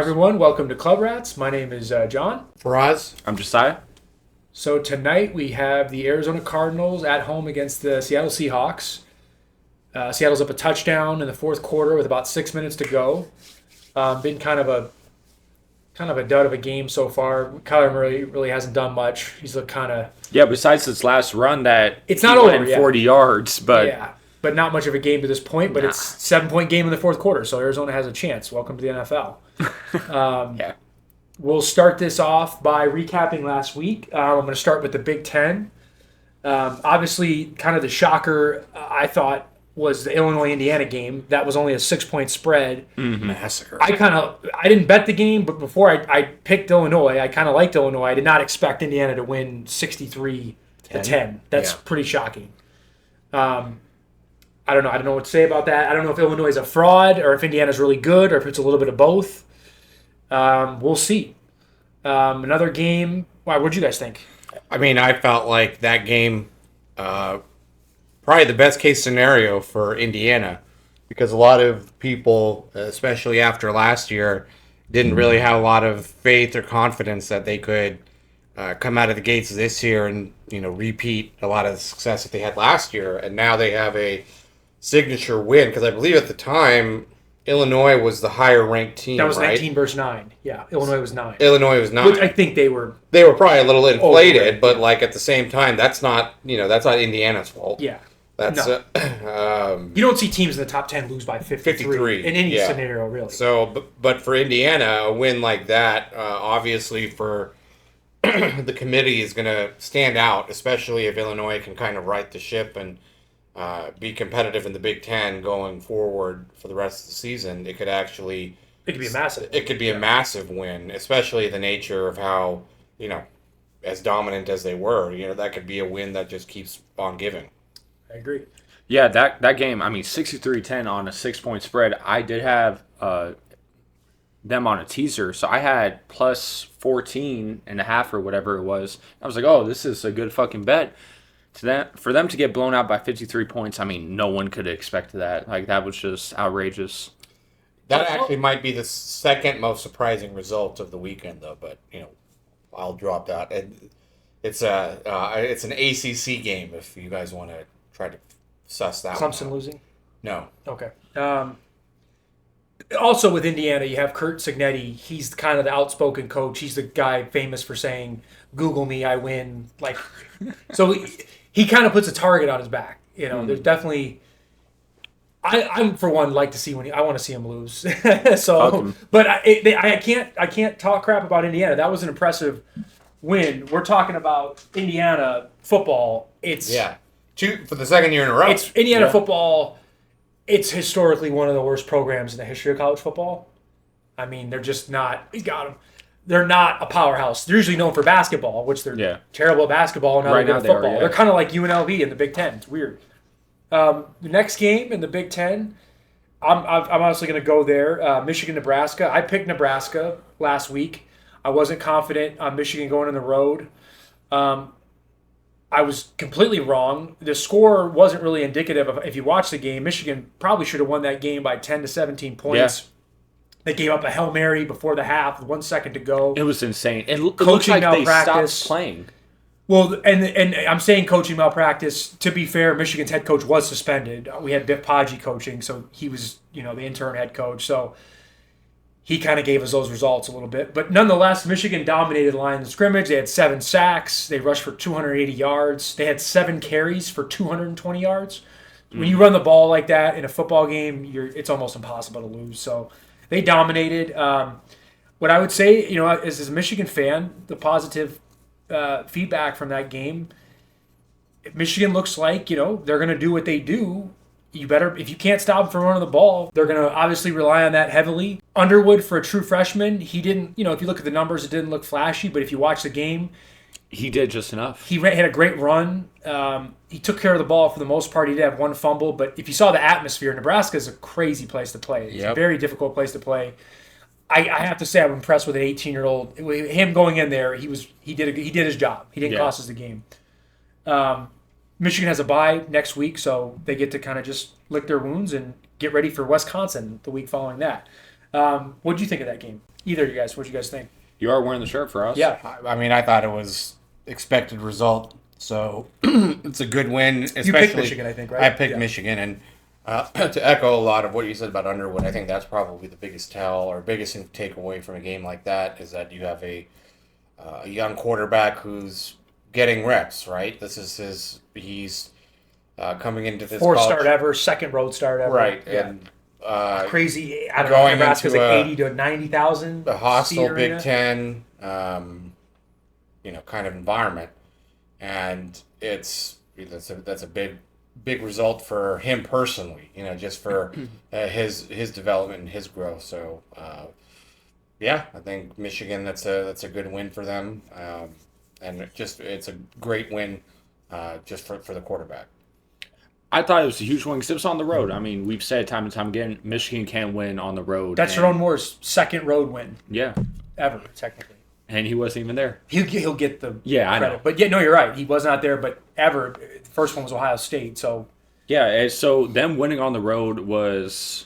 everyone. Welcome to Club Rats. My name is John. Faraz. I'm Jesiah. So tonight we have the Arizona Cardinals at home against the Seattle Seahawks. Seattle's up a touchdown in the fourth quarter with about 6 minutes to go. Been kind of a dud of a game so far. Kyler Murray really hasn't done much. He's looked kind of Besides this last run that it's not over yet. 40 yards, but but not much of a game to this point. But it's 7-point game in the fourth quarter, so Arizona has a chance. Welcome to the NFL. We'll start this off by recapping last week. I'm going to start with the Big Ten. Obviously, kind of the shocker, I thought, was the Illinois-Indiana game. That was only a 6-point spread. Massacre. I didn't bet the game, but before I picked Illinois, I kind of liked Illinois. I did not expect Indiana to win 63-10. That's pretty shocking. I don't know. I don't know what to say about that. I don't know if Illinois is a fraud or if Indiana's really good or if it's a little bit of both. We'll see. Another game. Wow, what did you guys think? I mean, I felt like that game, probably the best case scenario for Indiana, because a lot of people, especially after last year, didn't really have a lot of faith or confidence that they could come out of the gates this year and repeat a lot of the success that they had last year. And now they have a signature win, because I believe at the time Illinois was the higher ranked team. That was right? 19 versus 9. Yeah, Illinois was 9. Illinois was 9. Which I think they were probably a little inflated, overrated. but like at the same time, that's not Indiana's fault. Yeah. That's You don't see teams in the top 10 lose by 53 in any scenario, really. So, but for Indiana, a win like that, obviously for the committee is going to stand out, especially if Illinois can kind of right the ship and be competitive in the Big Ten going forward for the rest of the season. It could be a massive. It could be a massive win, especially the nature of how as dominant as they were. That could be a win that just keeps on giving. I agree. Yeah, that game, I mean, 63-10 on a 6-point spread. I did have them on a teaser, so I had plus 14.5 or whatever it was. I was like, oh, this is a good fucking bet. For them to get blown out by 53 points, I mean, no one could expect that. Like, that was just outrageous. That actually might be the second most surprising result of the weekend, though. But I'll drop that. It's an ACC game if you guys want to try to suss that. Clemson losing? No. Okay. Also with Indiana, you have Curt Cignetti. He's kind of the outspoken coach. He's the guy famous for saying, "Google me, I win." Like, so he kind of puts a target on his back. There's definitely. I'm for one like to see I want to see him lose. So, but I can't talk crap about Indiana. That was an impressive win. We're talking about Indiana football. It's two for the second year in a row. It's Indiana football. It's historically one of the worst programs in the history of college football. I mean, they're just not. He's got them. They're not a powerhouse. They're usually known for basketball, which they're terrible at basketball, and now they're good at football. They're kind of like UNLV in the Big Ten. It's weird. The next game in the Big Ten, I'm honestly going to go there. Michigan, Nebraska. I picked Nebraska last week. I wasn't confident on Michigan going on the road. I was completely wrong. The score wasn't really indicative of, if you watch the game, Michigan probably should have won that game by 10 to 17 points. Yeah. They gave up a Hail Mary before the half with 1 second to go. It was insane. It looked like they stopped playing. Well, and I'm saying coaching malpractice. To be fair, Michigan's head coach was suspended. We had Biff Poggi coaching, so he was, the interim head coach. So he kind of gave us those results a little bit. But nonetheless, Michigan dominated the line of scrimmage. They had 7 sacks. They rushed for 280 yards. They had 7 carries for 220 yards. When you run the ball like that in a football game, it's almost impossible to lose. So they dominated. What I would say, as a Michigan fan, the positive feedback from that game, if Michigan looks like, they're going to do what they do, you better, if you can't stop them from running the ball, they're going to obviously rely on that heavily. Underwood, for a true freshman, he didn't, if you look at the numbers, it didn't look flashy, but if you watch the game, he did just enough. He had a great run. He took care of the ball for the most part. He did have 1 fumble, but if you saw the atmosphere, Nebraska is a crazy place to play. It's a very difficult place to play. I have to say I'm impressed with an 18-year-old. Him going in there, he did his job. He didn't cost us the game. Michigan has a bye next week, so they get to kind of just lick their wounds and get ready for Wisconsin the week following that. What did you think of that game? Either of you guys, what do you guys think? You are wearing the shirt for us. Yeah. I mean, I thought it was expected result, so it's a good win. Especially, You picked Michigan, I think, right? I picked Yeah. Michigan, and to echo a lot of what you said about Underwood, I think that's probably the biggest tell or biggest thing to take away from a game like that is that you have a young quarterback who's getting reps. Right, this is he's coming into this Fourth college, start ever, second road start ever. right, Yeah. and Crazy. I don't know. going Nebraska's into like 80 to 90,000. a hostile seat Big arena. Ten, kind of environment, and that's a big result for him personally. Just for his development and his growth. So, I think Michigan. That's a good win for them, and it's a great win, just for the quarterback. I thought it was a huge win because it was on the road. I mean, we've said time and time again, Michigan can win on the road. That's Sharon Moore's second road win Yeah, ever, technically. and he wasn't even there. He'll get the I credit. know. But yeah, no, you're right. He was not there, but ever. The first one was Ohio State, so Yeah, and so them winning on the road was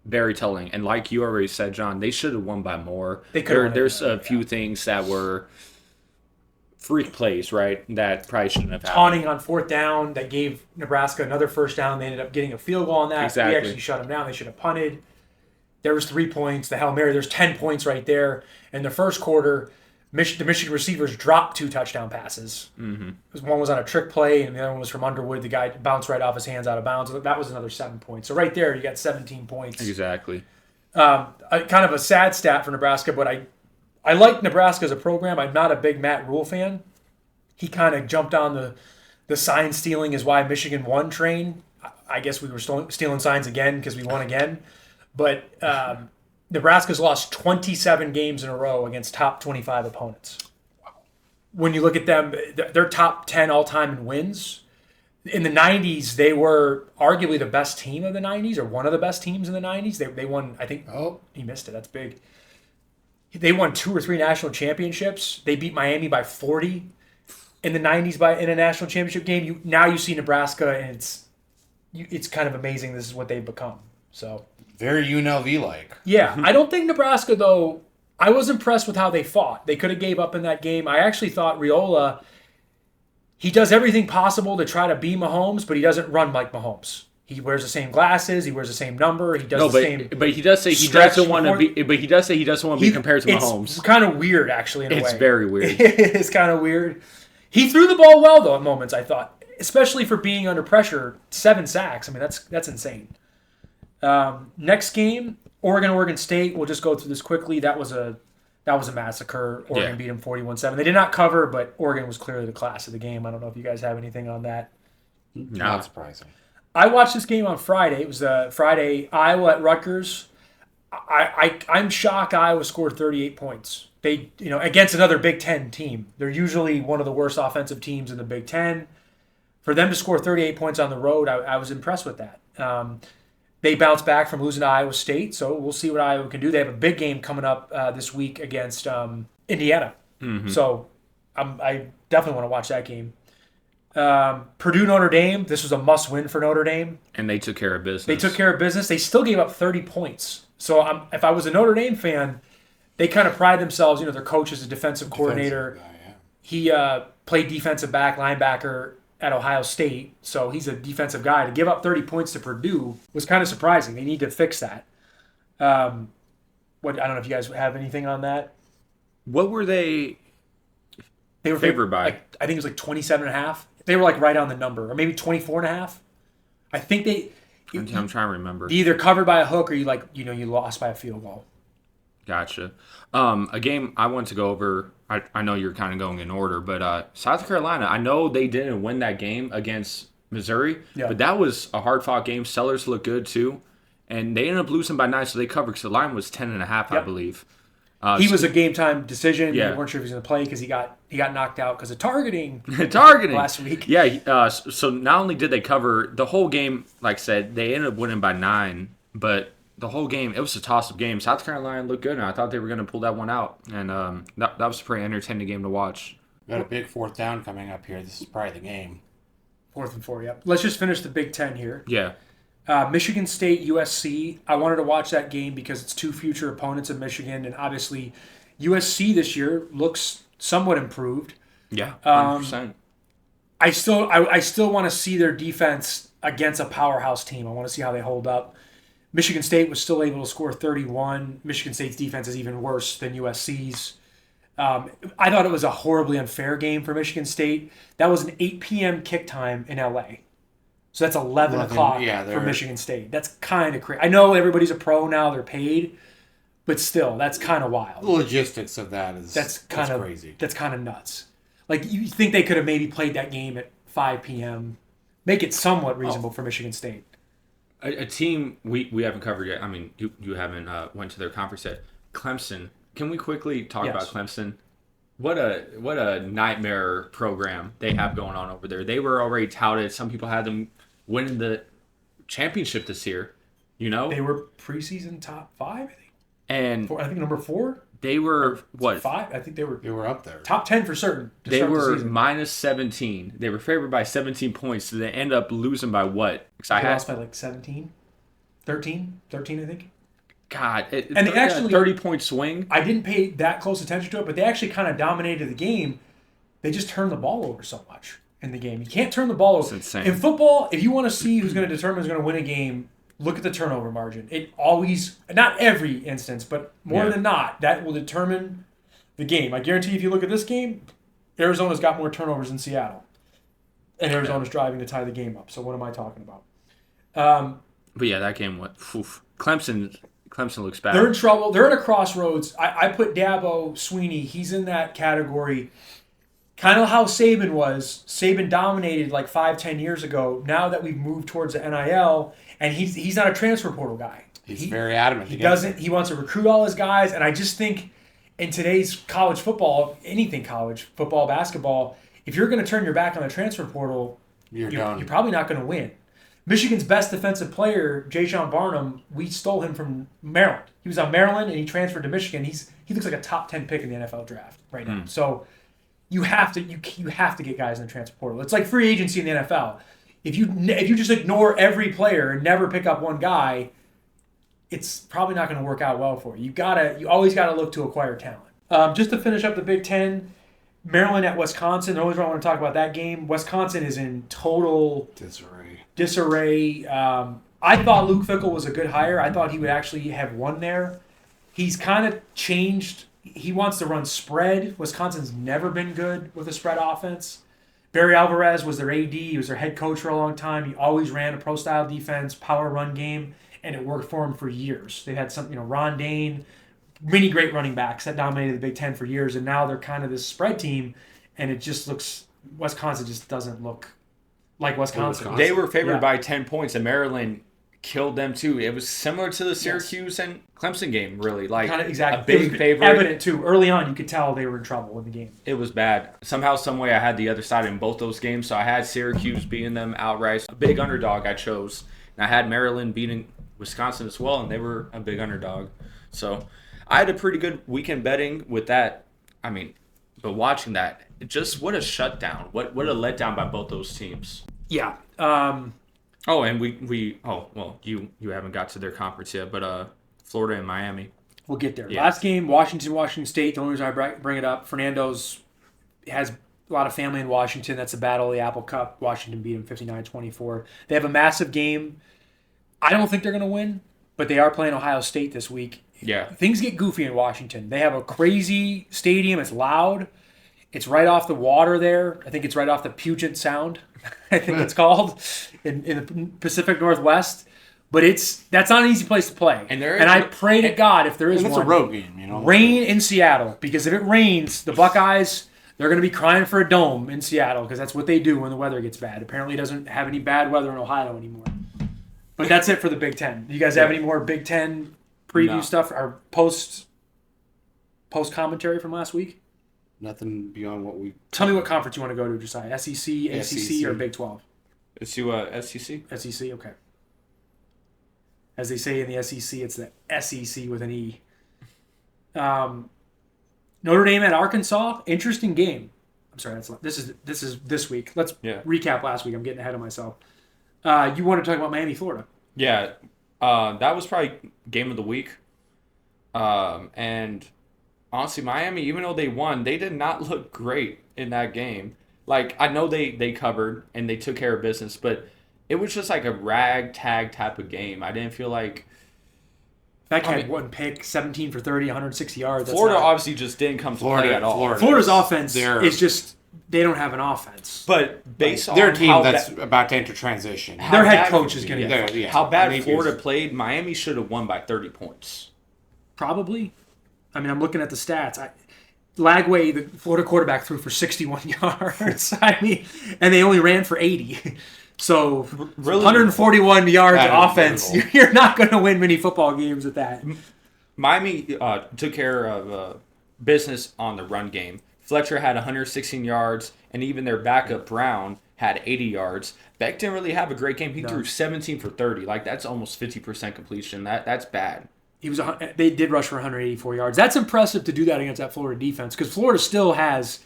very telling. And like you already said, John, they should have won by more. They could have won There's it, a few things that were freak plays, right? That probably shouldn't have happened. taunting on fourth down that gave Nebraska another first down. They ended up getting a field goal on that. Exactly. We actually shut them down. They should have punted. There was 3 points. The Hail Mary, there's 10 points right there. In the first quarter, the Michigan receivers dropped 2 touchdown passes. Mm-hmm. One was on a trick play, and the other one was from Underwood. The guy bounced right off his hands out of bounds. That was another 7 points. So right there, you got 17 points. Exactly. Kind of a sad stat for Nebraska, but I like Nebraska as a program. I'm not a big Matt Rule fan. He kind of jumped on the sign stealing is why Michigan won train. I guess we were stealing signs again because we won again. But Nebraska's lost 27 games in a row against top 25 opponents. When you look at them, they're top 10 all-time in wins. In the 90s, they were arguably the best team of the 90s or one of the best teams in the 90s. They won, I think, he missed it. That's big. They won 2 or 3 national championships. They beat Miami by 40 in the 90s in a national championship game. Now you see Nebraska, and it's kind of amazing this is what they've become. So Very UNLV-like. yeah, I don't think Nebraska, though, I was impressed with how they fought. They could have gave up in that game. I actually thought Riola, he does everything possible to try to be Mahomes, but he doesn't run like Mahomes. He wears the same glasses. He wears the same number. He does the same. But he does say he stretch doesn't want to before- be. But he does say he doesn't want to be compared to Mahomes. It's kind of weird, actually, in a way. It's very weird. It's kind of weird. He threw the ball well, though, at moments, I thought. Especially for being under pressure. 7 sacks. I mean, that's insane. Next game, Oregon State. We'll just go through this quickly. That was a massacre. Oregon beat them 41-7. They did not cover, but Oregon was clearly the class of the game. I don't know if you guys have anything on that. Not surprising. I watched this game on Friday. It was Friday, Iowa at Rutgers. I'm shocked Iowa scored 38 points. They, against another Big Ten team. They're usually one of the worst offensive teams in the Big Ten. For them to score 38 points on the road, I was impressed with that. They bounced back from losing to Iowa State, so we'll see what Iowa can do. They have a big game coming up this week against Indiana. Mm-hmm. So I definitely want to watch that game. Purdue Notre Dame. This was a must-win for Notre Dame. And they took care of business. They took care of business. They still gave up 30 points. So if I was a Notre Dame fan, they kind of pride themselves. Their coach is a defensive coordinator. He played defensive back, linebacker at Ohio State, so he's a defensive guy. To give up 30 points to Purdue was kind of surprising. They need to fix that. I don't know if you guys have anything on that. What were they? They were favored by? I think it was like 27.5. They were like right on the number, or maybe 24.5. I think they. I'm trying to remember. Either covered by a hook or you lost by a field goal. Gotcha. A game I want to go over. I know you're kind of going in order, but South Carolina. I know they didn't win that game against Missouri, but that was a hard fought game. Sellers looked good too, and they ended up losing by 9, so they covered because the line was 10.5, I believe. He was a game time decision. Yeah. We weren't sure if he was going to play because he got knocked out because of targeting. Targeting last week. Yeah. So not only did they cover the whole game, like I said, they ended up winning by 9, but the whole game, it was a toss-up game. South Carolina looked good, and I thought they were going to pull that one out. And that was a pretty entertaining game to watch. Got a big 4th down coming up here. This is probably the game. 4th and 4, yep. Let's just finish the Big Ten here. Yeah. Michigan State, USC. I wanted to watch that game because it's two future opponents of Michigan, and obviously USC this year looks somewhat improved. Yeah, 100%. I still want to see their defense against a powerhouse team. I want to see how they hold up. Michigan State was still able to score 31. Michigan State's defense is even worse than USC's. I thought it was a horribly unfair game for Michigan State. That was an 8 p.m. kick time in LA. So that's 11 o'clock for Michigan State. That's kind of crazy. I know everybody's a pro now, they're paid, but still, that's kind of wild. The logistics of that is that's crazy. That's kind of nuts. Like, you think they could have maybe played that game at 5 p.m., make it somewhat reasonable for Michigan State. A team we haven't covered yet. I mean, you haven't went to their conference yet. Clemson. Can we quickly talk about Clemson? What a nightmare program they have going on over there. They were already touted. Some people had them winning the championship this year. You know, they were preseason top 5, I think. And I think number 4. They were what? 5? I think they were up there. Top 10 for certain. They were minus 17. They were favored by 17 points. So they end up losing by what? They lost by like 17, 13, I think. God, and they actually 30-point swing. I didn't pay that close attention to it, but they actually kind of dominated the game. They just turned the ball over so much in the game. You can't turn the ball over. It's insane. In football, if you want to see who's going to determine who's going to win a game, look at the turnover margin. It always, not every instance, but more than not, that will determine the game. I guarantee if you look at this game, Arizona's got more turnovers than Seattle. And Arizona's driving to tie the game up. So what am I talking about? But yeah, that game went. Clemson looks bad. They're in trouble. They're at a crossroads. I put Dabo Swinney. He's in that category. Kind of how Saban was. Saban dominated like 5-10 years ago. Now that we've moved towards the NIL, and he's not a transfer portal guy. He's very adamant. He wants to recruit all his guys, and I just think in today's college football, anything college football, basketball, if you're going to turn your back on the transfer portal, you're probably not going to win. Michigan's best defensive player, Jesiah Barnum, we stole him from Maryland. He was on Maryland and he transferred to Michigan. He looks like a top 10 pick in the NFL draft right now. So you have to get guys in the transfer portal. It's like free agency in the NFL. If you just ignore every player and never pick up one guy, it's probably not going to work out well for you. You always got to look to acquire talent. Just to finish up the Big Ten, Maryland at Wisconsin. The only reason I want to talk about that game, Wisconsin is in total disarray. I thought Luke Fickell was a good hire. I thought he would actually have won there. He's kind of changed. He wants to run spread. Wisconsin's never been good with a spread offense. Barry Alvarez was their AD. He was their head coach for a long time. He always ran a pro-style defense, power run game, and it worked for him for years. They had some, Ron Dane, many great running backs that dominated the Big Ten for years, and now they're kind of this spread team, and it just looks, Wisconsin just doesn't look like Wisconsin. They were favored by 10 points, and Maryland killed them too. It was similar to the Syracuse and Clemson game, really. Like exactly. A big favorite. Evident too. Early on, you could tell they were in trouble in the game. It was bad. Somehow, some way, I had the other side in both those games. So I had Syracuse beating them outright. A big underdog I chose. And I had Maryland beating Wisconsin as well, and they were a big underdog. So I had a pretty good weekend betting with that. I mean, but watching that, just what a shutdown. What a letdown by both those teams. Yeah. And you haven't got to their conference yet, but Florida and Miami. We'll get there. Yeah. Last game, Washington State. The only reason I bring it up, Fernando's has a lot of family in Washington. That's the battle of the Apple Cup. Washington beat him 59-24. They have a massive game. I don't think they're going to win, but they are playing Ohio State this week. Yeah. Things get goofy in Washington. They have a crazy stadium. It's loud. It's right off the water there. I think it's right off the Puget Sound, I think it's called, in the Pacific Northwest. But that's not an easy place to play. And I pray to God if there is one. It's a road game, Rain in Seattle, because if it rains, the Buckeyes, they're going to be crying for a dome in Seattle, because that's what they do when the weather gets bad. Apparently, it doesn't have any bad weather in Ohio anymore. But that's it for the Big Ten. Do you guys have any more Big Ten preview stuff or post commentary from last week? Nothing beyond what we... Tell me what conference you want to go to, Jesiah. SEC, ACC, or Big 12? Let's do SEC. SEC, okay. As they say in the SEC, it's the SEC with an E. Notre Dame at Arkansas, interesting game. I'm sorry, this is this week. Let's recap last week. I'm getting ahead of myself. You want to talk about Miami, Florida? Yeah, that was probably game of the week. And honestly, Miami, even though they won, they did not look great in that game. Like, I know they covered and they took care of business, but it was just like a ragtag type of game. I didn't feel like That guy had one pick, 17 for 30, 160 yards. Florida obviously just didn't come to play at all. Florida's offense is just, they don't have an offense. But based on their team that's about to enter transition, their head coach is going to get how bad Florida played. Miami should have won by 30 points. Probably. I mean, I'm looking at the stats. Lagway, the Florida quarterback, threw for 61 yards. I mean, and they only ran for 80. So really, 141 yards of offense. You're not going to win many football games with that. Miami took care of business on the run game. Fletcher had 116 yards, and even their backup Brown had 80 yards. Beck didn't really have a great game. He threw 17 for 30. Like, that's almost 50% completion. That's bad. They did rush for 184 yards. That's impressive to do that against that Florida defense, because Florida still has,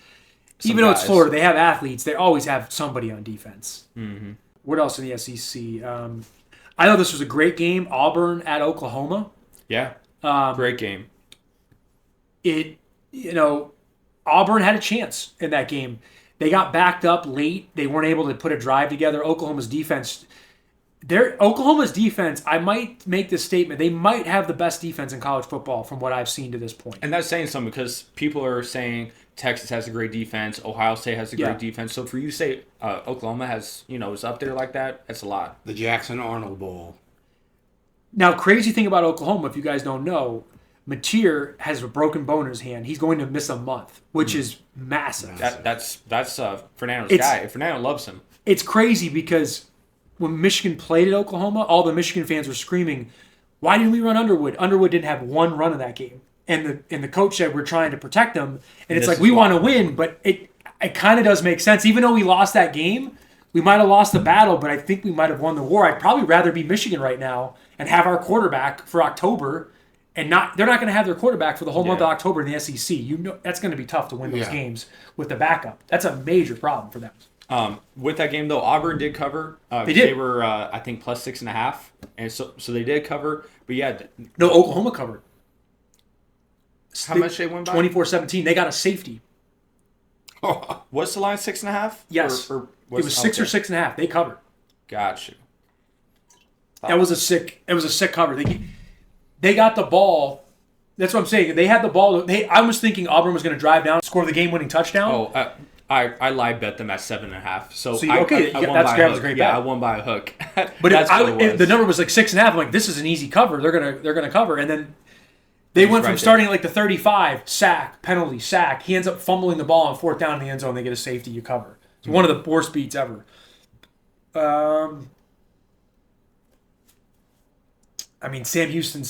even though it's Florida, they have athletes. They always have somebody on defense. Mm-hmm. What else in the SEC? I thought this was a great game. Auburn at Oklahoma. Yeah, great game. Auburn had a chance in that game. They got backed up late. They weren't able to put a drive together. Oklahoma's defense, I might make this statement, they might have the best defense in college football from what I've seen to this point. And that's saying something, because people are saying Texas has a great defense, Ohio State has a great defense. So for you to say Oklahoma has, is up there like that, that's a lot. The Jackson Arnold Bowl. Now, crazy thing about Oklahoma, if you guys don't know, Mateer has a broken bone in his hand. He's going to miss a month, which is massive. That's Fernando's guy. Fernando loves him. It's crazy because when Michigan played at Oklahoma, all the Michigan fans were screaming, "Why didn't we run Underwood?" Underwood didn't have one run in that game, and the coach said, "We're trying to protect him." And it's like, we want to win, but it kind of does make sense. Even though we lost that game, we might have lost the battle, but I think we might have won the war. I'd probably rather be Michigan right now and have our quarterback for October. And they're not going to have their quarterback for the whole month of October in the SEC. That's going to be tough to win those games with the backup. That's a major problem for them. With that game, though, Auburn did cover. They did. They were, I think, plus 6.5, and so they did cover. But no, Oklahoma covered. How much they won by? 24-17. They got a safety. What's the line? 6.5? Yes. It was 6 or 6.5. They covered. Got you. That was a sick. It was a sick cover. They got the ball. That's what I'm saying. They had the ball. I was thinking Auburn was going to drive down, score the game-winning touchdown. Oh, I live bet them at 7.5. So that's a great bet. Yeah, I won by a hook. But the number was like 6.5. I'm like, this is an easy cover. They're gonna cover, and then they went from starting at like the 35, sack, penalty, sack. He ends up fumbling the ball on fourth down in the end zone. They get a safety. You cover. It's one of the worst beats ever. I mean, Sam Houston,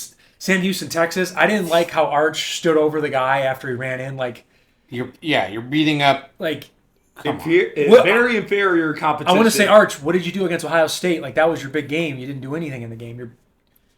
Texas. I didn't like how Arch stood over the guy after he ran in. Like, you're beating up like very inferior competition. I want to say, Arch, what did you do against Ohio State? Like, that was your big game. You didn't do anything in the game.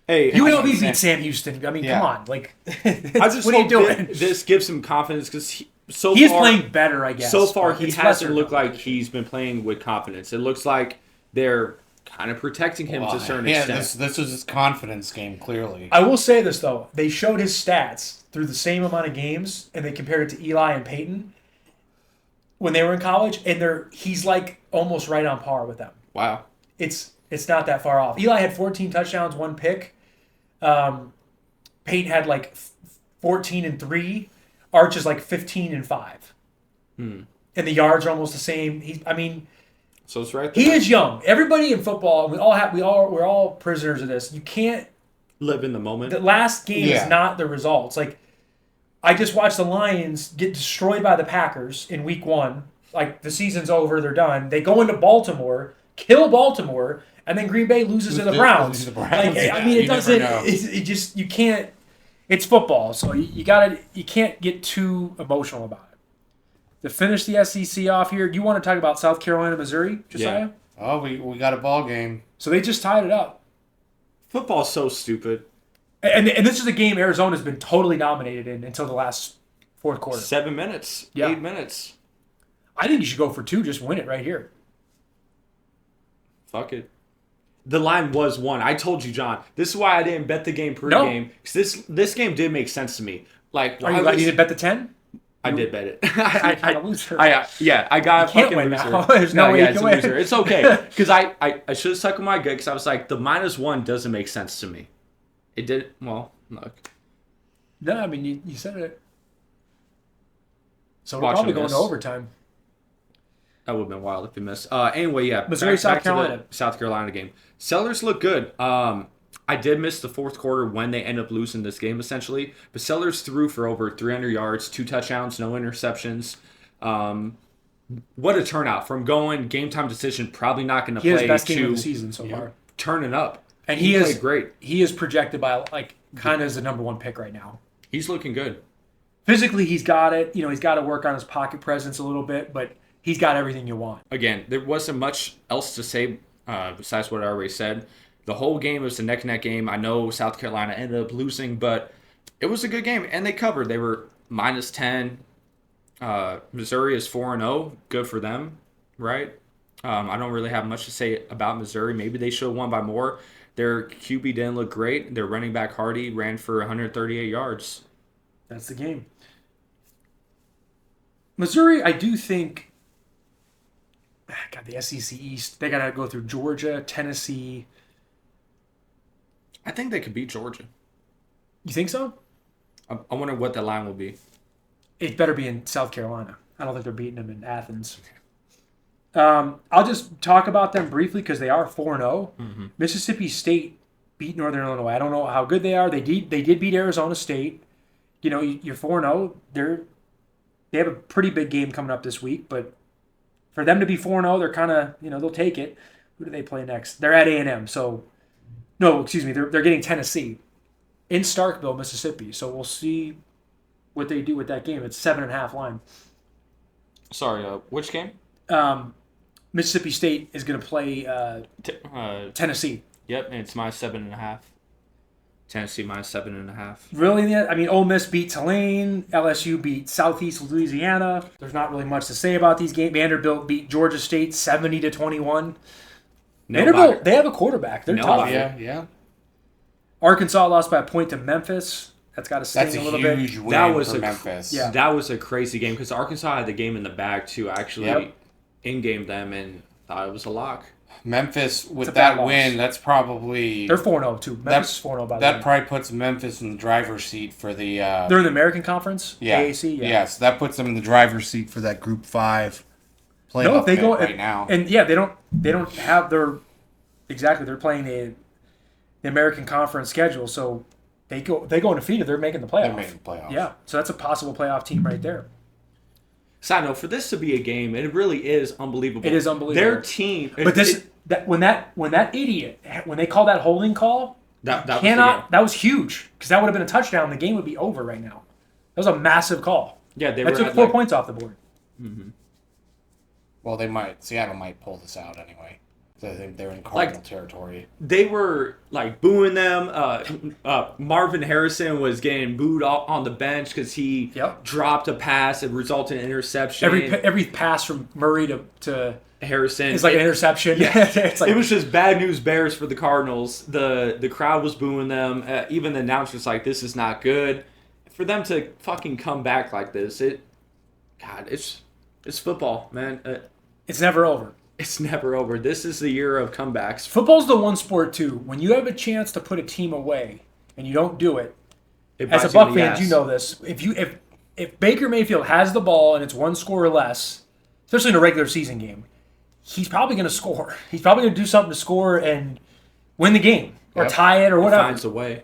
UNLV beat Sam Houston. I mean, come on. Like, what are you doing? This gives him confidence, because he's playing better, I guess. So far, he hasn't looked like he's been playing with confidence. It looks like they're kind of protecting him to a certain extent. This was his confidence game, clearly. I will say this, though. They showed his stats through the same amount of games, and they compared it to Eli and Peyton when they were in college, and he's like almost right on par with them. Wow. It's not that far off. Eli had 14 touchdowns, 1 pick. Peyton had like 14 and 3. Arch is like 15 and 5. And the yards are almost the same. So it's right there. He is young. Everybody in football, we're all prisoners of this. You can't live in the moment. The last game is not the results. Like, I just watched the Lions get destroyed by the Packers in week 1. Like, the season's over, they're done. They go into Baltimore, kill Baltimore, and then Green Bay loses to the Browns. It doesn't. It just, you can't. It's football, so you can't get too emotional about it. To finish the SEC off here, do you want to talk about South Carolina, Missouri, Jesiah? Yeah. Oh, we got a ball game. So they just tied it up. Football's so stupid. And this is a game Arizona's been totally dominated in until the last fourth quarter. 7 minutes. Yeah. 8 minutes. I think you should go for 2. Just win it right here. Fuck it. The line was 1. I told you, John. This is why I didn't bet the game pregame. Because this game did make sense to me. Like, Are you glad you didn't bet the 10? I did bet it. I loser. I got a can't fucking win loser. now. There's no way you it's can a win. loser. It's okay. Because I should have stuck with my gut because I was like, the -1 doesn't make sense to me. It did. Well, look. No, I mean, you said it. So we're Watch probably them going to miss. overtime. That would have been wild if we missed. Anyway, yeah. Missouri, South to the Carolina. South Carolina game. Sellers look good. I did miss the fourth quarter when they ended up losing this game, essentially. But Sellers threw for over 300 yards, 2 touchdowns, no interceptions. What a turnout. From going game time decision, probably not going to play. He has best game to of the season so far. Turning up. And he is played great. He is projected by, like, kind of as the number 1 pick right now. He's looking good. Physically, he's got it. You know, he's got to work on his pocket presence a little bit, but he's got everything you want. Again, there wasn't much else to say besides what I already said. The whole game was a neck-and-neck game. I know South Carolina ended up losing, but it was a good game, and they covered. They were -10. Missouri is 4-0. Good for them, right? I don't really have much to say about Missouri. Maybe they should have won by more. Their QB didn't look great. Their running back, Hardy, ran for 138 yards. That's the game. Missouri, I do think, God, the SEC East, they got to go through Georgia, Tennessee. I think they could beat Georgia. You think so? I wonder what the line will be. It better be in South Carolina. I don't think they're beating them in Athens. I'll just talk about them briefly because they are 4-0. Mm-hmm. Mississippi State beat Northern Illinois. I don't know how good they are. They did beat Arizona State. You know, you're 4-0. They have a pretty big game coming up this week, but for them to be 4-0, they're kind of, you know, they'll take it. Who do they play next? They're at A&M, so no, excuse me, they're getting Tennessee in Starkville, Mississippi. So we'll see what they do with that game. It's 7.5 line. Sorry, which game? Mississippi State is going to play Tennessee. Yep, and it's -7.5. Tennessee -7.5. Really? I mean, Ole Miss beat Tulane. LSU beat Southeast Louisiana. There's not really much to say about these games. Vanderbilt beat Georgia State 70-21. Vanderbilt, they have a quarterback. They're tough. Yeah. Arkansas lost by a point to Memphis. That's got to sting That's a a little huge bit. win for Memphis. Yeah. That was a crazy game because Arkansas had the game in the bag too. Actually, in-game them and thought it was a lock. Memphis, with a bad that win, that's probably... They're 4-0 too. Memphis is 4-0 by the way. That probably puts Memphis in the driver's seat for the... They're in the American Conference? yeah. AAC? Yeah. Yes, that puts them in the driver's seat for that Group 5 playoff No, if they go right now. And yeah, they don't have their... Exactly, they're playing the American Conference schedule, so they go undefeated. They're making the playoff. They're making the playoffs. Yeah, so that's a possible playoff team right there. Side note, for this to be a game, it really is unbelievable. It is unbelievable. Their team... But when that idiot, when they called that holding call, that was the game. That was huge because that would have been a touchdown. The game would be over right now. That was a massive call. Yeah, that took 4 points off the board. Mm-hmm. Well, Seattle might pull this out anyway. I think they're in Cardinal territory. They were like booing them. Marvin Harrison was getting booed on the bench because he dropped a pass that resulted in interception. Every pass from Murray to Harrison is like an interception. Yeah. It's like, it was just bad news bears for the Cardinals. The crowd was booing them. Even the announcers like, this is not good. For them to fucking come back like this, it's football, man. It's never over. It's never over. This is the year of comebacks. Football's the one sport too. When you have a chance to put a team away and you don't do it, as a Buck fan, you know this. If Baker Mayfield has the ball and it's one score or less, especially in a regular season game, he's probably going to score. He's probably going to do something to score and win the game or tie it or whatever. Finds a way.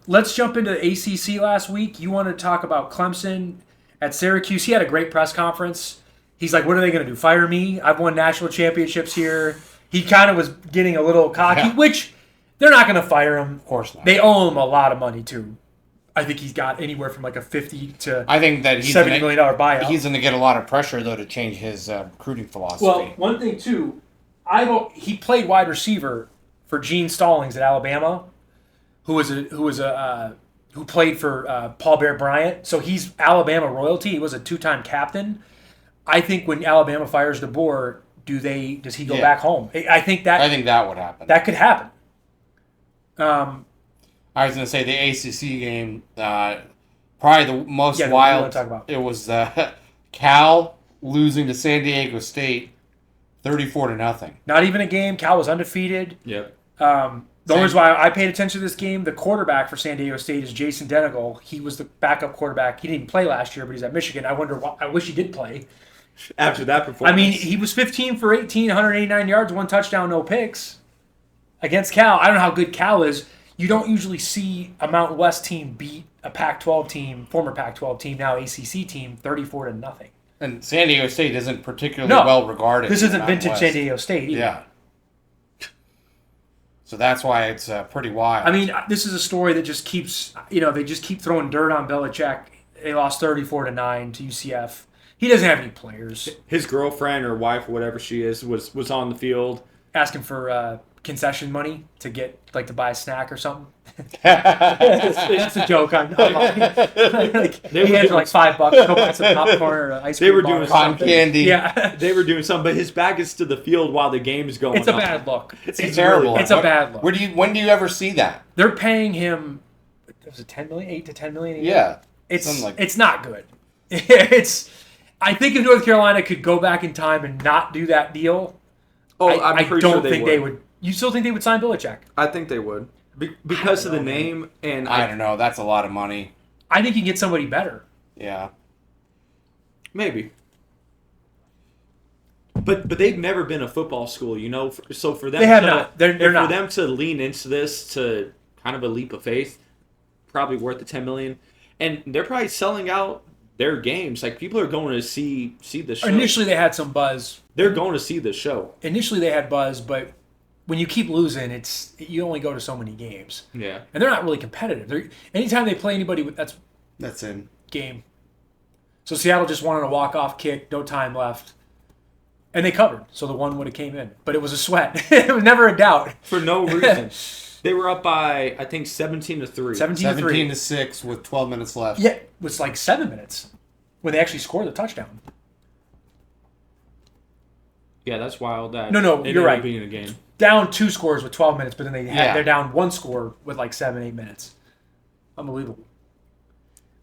Let's jump into the ACC last week. You wanted to talk about Clemson at Syracuse. He had a great press conference. He's like, what are they going to do? Fire me? I've won national championships here. He kind of was getting a little cocky, which they're not going to fire him. Of course not. They owe him a lot of money, too. I think he's got anywhere from like a $50 to $70 million buyout. He's going to get a lot of pressure, though, to change his recruiting philosophy. Well, one thing, too, he played wide receiver for Gene Stallings at Alabama, who played for Paul Bear Bryant. So he's Alabama royalty. He was a 2-time captain. I think when Alabama fires DeBoer, Does he go Yeah. back home? I think that would happen. that could happen. I was going to say the ACC game, probably the most Yeah, what do you wild. wanna talk about? It was Cal losing to San Diego State, 34-0. Not even a game. Cal was undefeated. Yep. The only reason why I paid attention to this game, the quarterback for San Diego State is Jason Denegal. He was the backup quarterback. He didn't play last year, but he's at Michigan. I wonder why. I wish he did play. After that performance, I mean, he was 15 for 18, 189 yards, 1 touchdown, no picks against Cal. I don't know how good Cal is. You don't usually see a Mountain West team beat a Pac-12 team, former Pac-12 team, now ACC team, 34-0. And San Diego State isn't particularly No, well regarded. This in isn't Mountain vintage West. San Diego State either. Yeah. So that's why it's pretty wild. I mean, this is a story that just keeps, they just keep throwing dirt on Belichick. They lost 34-9 to UCF. He doesn't have any players. his girlfriend or wife, whatever she is, was on the field. Asking for concession money to get, to buy a snack or something. That's a joke. I'm like, he had $5 to go buy some popcorn or ice cream. They were bar doing or cotton something. candy. Yeah. They were doing something, but his back is to the field while the game is going on. It's a bad look. It's terrible. It's a bad look. When do you ever see that? They're paying him, was it 10 million, 8 to 10 million a year? Yeah. It's not good. I think if North Carolina could go back in time and not do that deal, I don't think they would. You still think they would sign Belichick? I think they would. Because of the name, and I don't know. That's a lot of money. I think you can get somebody better. Yeah. maybe. But they've never been a football school, So for them, They have not. They're not. For them to lean into this to kind of a leap of faith, probably worth the $10 million, and they're probably selling out their games. Like people are going to see the show. Initially, they had some buzz. They're going to see the show. Initially, they had buzz, but when you keep losing, you only go to so many games. Yeah, And they're not really competitive. Anytime they play anybody, that's in. game. So Seattle just wanted a walk-off kick, no time left. And they covered, so the one would have came in. But it was a sweat. It was never a doubt. for no reason. They were up by, I think, 17-3. 17-3. 17-6 with 12 minutes left. Yeah, it was 7 minutes when they actually scored the touchdown. Yeah, that's wild. That No, it you're ended up right. being a game. Down 2 scores with 12 minutes, but then they're down 1 score with 7-8 minutes. Unbelievable.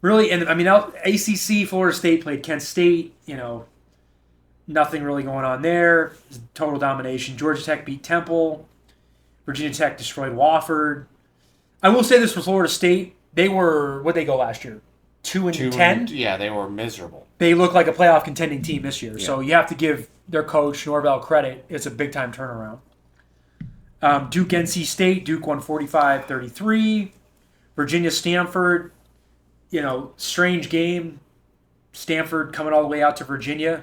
Really, and I mean, ACC, Florida State played Kent State. Nothing really going on there. Total domination. Georgia Tech beat Temple. Virginia Tech destroyed Wofford. I will say this for Florida State. They were, what'd they go last year? 2-10? Yeah, they were miserable. They look like a playoff contending team this year. Yeah. So you have to give their coach, Norvell, credit. It's a big-time turnaround. Duke, NC State. Duke won 45-33. Virginia, Stanford. Strange game. Stanford coming all the way out to Virginia.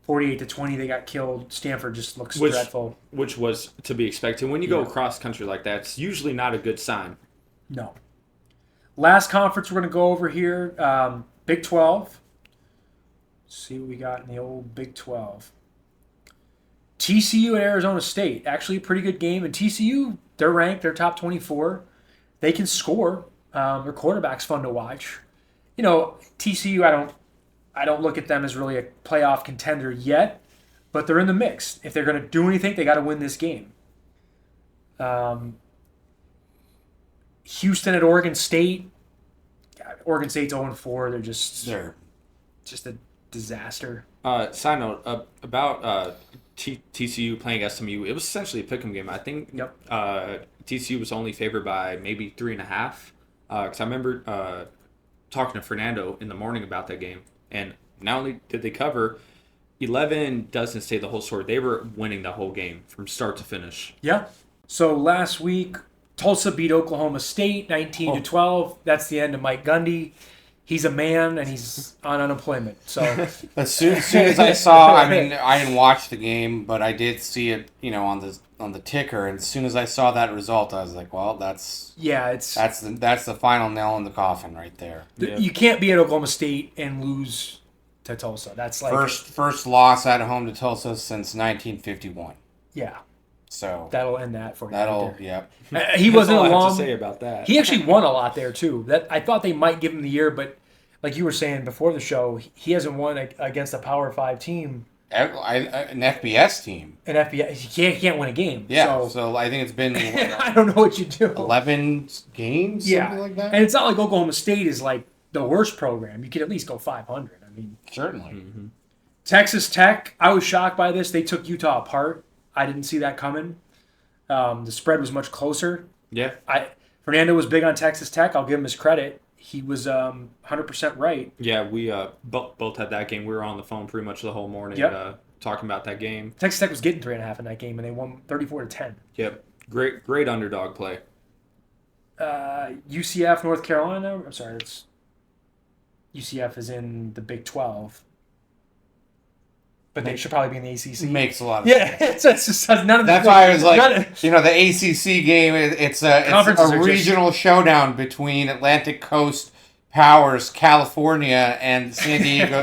48-20, they got killed. Stanford just looks dreadful. Which was to be expected. When you go across country like that, it's usually not a good sign. No. Last conference we're going to go over here, Big 12. Let's see what we got in the old Big 12. TCU at Arizona State. Actually a pretty good game. And TCU, they're ranked. They're top 24. They can score. Their quarterback's fun to watch. TCU, I don't look at them as really a playoff contender yet, but they're in the mix. If they're going to do anything, they got to win this game. Houston at Oregon State. God, Oregon State's 0-4. They're just a disaster. Side note about TCU playing SMU. It was essentially a pick'em game. I think TCU was only favored by maybe 3.5. Because I remember talking to Fernando in the morning about that game. And not only did they cover, 11 doesn't say the whole story. They were winning the whole game from start to finish. Yeah. So last week, Tulsa beat Oklahoma State 19-12. That's the end of Mike Gundy. He's a man and he's on unemployment. So as soon as I saw, I didn't watch the game, but I did see it, on the ticker. And as soon as I saw that result, I was like, well, that's the final nail in the coffin right there. You can't be at Oklahoma State and lose to Tulsa. That's first loss at home to Tulsa since 1951. Yeah. So that'll end that for you. He wasn't all I along. have to say about that. He actually won a lot there too. That I thought they might give him the year, but like you were saying before the show, he hasn't won against a Power 5 team an FBS team. An FBS, you can't win a game. Yeah, so I think it's been I don't know what you do. 11 games, something like that. And it's not like Oklahoma State is like the worst program. You could at least go 500. I mean, certainly. Mm-hmm. Texas Tech, I was shocked by this. They took Utah apart. I didn't see that coming. The spread was much closer. Yeah. Fernando was big on Texas Tech. I'll give him his credit. He was 100% right. Yeah, we both had that game. We were on the phone pretty much the whole morning talking about that game. Texas Tech was getting 3.5 in that game, and they won 34-10. Yep. Great underdog play. UCF, North Carolina. I'm sorry, UCF is in the Big 12. But they should probably be in the ACC. Makes a lot of sense. It's just none of that's why I was like, the ACC game. It's a regional showdown between Atlantic Coast powers, California and San Diego.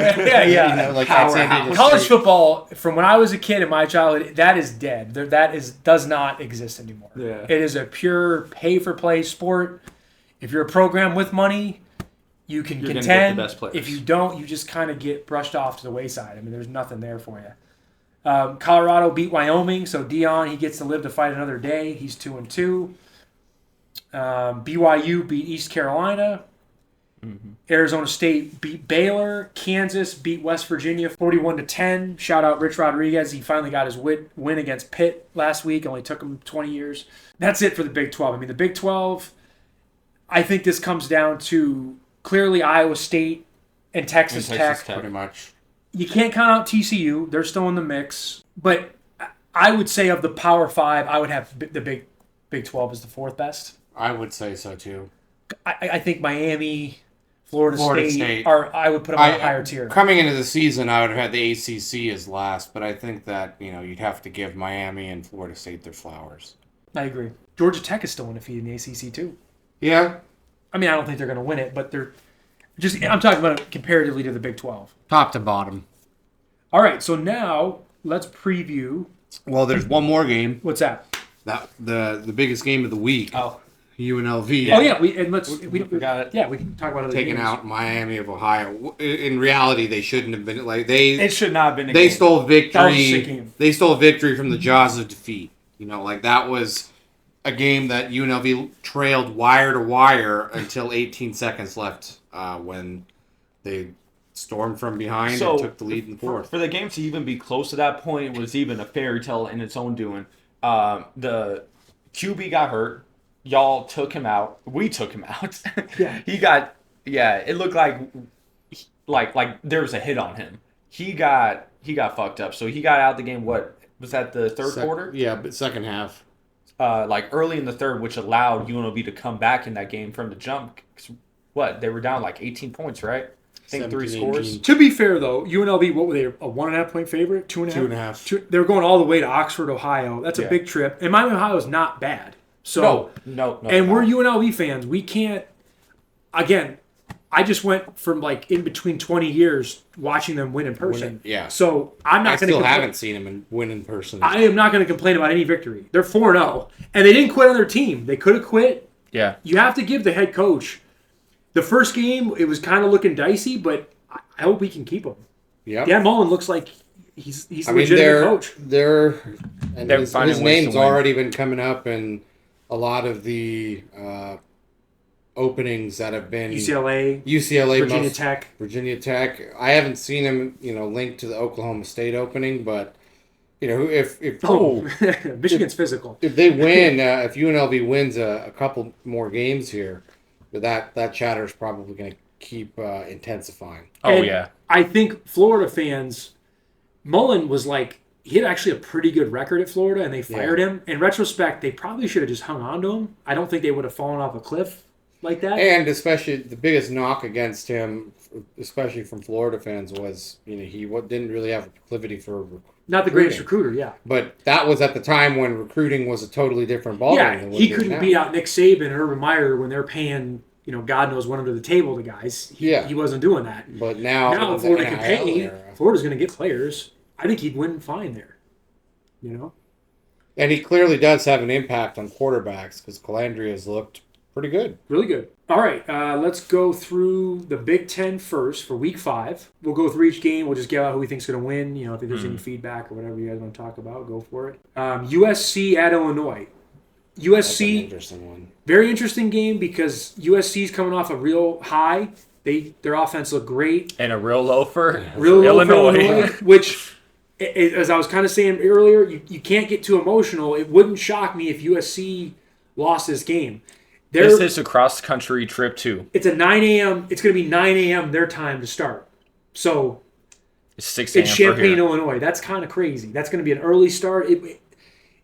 College football, from when I was a kid in my childhood, that is dead. Does not exist anymore. Yeah. It is a pure pay-for-play sport. If you're a program with money, you can contend. Get the best players. If you don't, you just kind of get brushed off to the wayside. I mean, there's nothing there for you. Colorado beat Wyoming, so Dion, he gets to live to fight another day. He's 2-2. BYU beat East Carolina. Mm-hmm. Arizona State beat Baylor. Kansas beat West Virginia 41-10. Shout out Rich Rodriguez. He finally got his win against Pitt last week. It only took him 20 years. That's it for the Big 12. I mean, the Big 12, I think this comes down to clearly Iowa State and Texas Tech. Pretty much. You can't count out TCU. They're still in the mix. But I would say of the Power 5, I would have the Big 12 as the fourth best. I would say so, too. I think Miami, Florida State I would put them on a higher tier. Coming into the season, I would have had the ACC as last, but I think that, you'd have to give Miami and Florida State their flowers. I agree. Georgia Tech is still undefeated in the ACC, too. Yeah. I mean, I don't think they're going to win it, but I'm talking about it comparatively to the Big 12. Top to bottom. All right, so now let's preview. Well, there's one more game. What's that? The biggest game of the week. Oh. UNLV. Oh, yeah. We got it. Yeah, we can talk about it. Taking out Miami of Ohio. In reality, they shouldn't have been. It should not have been a They game. stole victory. That was a sick game. They stole victory from the jaws of defeat. That was a game that UNLV trailed wire to wire until 18 seconds left when they stormed from behind and took the lead in the fourth. For the game to even be close to that point was even a fairy tale in its own doing. The QB got hurt. Y'all took him out. We took him out. Yeah. It looked like there was a hit on him. He got fucked up. So he got out the game. What was that, the third quarter? Yeah, but second half. Early in the third, which allowed UNLV to come back in that game from the jump. What, they were down 18 points, right? I think 3 scores. 18. To be fair, though, UNLV, what were they, a 1.5 point favorite? 2.5? 2.5. They were going all the way to Oxford, Ohio. That's a big trip. And Miami, Ohio is not bad. So No. And we're UNLV fans. We can't. Again, I just went from in between 20 years watching them win in person. Yeah. So I'm not going to. I still haven't seen them win in person. I am not going to complain about any victory. They're 4-0, and they didn't quit on their team. They could have quit. Yeah. You have to give the head coach. The first game, it was kind of looking dicey, but I hope we can keep him. Yeah. Dan Mullen looks like he's a legitimate coach. His name's already been coming up and. A lot of the openings that have been UCLA, Virginia Tech. I haven't seen him, linked to the Oklahoma State opening, but if Michigan's physical. If they win, if UNLV wins a couple more games here, that chatter is probably going to keep intensifying. I think Florida fans, Mullen was he had actually a pretty good record at Florida, and they fired him. In retrospect, they probably should have just hung on to him. I don't think they would have fallen off a cliff like that. And especially the biggest knock against him, especially from Florida fans, was he didn't really have a proclivity for not the greatest recruiter, yeah. But that was at the time when recruiting was a totally different ballgame. Yeah, he couldn't beat out Nick Saban and Urban Meyer when they're paying God knows what under the table to guys. He wasn't doing that. But now Florida can pay. Florida's going to get players. I think he'd win fine there, And he clearly does have an impact on quarterbacks because Calandria has looked pretty good. Really good. All right, let's go through the Big Ten first for Week 5. We'll go through each game. We'll just get out who we think's going to win. You know, if there's any feedback or whatever you guys want to talk about, go for it. USC at Illinois. USC, That's an interesting one. very interesting game because USC's coming off a real high. Their offense looked great. And a real low for Real low for Illinois. Which, as I was kind of saying earlier, you can't get too emotional. It wouldn't shock me if USC lost this game. This is a cross-country trip, too. It's a 9 a.m. It's going to be 9 a.m. their time to start. So It's 6 a.m. it's for Champaign, here. Illinois. That's kind of crazy. That's going to be an early start.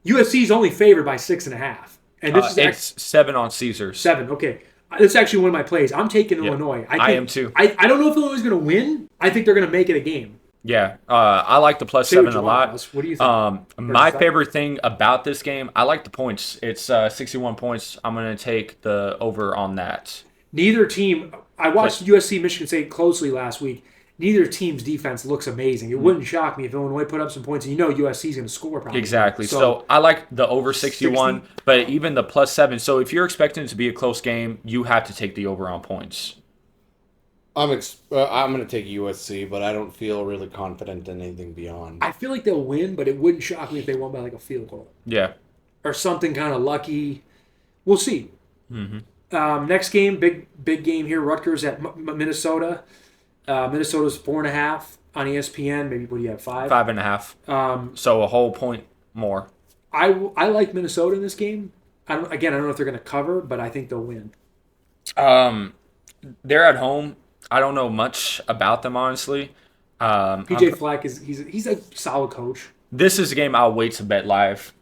USC is only favored by 6.5. And this is It's 7 on Caesars. 7. Okay. This is actually one of my plays. I'm taking Illinois. I am too. I don't know if Illinois is going to win. I think they're going to make it a game. Yeah, I like the plus Say what 7 you a want, lot. Russ. What do you think? My favorite thing about this game, I like the points. It's 61 points. I'm going to take the over on that. Neither team. I watched USC Michigan State closely last week. Neither team's defense looks amazing. It wouldn't shock me if Illinois put up some points, and USC is going to score probably. Exactly. So I like the over 61, but even the plus 7. So if you're expecting it to be a close game, you have to take the over on points. I'm going to take USC, but I don't feel really confident in anything beyond. I feel like they'll win, but it wouldn't shock me if they won by like a field goal. Yeah. Or something kind of lucky. We'll see. Mm-hmm. Next game, big game here. Rutgers at Minnesota. Minnesota's 4.5 on ESPN. Maybe what do you have? 5? 5.5. So a whole point more. I like Minnesota in this game. I don't know if they're going to cover, but I think they'll win. They're at home. I don't know much about them, honestly. PJ Fleck he's a solid coach. This is a game I'll wait to bet live.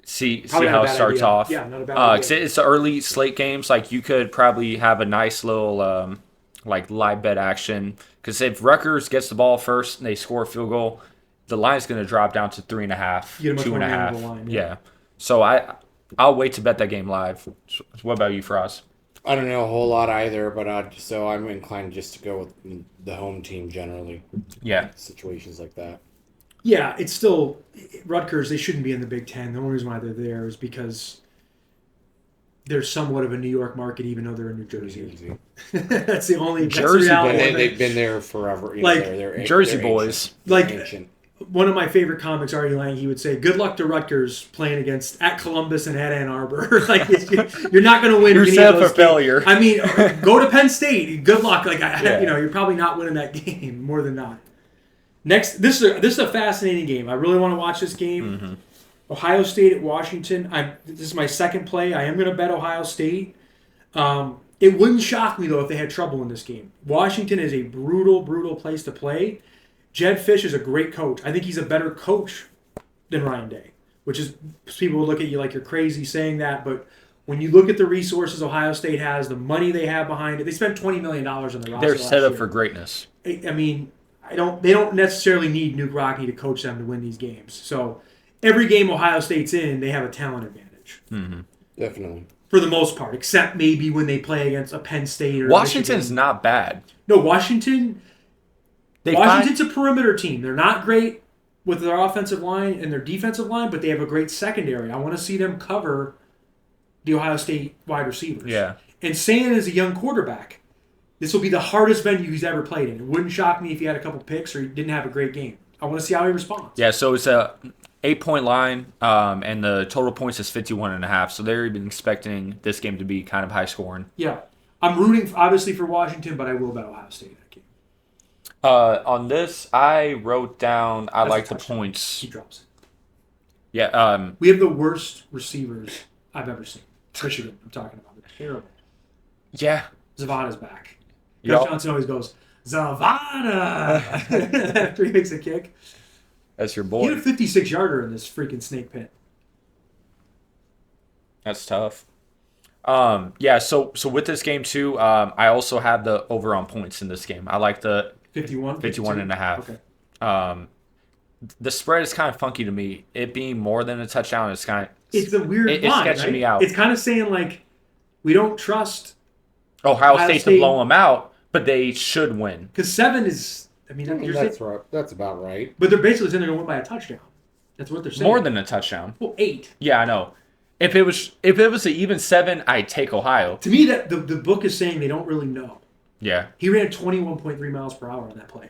See Probably how not a it bad starts idea. off. Yeah, not a bad idea. 'Cause it's the early slate games. Like you could probably have a nice little like live bet action. Because if Rutgers gets the ball first and they score a field goal, the line's going to drop down to 3.5, You get a much more 2.5. manageable line, yeah. Yeah. So I'll wait to bet that game live. What about you, Faraz? I don't know a whole lot either, but so I'm inclined just to go with the home team generally. Yeah. Situations like that. Yeah, it's still Rutgers. They shouldn't be in the Big Ten. The only reason why they're there is because they're somewhat of a New York market, even though they're in New Jersey. That's the only Jersey reality. They've been there forever. Like, they're Jersey they're boys. ancient. Like Ancient. one of my favorite comics, Artie Lang, he would say, "Good luck to Rutgers playing against at Columbus and at Ann Arbor. Like you're not going to win. You're any set of those for failure. games. I mean, go to Penn State. Good luck. Like Yeah. you're probably not winning that game more than not. Next, this is a fascinating game. I really want to watch this game. Mm-hmm. Ohio State at Washington. This is my second play. I am going to bet Ohio State. It wouldn't shock me though if they had trouble in this game. Washington is a brutal, brutal place to play. Jed Fish is a great coach. I think he's a better coach than Ryan Day, which is people will look at you like you're crazy saying that, but when you look at the resources Ohio State has, the money they have behind it, they spent $20 million on the roster. They're set last up year. for greatness. I mean, they don't necessarily need Nuke Rockne to coach them to win these games. So every game Ohio State's in, they have a talent advantage. Mm-hmm. Definitely. For the most part, except maybe when they play against a Penn State or Washington's Michigan. not bad. No, Washington's Find- a perimeter team. They're not great with their offensive line and their defensive line, but they have a great secondary. I want to see them cover the Ohio State wide receivers. Yeah. And Sand is a young quarterback. This will be the hardest venue he's ever played in. It wouldn't shock me if he had a couple picks or he didn't have a great game. I want to see how he responds. Yeah, so it's a 8-point line, and the total points is 51.5. So they're even expecting this game to be kind of high scoring. Yeah. I'm rooting, obviously, for Washington, but I will bet Ohio State in that game. On this, I wrote down I That's like a the touchdown. points. He drops. Yeah. We have the worst receivers I've ever seen. Michigan, I'm talking about. They're terrible. Yeah. Zavada's back. Yep. Coach Johnson always goes, Zavada! After he makes a kick. That's your He boy. had a 56-yarder in this freaking snake pit. That's tough. Yeah. So with this game too, I also have the over on points in this game. I like the 51? 51.5. Okay. The spread is kind of funky to me. It being more than a touchdown is kind of It's a weird it's line, sketching right? me out. It's kind of saying, like, we don't trust... Ohio State to State- blow them out, but they should win. Because 7 is... I mean, you're That's saying, right. That's about right. but they're basically saying they're going to win by a touchdown. That's what they're saying. More than a touchdown. Well, 8. Yeah, I know. If it was an even 7, I'd take Ohio. To me, that the book is saying they don't really know. Yeah. He ran 21.3 miles per hour on that play.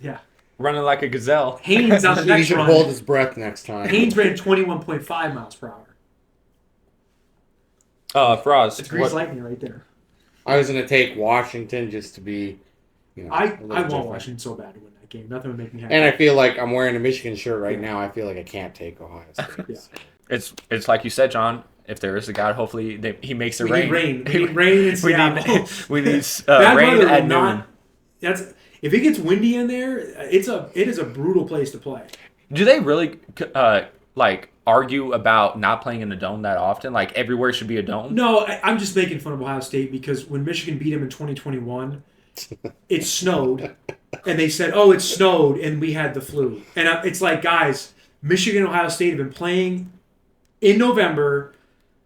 Yeah. Running like a gazelle. Haynes on the He next should run. hold his breath next time. Haynes ran 21.5 miles per hour. Faraz. It's Grease Lightning right there. I was going to take Washington just to be, I a little want different. Washington so bad to win that game. Nothing would make me happy. And I feel like I'm wearing a Michigan shirt right now. I feel like I can't take Ohio State. Yeah. It's like you said, John. If there is a God, hopefully he makes it We rain. need rain in Seattle. we need Bad rain weather at will noon. if it gets windy in there, it is a brutal place to play. Do they really argue about not playing in a dome that often? Like everywhere should be a dome? No, I'm just making fun of Ohio State because when Michigan beat them in 2021, it snowed, and they said, "Oh, it snowed, and we had the flu." And it's like, guys, Michigan and Ohio State have been playing in November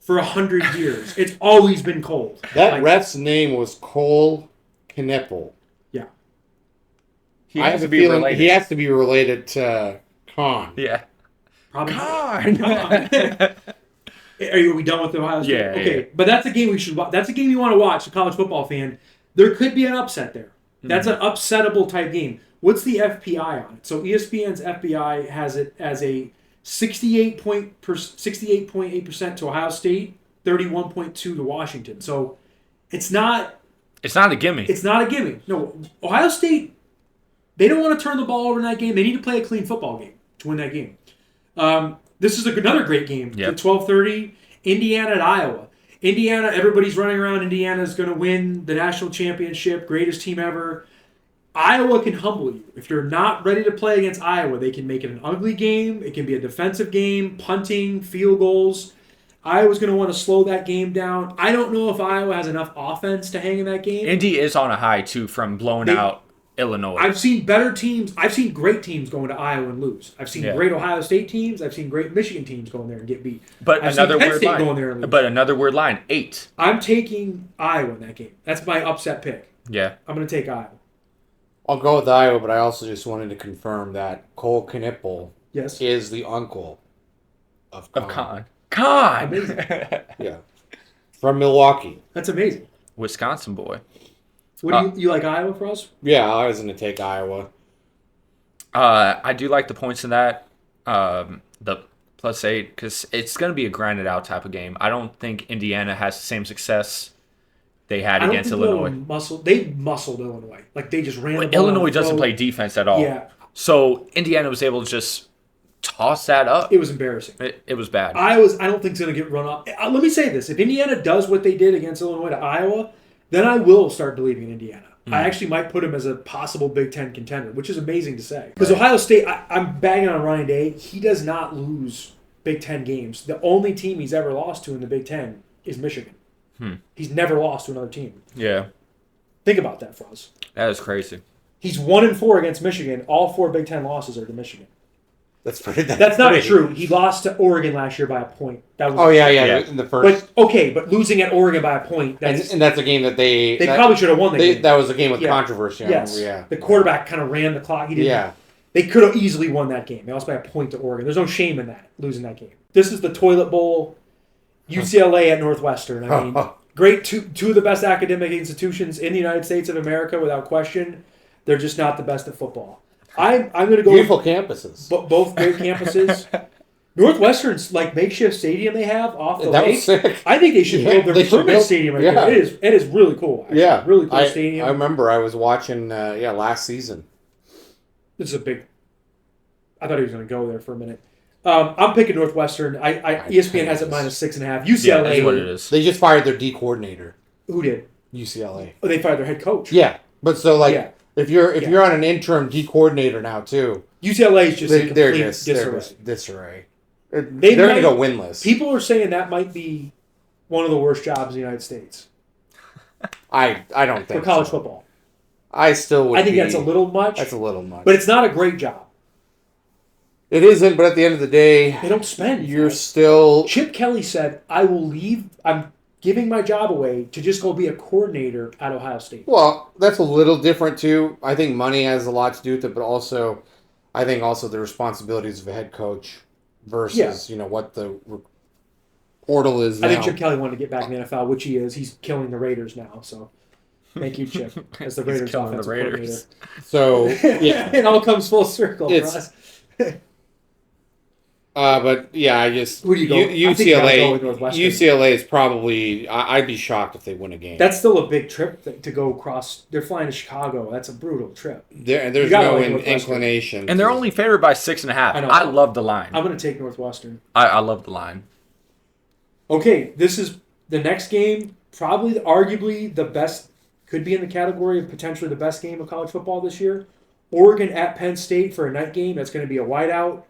for 100 years. It's always been cold. That ref's name was Cole Knippel. Yeah. He I has have to a be feeling related. he has to be related to Khan. Yeah. Probably. God. Are we done with the Ohio State? Yeah, Okay, yeah. But that's a game we should watch. That's a game you want to watch, a college football fan. There could be an upset there. That's an upsettable type game. What's the FPI on it? So ESPN's FPI has it as a 68.8% to Ohio State, 31.2 to Washington. So it's not It's not a gimme. it's not a gimme. No, Ohio State, they don't want to turn the ball over in that game. They need to play a clean football game to win that game. This is another great game. Yep. At 12:30, Indiana at Iowa. Indiana, everybody's running around. Indiana's going to win the national championship, greatest team ever. Iowa can humble you. If you're not ready to play against Iowa, they can make it an ugly game. It can be a defensive game, punting, field goals. Iowa's going to want to slow that game down. I don't know if Iowa has enough offense to hang in that game. Indy is on a high, too, from blowing out Illinois. I've seen better teams. I've seen great teams going to Iowa and lose. I've seen great Ohio State teams. I've seen great Michigan teams go in there and get beat. But I've another seen Penn weird State line. go in there and lose. But another weird line. 8. I'm taking Iowa in that game. That's my upset pick. Yeah. I'm going to take Iowa. I'll go with Iowa, but I also just wanted to confirm that Cole Knippel Yes. is the uncle of Khan. Of Con. Amazing. Yeah. From Milwaukee. That's amazing. Wisconsin boy. What do you like Iowa for us? Yeah, I was going to take Iowa. I do like the points in that. The +8, because it's going to be a grinded out type of game. I don't think Indiana has the same success they had against Illinois. They muscled Illinois. Like they just ran the ball. Illinois down the doesn't throat. play defense at all. Yeah. So Indiana was able to just toss that up. It was embarrassing. It was bad. I don't think it's going to get run up. Let me say this. If Indiana does what they did against Illinois to Iowa, then I will start believing in Indiana. I actually might put him as a possible Big Ten contender, which is amazing to say. Because Ohio State, I'm bagging on Ryan Day. He does not lose Big Ten games. The only team he's ever lost to in the Big Ten is Michigan. He's never lost to another team. Yeah. Think about that, Faraz. That is crazy. He's 1-4 against Michigan. All 4 Big Ten losses are to Michigan. That's pretty. That's not true. He lost to Oregon last year by a point. That was Yeah. In the first. But losing at Oregon by a point. That's, And that's a game that they probably should have won the game. That was a game with Yeah. controversy. Yes. Yeah. The quarterback kind of ran the clock. He didn't. Yeah. They could have easily won that game. They lost by a point to Oregon. There's no shame in that, losing that game. This is the toilet bowl, UCLA at Northwestern. I mean, great two of the best academic institutions in the United States of America, without question. They're just not the best at football. I'm going to go Beautiful campuses. both great campuses. Northwestern's makeshift stadium they have off the That lake. was sick. I think they should build their they should permanent build- stadium right yeah. there. It is really cool. Actually. Yeah. Really cool stadium. I remember I was watching last season. This is a big. I thought he was going to go there for a minute. I'm picking Northwestern. ESPN has it -6.5. Yeah, UCLA. that's what it is. They just fired their D coordinator. Who did? UCLA. Oh, they fired their head coach. Yeah. But so Yeah. if you're on an interim D coordinator now too, UCLA is just a they're complete just disarray. disarray. They They're might- gonna go winless. People are saying that might be one of the worst jobs in the United States I don't think for college so. football. I still would. I think that's a little much. That's a little much. But it's not a great job. It isn't. But at the end of the day, They don't spend. you're still. Chip Kelly said, "I will leave. I'm giving my job away to just go be a coordinator at Ohio State." Well, that's a little different too. I think money has a lot to do with it, but also, I think also the responsibilities of a head coach versus what the portal is now. I think Chip Kelly wanted to get back in the NFL, which he is. He's killing the Raiders now. So thank you, Chip, as the Raiders offensive coordinator. So yeah, it all comes full circle for us. But yeah, I just Who do you go? UCLA is probably. I'd be shocked if they win a game. That's still a big trip to go across. They're flying to Chicago. That's a brutal trip. There's no inclination, and they're only favored by 6.5. I love the line. I'm going to take Northwestern. I love the line. Okay, this is the next game. Probably, arguably, the best. Could be in the category of potentially the best game of college football this year. Oregon at Penn State for a night game. That's going to be a whiteout.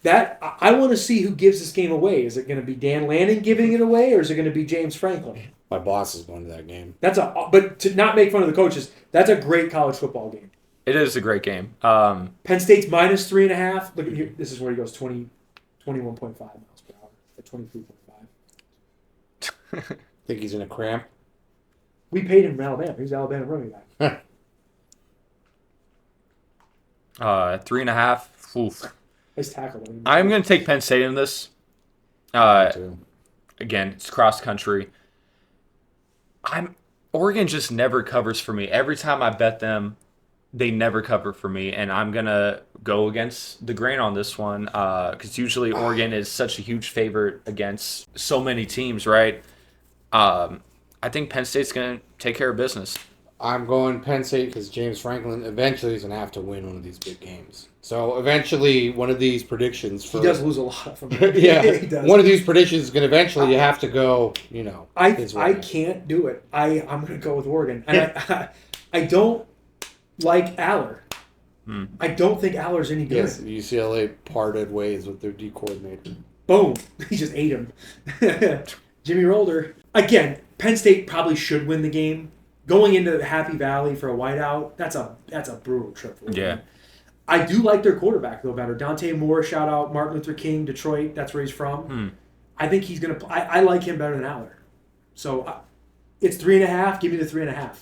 That I want to see who gives this game away. Is it going to be Dan Lanning giving it away, or is it going to be James Franklin? My boss is going to that game. But to not make fun of the coaches, that's a great college football game. It is a great game. Penn State's minus 3.5. Look at here. This is where he goes 21.5 miles per hour at 23.5. Think he's in a cramp? We paid him in Alabama. He's Alabama running back. 3.5. Oof. Nice tackle. I'm going to take Penn State in this. Again, it's cross country. Oregon just never covers for me. Every time I bet them, they never cover for me, and I'm going to go against the grain on this one because usually Oregon is such a huge favorite against so many teams, right? I think Penn State's going to take care of business. I'm going Penn State because James Franklin eventually is going to have to win one of these big games. So eventually, one of these predictions he does lose a lot from it. Yeah, he does. One of these predictions is going to eventually you have to go. I can't do it. I'm going to go with Oregon, and I don't like Aller. I don't think Aller's any good. Yes, UCLA parted ways with their D coordinator. Boom! He just ate him. Jimmy Rolder again. Penn State probably should win the game. Going into Happy Valley for a whiteout, that's a brutal trip for them. Yeah. I do like their quarterback, though, better. Dante Moore, shout out. Martin Luther King, Detroit, that's where he's from. I think he's going to – I like him better than Aller. So it's 3.5. Give me the 3.5.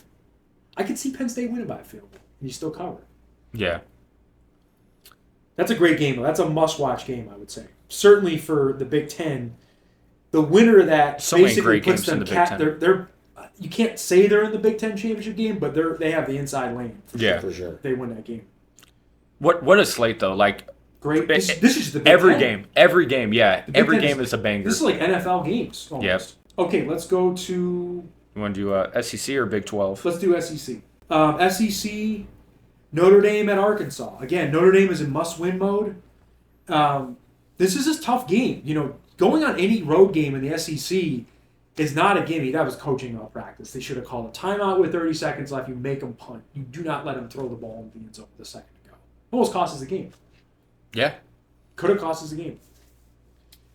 I could see Penn State winning by a field goal, and you still cover. Yeah. That's a great game, though. That's a must-watch game, I would say. Certainly for the Big Ten. The winner of that basically puts them they're you can't say they're in the Big Ten championship game, but they have the inside lane. For sure. They win that game. What a slate though! Like great. This is just the Big every 10. game. Every game, yeah. Every game is a banger. This is like NFL games. Almost. Yep. Okay, let's go to. You want to do SEC or Big 12? Let's do SEC. SEC, Notre Dame at Arkansas. Again, Notre Dame is in must-win mode. This is a tough game. Going on any road game in the SEC is not a gimme. That was coaching malpractice. They should have called a timeout with 30 seconds left. You make them punt. You do not let them throw the ball in the end zone with a second to go. Almost cost us the game. Yeah. Could have cost us the game.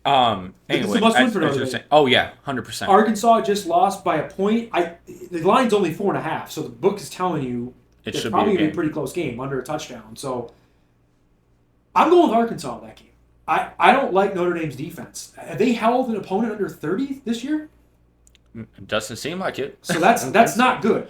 Anyway, it's a must-win for Notre Dame. Oh, yeah, 100%. Arkansas just lost by a point. The line's only 4.5, so the book is telling you it's probably going to be a pretty close game, under a touchdown. So I'm going with Arkansas in that game. I don't like Notre Dame's defense. Have they held an opponent under 30 this year? It doesn't seem like it. So that's not good.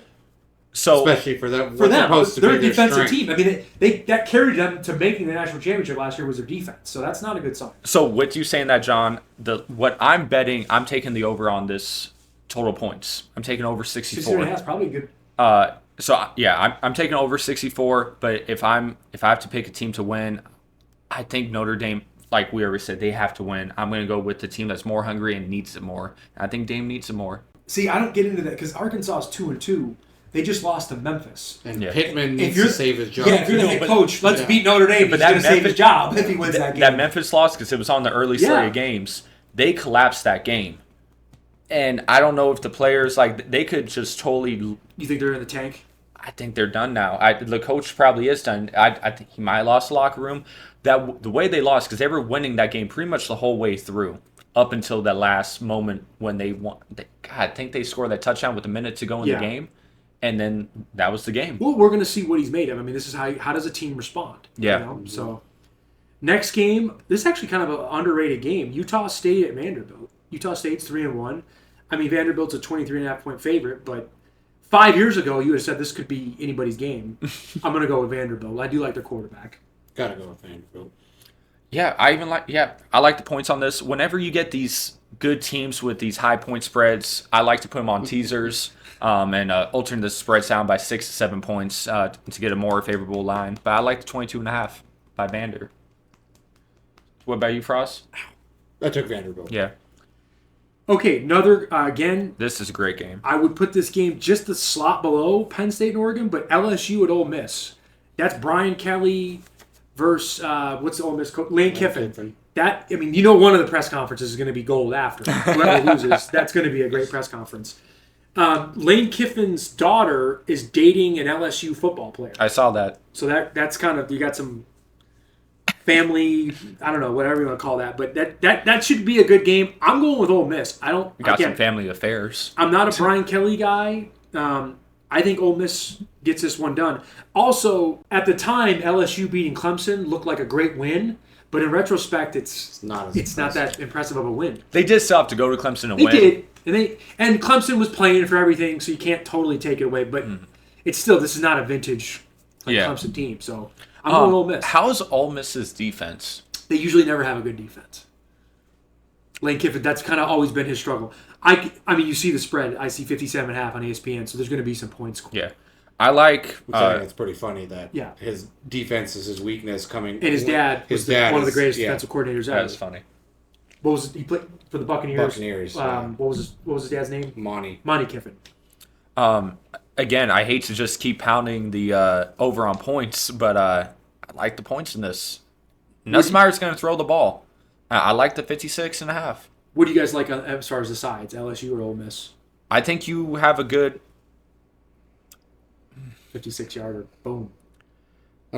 So especially for them, they're a defensive team. I mean, that carried them to making the national championship last year was their defense. So that's not a good sign. So with you saying that, John, what I'm betting, I'm taking the over on this total points. I'm taking over 64. 64.5 is probably good. So yeah, I'm taking over 64. But if I have to pick a team to win, I think Notre Dame. Like we already said, they have to win. I'm going to go with the team that's more hungry and needs it more. I think Dame needs it more. See, I don't get into that because Arkansas is 2-2. They just lost to Memphis. And Pittman needs to save his job. Yeah, if you're the head coach, let's beat Notre Dame. But he's going to save his job if he wins that game. That Memphis loss, because it was on the early slate of games, they collapsed that game. And I don't know if the players, they could just totally... You think they're in the tank? I think they're done now. The coach probably is done. I think he might have lost the locker room. The way they lost, because they were winning that game pretty much the whole way through, up until that last moment when they won. I think they scored that touchdown with a minute to go in the game, and then that was the game. Well, we're going to see what he's made of. I mean, this is how does a team respond? Yeah. So, next game, this is actually kind of an underrated game. Utah State at Vanderbilt. Utah State's 3-1. I mean, Vanderbilt's a 23.5-point favorite, but 5 years ago, you would have said this could be anybody's game. I'm going to go with Vanderbilt. I do like their quarterback. Gotta go with Vanderbilt. Yeah, I like the points on this. Whenever you get these good teams with these high point spreads, I like to put them on teasers and alternate the spreads down by 6 to 7 points to get a more favorable line. But I like the 22.5 by Bander. What about you, Frost? I took Vanderbilt. Yeah, Okay, another again. this is a great game. I would put this game just the slot below Penn State and Oregon, but LSU at Ole Miss. That's Brian Kelly versus what's the Ole Miss coach? Lane Kiffin. That, I mean, one of the press conferences is going to be gold after. Whoever loses, that's going to be a great press conference. Lane Kiffin's daughter is dating an LSU football player. I saw that. So that's kind of, you got some family, I don't know, whatever you want to call that, but that should be a good game. I'm going with Ole Miss. We got some family affairs. I'm not a Brian Kelly guy. I think Ole Miss gets this one done. Also, at the time, LSU beating Clemson looked like a great win, but in retrospect, it's not that impressive of a win. They did still have to go to Clemson and They win. did, and Clemson was playing for everything, so you can't totally take it away. But it's still, this is not a vintage Clemson team. So I'm going Ole Miss. How is Ole Miss's defense? They usually never have a good defense. Lane Kiffin, that's kind of always been his struggle. I mean, you see the spread. I see 57.5 on ESPN, so there's going to be some points. Yeah. I like... it's pretty funny that Yeah. his defense is his weakness coming... And his dad was one of the greatest defensive coordinators ever. That's funny. What was he played for the Buccaneers? Yeah. What was his dad's name? Monty Kiffin. Again, I hate to just keep pounding the over on points, but I like the points in this. Nussmeier's going to throw the ball. I like the 56.5. What do you guys like as far as the sides, LSU or Ole Miss? I think you have a good... 56-yarder. Boom.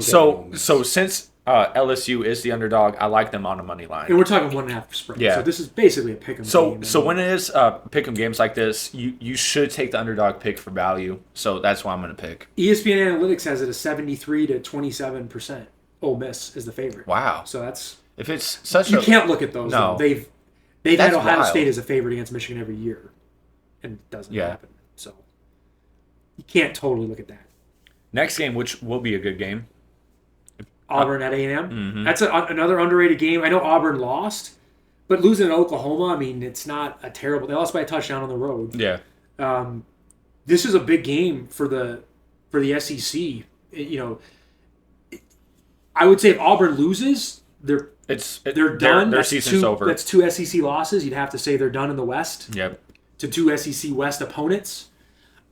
So since LSU is the underdog, I like them on a money line. And we're talking 1.5 spread. Yeah. So this is basically a pick 'em game. So when it is pick 'em games like this, you should take the underdog pick for value. So that's why I'm going to pick. ESPN Analytics has it a 73 to 27%. Ole Miss is the favorite. Wow. So that's... If it's such You can't look at those. No. Though. They've had That's Ohio wild. State as a favorite against Michigan every year. And it doesn't Yeah. happen. So you can't totally look at that. Next game, which will be a good game. Auburn at A&M. Mm-hmm. That's another underrated game. I know Auburn lost, but losing to Oklahoma, I mean, it's not a terrible... They lost by a touchdown on the road. Yeah. This is a big game for the SEC. I would say if Auburn loses, they're done. Their season's over. That's 2 SEC losses. You'd have to say they're done in the West. Yep. To 2 SEC West opponents.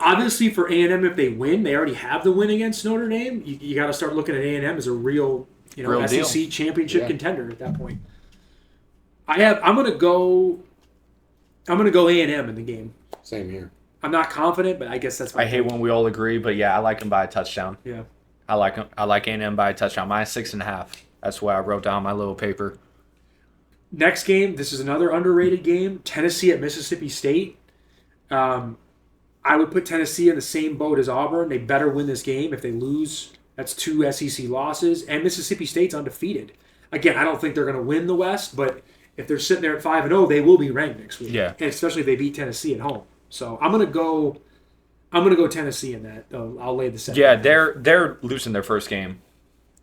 Obviously, for A&M, if they win, they already have the win against Notre Dame. You got to start looking at A&M as a real, Real SEC deal. championship contender at that point. I'm gonna go A&M in the game. Same here. I'm not confident, but I guess that's. I hate when we all agree, but yeah, I like them by a touchdown. Yeah. I like them. I like A&M by a touchdown. Minus 6.5. That's why I wrote down my little paper. Next game, this is another underrated game. Tennessee at Mississippi State. I would put Tennessee in the same boat as Auburn. They better win this game. If they lose, that's 2 SEC losses. And Mississippi State's undefeated. Again, I don't think they're going to win the West, but if they're sitting there at 5-0, they will be ranked next week. Yeah. And especially if they beat Tennessee at home. So I'm gonna go Tennessee in that. I'll lay the 7. Yeah, they're losing their first game.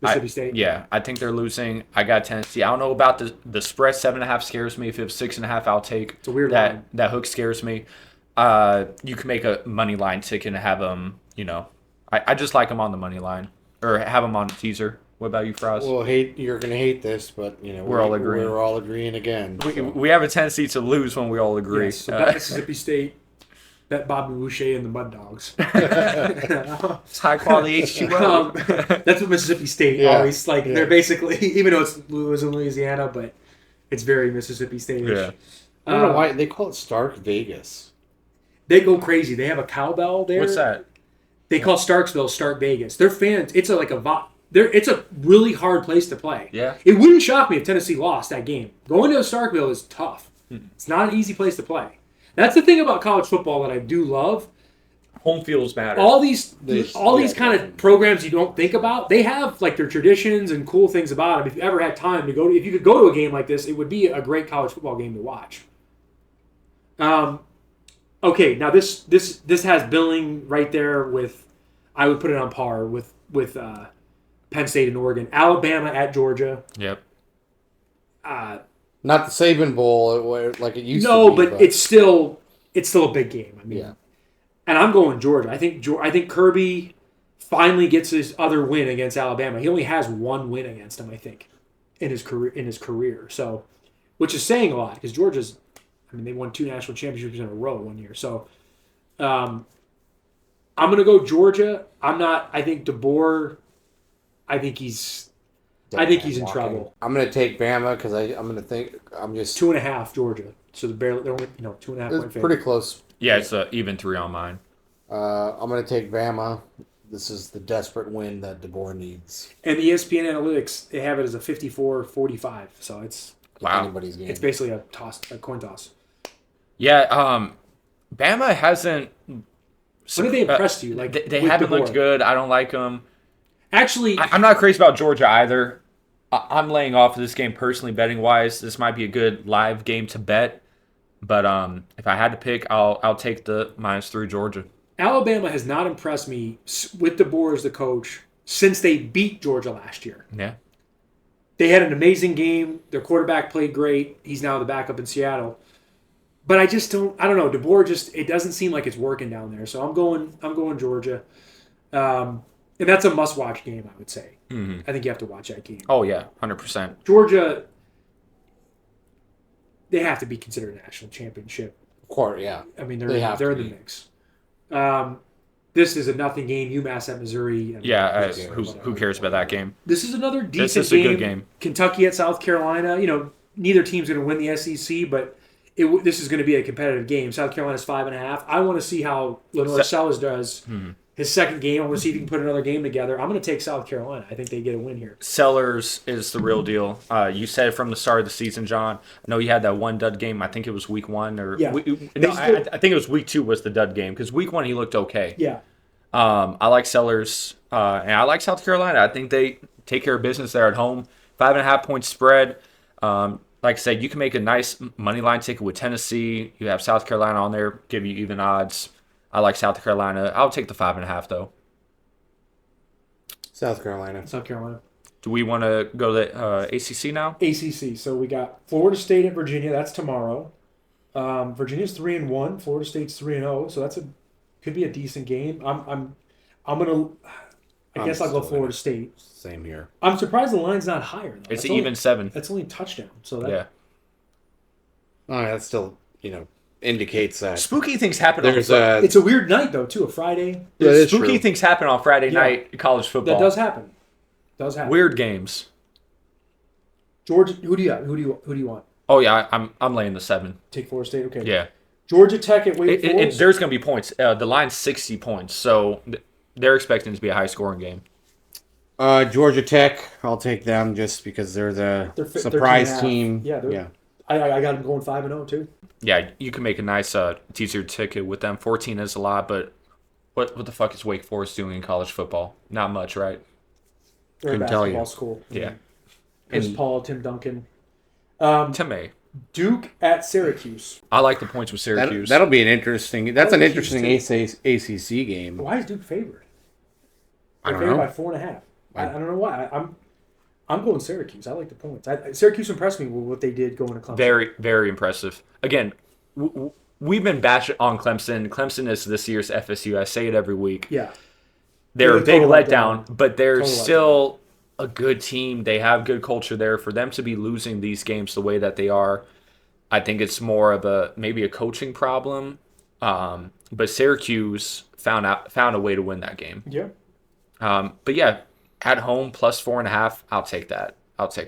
Mississippi State. Yeah, I think they're losing. I got Tennessee. I don't know about the spread. 7.5 scares me. If it was 6.5, I'll take. It's a weird that. line. That hook scares me. You can make a money line ticket and have them. I just like them on the money line or have them on the teaser. What about you, Faraz? Well, you're gonna hate this, but we're all agreeing. We're all agreeing again. We have a tendency to lose when we all agree. Yes, so Mississippi State. Bet Bobby Boucher and the Mud Dogs. It's high quality H2O. That's what Mississippi State always like. Yeah. They're basically, even though it was in Louisiana, but it's very Mississippi State. Yeah. I don't know why they call it Stark Vegas. They go crazy. They have a cowbell there. What's that? They call Starksville Stark Vegas. Their fans. It's it's a really hard place to play. Yeah. It wouldn't shock me if Tennessee lost that game. Going to Starkville is tough. It's not an easy place to play. That's the thing about college football that I do love. Home fields matter. All these kind of programs you don't think about, they have like their traditions and cool things about them. If you ever had time to if you could go to a game like this, it would be a great college football game to watch. Okay, now this has billing right there with, I would put it on par with Penn State and Oregon. Alabama at Georgia. Yep. Not the Saban Bowl like it used to No, be. but it's still a big game. I mean, Yeah. And I'm going Georgia. I think Kirby finally gets his other win against Alabama. He only has one win against them, I think, in his career. So, which is saying a lot because Georgia's, I mean, they won 2 national championships in a row one year. So, I'm gonna go Georgia. I think DeBoer. I think he's in trouble. I'm gonna take Bama because I'm gonna think I'm just 2.5 Georgia. So they're only 2.5 point favorite. pretty close. Yeah, it's even 3 on mine. I'm gonna take Bama. This is the desperate win that DeBoer needs. And the ESPN analytics, they have it as a 54-45. So it's Anybody's game. It's basically a coin toss. Yeah, Bama hasn't. When did they impress you? Like they with haven't DeBoer? looked good. I don't like them. Actually, I'm not crazy about Georgia either. I'm laying off of this game personally, betting wise. This might be a good live game to bet, but if I had to pick, I'll take the -3 Georgia. Alabama has not impressed me with DeBoer as the coach since they beat Georgia last year. Yeah. They had an amazing game. Their quarterback played great. He's now the backup in Seattle. But I don't know. DeBoer it doesn't seem like it's working down there. So I'm going Georgia. And that's a must-watch game, I would say. Mm-hmm. I think you have to watch that game. Oh yeah, 100%. Georgia, they have to be considered a national championship. Of course, yeah. I mean, they're in the mix. This is a nothing game. UMass at Missouri. Yeah, who cares about that game? This is another decent This is a good game. Kentucky at South Carolina. Neither team's going to win the SEC, but this is going to be a competitive game. South Carolina's 5.5. I want to see how Lenore Sellers does his second game. I want to see if he can put another game together. I'm going to take South Carolina. I think they get a win here. Sellers is the real deal. You said it from the start of the season, John. I know you had that one dud game. I think it was week 1 or Yeah. I think it was week 2 was the dud game because week 1 he looked okay. Yeah. I like Sellers and I like South Carolina. I think they take care of business there at home. 5.5 point spread. Like I said, you can make a nice money line ticket with Tennessee. You have South Carolina on there, give you even odds. I like South Carolina. I'll take the 5.5 though. South Carolina. Do we want to go to the ACC now? ACC. So we got Florida State at Virginia. That's tomorrow. Virginia's 3-1. Florida State's 3-0. So could be a decent game. I'm gonna. I guess I'll go Florida State. Same here. I'm surprised the line's not higher though. It's even 7. That's only a touchdown. So Yeah. All right, that still indicates that Spooky things happen. there's it's a weird night though too. A Friday. Yeah, it is Spooky true. things happen on Friday night in college football. That does happen. Weird games. Georgia. Who do you want? Oh yeah, I'm laying the 7. Take Florida State. Okay. Yeah. Georgia Tech at Wake Forest. There's going to be points. The line's 60 points, so they're expecting it to be a high-scoring game. Georgia Tech. I'll take them just because they're the surprise team. Yeah. I got them going 5-0 too. Yeah, you can make a nice teaser ticket with them. 14 is a lot, but what the fuck is Wake Forest doing in college football? Not much, right? They're a Couldn't tell basketball you. school. Yeah. Chris Paul, Tim Duncan. Timmy. Duke at Syracuse. I like the points with Syracuse. That'll be an interesting. That's an Syracuse interesting ACC game. Why is Duke favored? They're I don't favored know. by 4.5. I don't know why. I'm going Syracuse. I like the points. Syracuse impressed me with what they did going to Clemson. Very, very impressive. Again, we've been bashing on Clemson. Clemson is this year's FSU. I say it every week. Yeah. They're a big total letdown, but they're Total still a good team. They have good culture there. For them to be losing these games the way that they are, I think it's more of maybe a coaching problem. But Syracuse found a way to win that game. Yeah. But yeah, at home plus 4.5, I'll take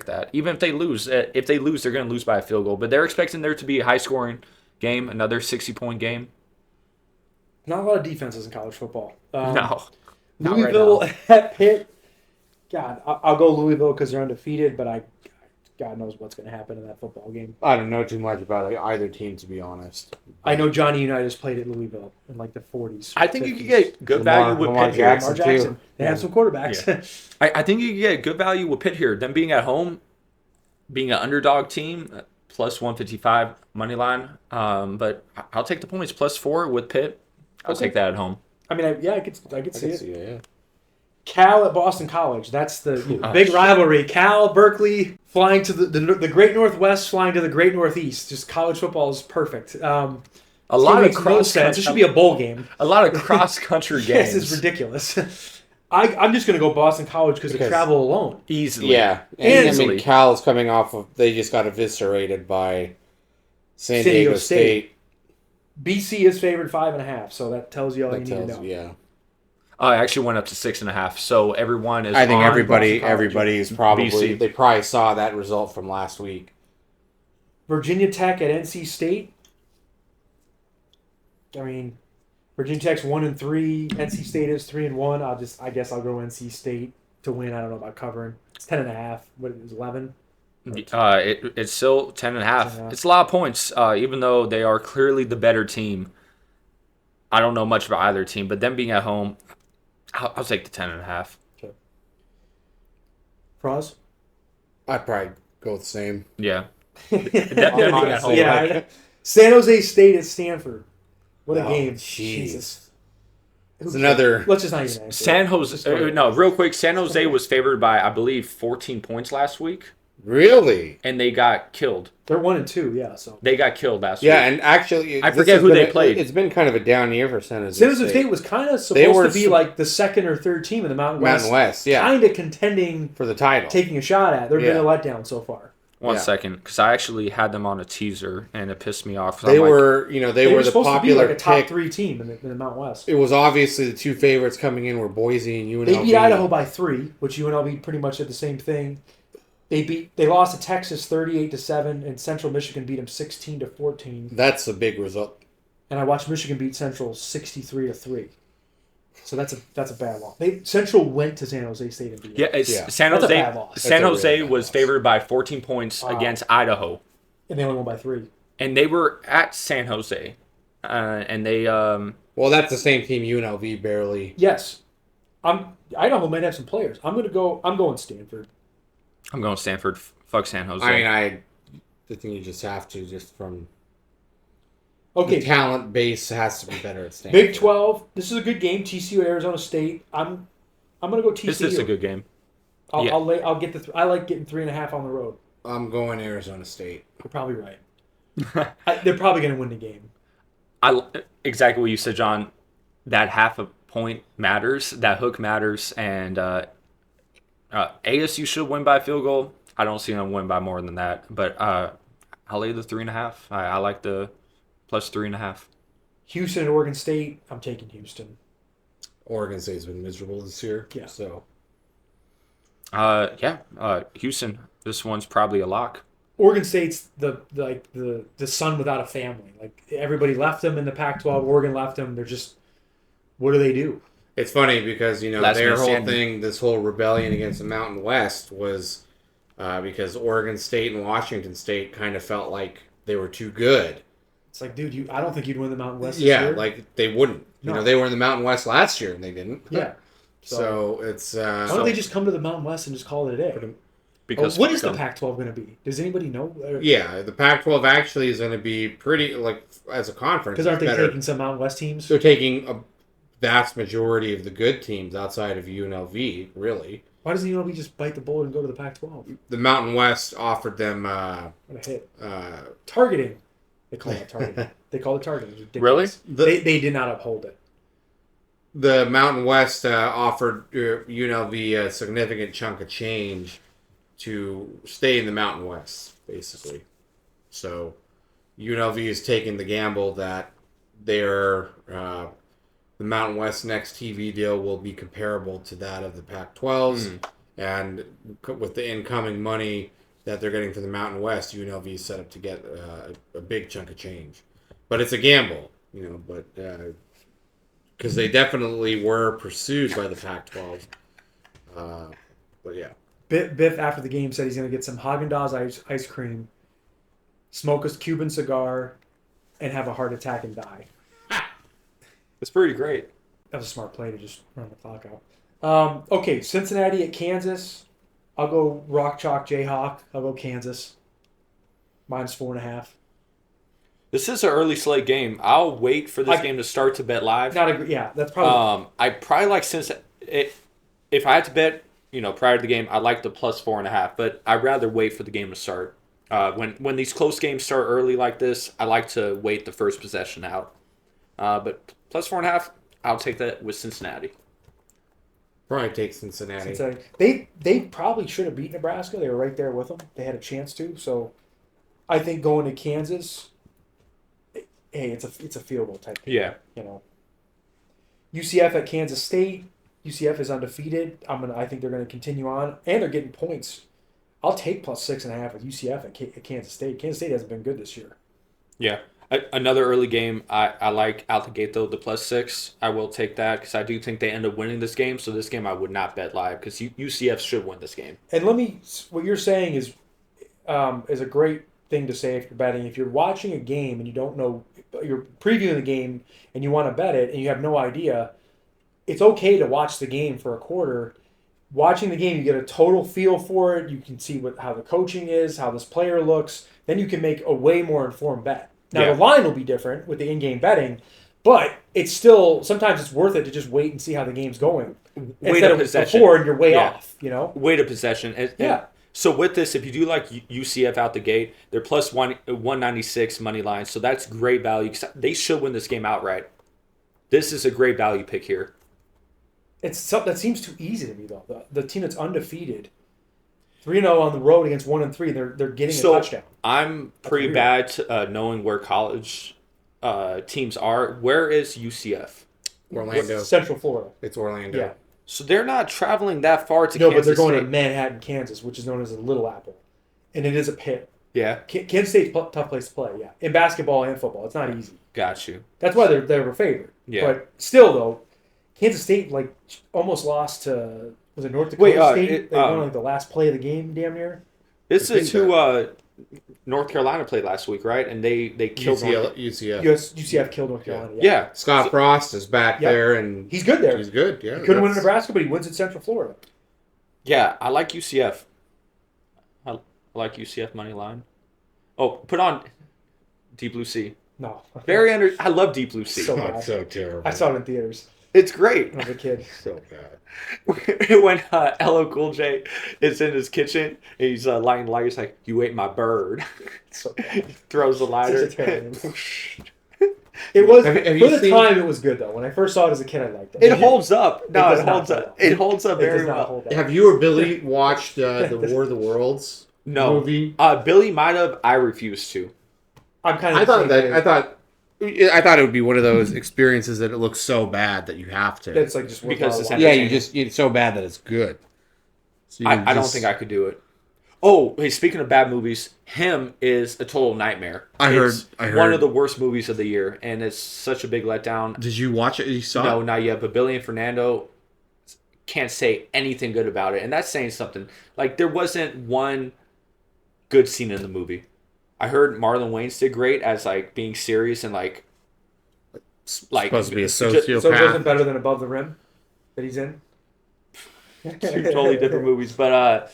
that. Even if they lose, they're going to lose by a field goal. But they're expecting there to be a high-scoring game, another 60-point game. Not a lot of defenses in college football. No. Louisville at Pitt. God, I'll go Louisville because they're undefeated, but God knows what's going to happen in that football game. I don't know too much about either team, to be honest. I know Johnny Unitas played at Louisville in like the 40s. I think you 50s. could get good value with Lamar Pitt here. Jackson. Lamar Jackson. too. They have some quarterbacks. Yeah. I think you can get good value with Pitt here. Them being at home, being an underdog team, plus 155 money line. But I'll take the points plus 4 with Pitt. I'll take that at home. I mean, I could see it. Yeah. Cal at Boston College. That's the big rivalry. Cal, Berkeley, flying to the Great Northwest, flying to the Great Northeast. Just college football is perfect. A lot of cross sense. It should be a bowl game. A lot of cross country games. Yes, it's ridiculous. I'm just going to go Boston College because of travel alone. Easily. Yeah. And I mean, Cal's coming off of, they just got eviscerated by San Diego State. BC is favored 5.5, so that tells you all you need to know. Yeah. I actually went up to 6.5, so everyone is. I think on everybody is probably BC. They probably saw that result from last week. Virginia Tech at NC State. I mean, Virginia Tech's 1-3. NC State is 3-1. I guess I'll go NC State to win. I don't know about covering. It's 10.5. What is it, 11? It's still 10.5. It's a lot of points, even though they are clearly the better team. I don't know much about either team, but them being at home, I'll take the 10.5. Okay. Faraz? I'd probably go with the same. Yeah. Yeah. San Jose State at Stanford. What a game. Jesus. It's another. Let's just not even answer. San Jose. No, real quick. San Jose was favored by, I believe, 14 points last week. Really? And they got killed. They're 1-2, yeah. So they got killed last week. Yeah, and actually, I forget who they played. It's been kind of a down year for San Jose. San Jose State was kind of supposed to be like the second or third team in the Mountain West. Mountain West, yeah. Kind of contending for the title. Taking a shot at. They've been a letdown so far. One second, because I actually had them on a teaser, and it pissed me off. They were the supposed popular to be like a top pick. 3 team in the Mountain West. It was obviously the two favorites coming in were Boise and UNLV. They beat Idaho by 3, which UNLV pretty much did the same thing. They lost to Texas 38-7, and Central Michigan beat them 16-14. That's a big result. And I watched Michigan beat Central 63-3. So that's a bad loss. Central went to San Jose State and beat them. San Jose. That's a bad loss. San Jose was favored by 14 points against Idaho, and they only won by 3. And they were at San Jose, and they. Well, that's the same team UNLV barely. Yes, Idaho might have some players. I'm going Stanford. I'm going Stanford. Fuck San Jose. I mean, I think you just have to, just from the talent base has to be better at Stanford. Big 12. This is a good game. TCU at Arizona State. I'm going to go TCU. This is a good game. I'll get I like getting 3.5 on the road. I'm going Arizona State. You're probably right. They're probably going to win the game. Exactly what you said, John. That half a point matters. That hook matters, and ASU should win by a field goal. I don't see them win by more than that, but I'll lay the 3.5. I like the plus 3.5. Houston and Oregon State. I'm taking Houston. Oregon State's been miserable this year. Yeah. So. Houston. This one's probably a lock. Oregon State's the son without a family. Like everybody left them in the Pac-12. Oregon left them. They're just. What do they do? It's funny because their whole thing, this whole rebellion against the Mountain West was because Oregon State and Washington State kind of felt like they were too good. It's like, dude, I don't think you'd win the Mountain West this year. Yeah, like they wouldn't. No. They were in the Mountain West last year and they didn't. Yeah. So it's. Why don't they just come to the Mountain West and just call it a day? Because what is the Pac-12 going to be? Does anybody know? Yeah, the Pac-12 actually is going to be pretty as a conference. Because aren't they taking some Mountain West teams? They're taking a vast majority of the good teams outside of UNLV, really. Why doesn't UNLV just bite the bullet and go to the Pac-12? The Mountain West offered them. What a hit! Targeting. They call it targeting. They call it targeting. Really? They did not uphold it. The Mountain West offered UNLV a significant chunk of change to stay in the Mountain West, basically. So UNLV is taking the gamble that the Mountain West next TV deal will be comparable to that of the Pac-12s, and with the incoming money that they're getting from the Mountain West, UNLV is set up to get a big chunk of change. But it's a gamble, because they definitely were pursued by the Pac-12. But yeah. Biff, after the game, said he's going to get some Haagen-Dazs ice cream, smoke a Cuban cigar, and have a heart attack and die. It's pretty great. That was a smart play to just run the clock out. Okay, Cincinnati at Kansas. I'll go Rock Chalk Jayhawk. I'll go Kansas. Minus 4.5. This is an early slate game. I'll wait for this game to start to bet live. That's probably. I probably like Cincinnati. if I had to bet, prior to the game, I like the plus 4.5, but I'd rather wait for the game to start. When these close games start early like this, I like to wait the first possession out. But plus 4.5, I'll take that with Cincinnati. Probably take Cincinnati. They probably should have beat Nebraska. They were right there with them. They had a chance to. So I think going to Kansas, hey, it's a field goal type game. Yeah. UCF at Kansas State. UCF is undefeated. I think they're gonna continue on, and they're getting points. I'll take plus 6.5 with UCF at Kansas State. Kansas State hasn't been good this year. Yeah. Another early game, I like out the gate, though, the plus 6. I will take that because I do think they end up winning this game. So this game I would not bet live because UCF should win this game. And what you're saying is a great thing to say if you're betting. If you're watching a game and you don't know, you're previewing the game and you want to bet it and you have no idea, it's okay to watch the game for a quarter. Watching the game, you get a total feel for it. You can see how the coaching is, how this player looks. Then you can make a way more informed bet. Now, The line will be different with the in-game betting, but it's still, sometimes it's worth it to just wait and see how the game's going. Instead of before, and you're way off, Weight of possession. So with this, if you do like UCF out the gate, they're plus 196 money line, so that's great value. They should win this game outright. This is a great value pick here. It's something that seems too easy to me, though. The team that's undefeated, 3-0 on the road against 1-3, they're getting a touchdown. I'm pretty bad to, knowing where college teams are. Where is UCF? Orlando. Central Florida. It's Orlando. Yeah. So they're not traveling that far to Kansas No, but they're going State. to Manhattan, Kansas, which is known as a Little Apple. And it is a pit. Yeah. Kansas State's a tough place to play, yeah. In basketball and football. It's not easy. Got you. That's why they're favored. Yeah. But still, though, Kansas State almost lost to, was it North Dakota State? They won the last play of the game, damn near. This is who North Carolina played last week, right? And they killed UCF. UCF killed North Carolina. Yeah. Scott Frost is back there, and he's good there. He's good. Yeah. He couldn't win in Nebraska, but he wins in Central Florida. Yeah, I like UCF. I like UCF money line. Oh, put on Deep Blue Sea. No. I love Deep Blue Sea. So bad. So terrible. I saw it in theaters It's great. when I was a kid. So bad. When LL Cool J is in his kitchen and he's lighting light, he's like, "You ate my bird." So bad. He throws the lighter. It was Have for you the seen- time. It was good though. When I first saw it as a kid, I liked it. It holds up. No, does it not holds hold up. up. It holds up It very does not well. hold up. Have you or Billy watched the War of the Worlds movie? No. Billy might have. I refuse to. I'm kind of. I thought it would be one of those experiences that it looks so bad that you have to. It's like just Because it's it's so bad that it's good. So I don't think I could do it. Oh, hey, speaking of bad movies, Him is a total nightmare. I heard one of the worst movies of the year, and it's such a big letdown. Did you watch it? You saw No, it? not yet. But Billy and Fernando can't say anything good about it, and that's saying something. Like there wasn't one good scene in the movie. I heard Marlon Wayans did great as like being serious and like Supposed to be a So it sociopath. wasn't better than Above the Rim that he's in. two totally different movies. But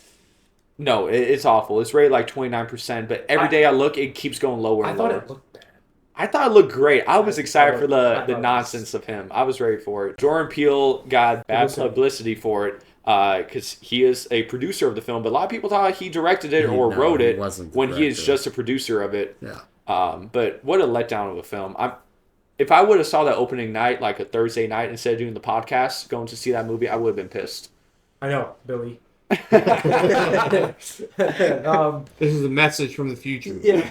no, it's awful. It's rated like 29%, but every day I look, it keeps going lower I and thought lower. it looked bad. I thought it looked great. I was excited for I the thought it nonsense of Him. I was ready for it. Jordan Peele got bad publicity for it because he is a producer of the film, but a lot of people thought he directed it or wrote it when he is just a producer of it. Yeah. But what a letdown of a film. If I would have saw that opening night, like a Thursday night, instead of doing the podcast, going to see that movie, I would have been pissed. I know, Billy. This is a message from the future. Yeah.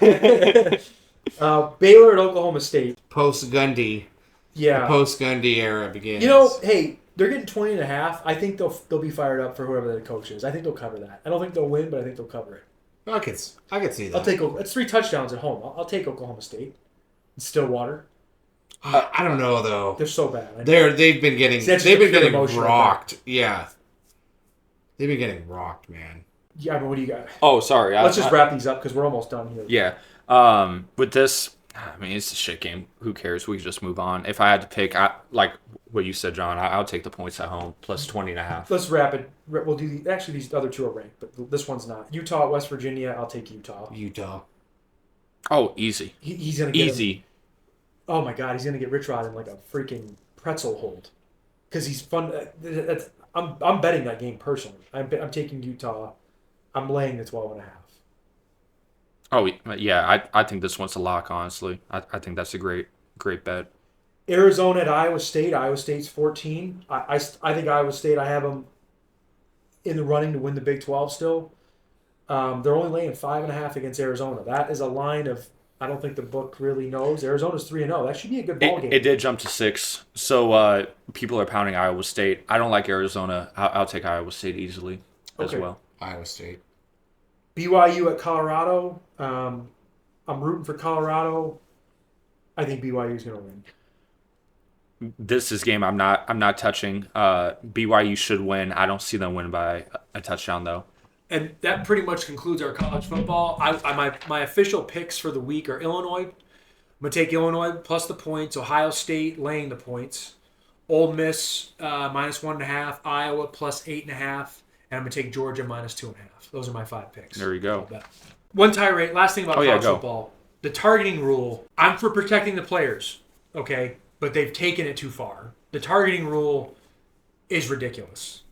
Baylor at Oklahoma State. Post Gundy. Yeah. The post Gundy era begins. Hey, they're getting 20.5. I think they'll be fired up for whoever the coach is. I think they'll cover that. I don't think they'll win, but I think they'll cover it. I could see that. I'll take. It's 3 touchdowns at home. I'll take Oklahoma State. And Stillwater. I don't know though. They're so bad. They've been getting emotional rocked. Yeah. They've been getting rocked, man. Yeah, but what do you got? Oh, sorry. Let's just wrap these up because we're almost done here. Yeah. With this, I mean, it's a shit game. Who cares? We can just move on. If I had to pick, like what you said, John, I'll take the points at home plus 20.5. Let's wrap it. We'll do actually these other two are ranked, but this one's not. Utah, West Virginia. I'll take Utah. Oh, easy. He's gonna get easy. Him. Oh my God, he's gonna get Rich Rod in like a freaking pretzel hold because he's fun. I'm betting that game personally. I'm taking Utah. I'm laying the 12.5. Oh yeah, I think this one's a lock. Honestly, I think that's a great bet. Arizona at Iowa State. Iowa State's 14. I think Iowa State. I have them in the running to win the Big 12 still. They're only laying 5.5 against Arizona. That is a line of, I don't think the book really knows. Arizona's 3-0. That should be a good ball game. It did jump to 6, so people are pounding Iowa State. I don't like Arizona. I'll take Iowa State easily as well. Iowa State. BYU at Colorado. I'm rooting for Colorado. I think BYU's going to win. This is game I'm not touching. BYU should win. I don't see them win by a touchdown though. And that pretty much concludes our college football. My official picks for the week are Illinois. I'm going to take Illinois plus the points. Ohio State laying the points. Ole Miss minus 1.5. Iowa plus 8.5. And I'm going to take Georgia minus 2.5. Those are my 5 picks. There you go. One tirade. Last thing about college football. The targeting rule. I'm for protecting the players. Okay? But they've taken it too far. The targeting rule is ridiculous.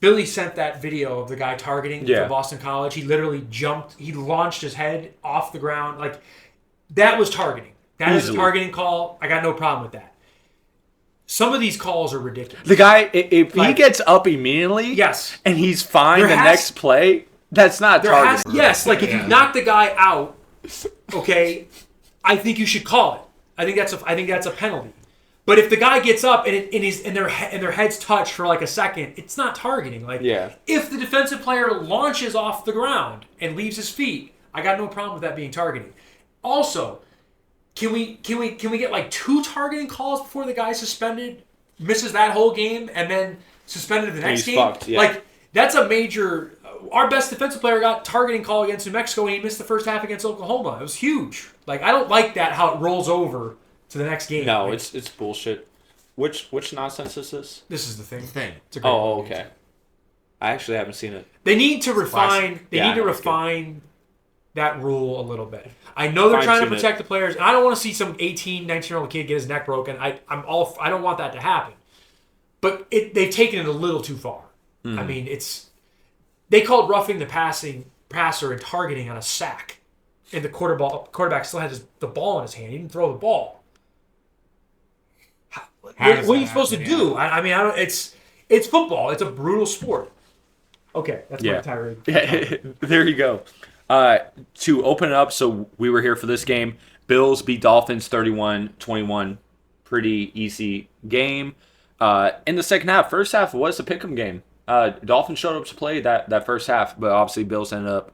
Billy sent that video of the guy targeting for Boston College. He literally jumped. He launched his head off the ground. Like, that was targeting. That is a targeting call. I got no problem with that. Some of these calls are ridiculous. The guy, if he gets up immediately, and he's fine next play, that's not targeting. Like if you knock the guy out, okay, I think you should call it. I think that's a penalty. But if the guy gets up and their heads touch for like a second, it's not targeting. Like if the defensive player launches off the ground and leaves his feet, I got no problem with that being targeting. Also, can we get like 2 targeting calls before the guy's suspended, misses that whole game, and then suspended the next game? Fucked, Like that's a major. Our best defensive player got targeting call against New Mexico and he missed the first half against Oklahoma. It was huge. Like I don't like that how it rolls over to the next game. No, it's bullshit. Which nonsense is this? This is the thing. It's a great movie. Okay. I actually haven't seen it. They need to refine. They need to refine that rule a little bit. I know they're trying to protect the players, and I don't want to see some 18, 19-year-old kid get his neck broken. I don't want that to happen. But they've taken it a little too far. I mean, they called roughing the passer and targeting on a sack, and the quarterback still had the ball in his hand. He didn't throw the ball. What are you supposed to do? I mean, it's football. It's a brutal sport. Okay, that's my tirade. There you go. To open it up, so we were here for this game. Bills beat Dolphins 31-21. Pretty easy game. In the second half, first half was a pick'em game. Dolphins showed up to play that first half, but obviously Bills ended up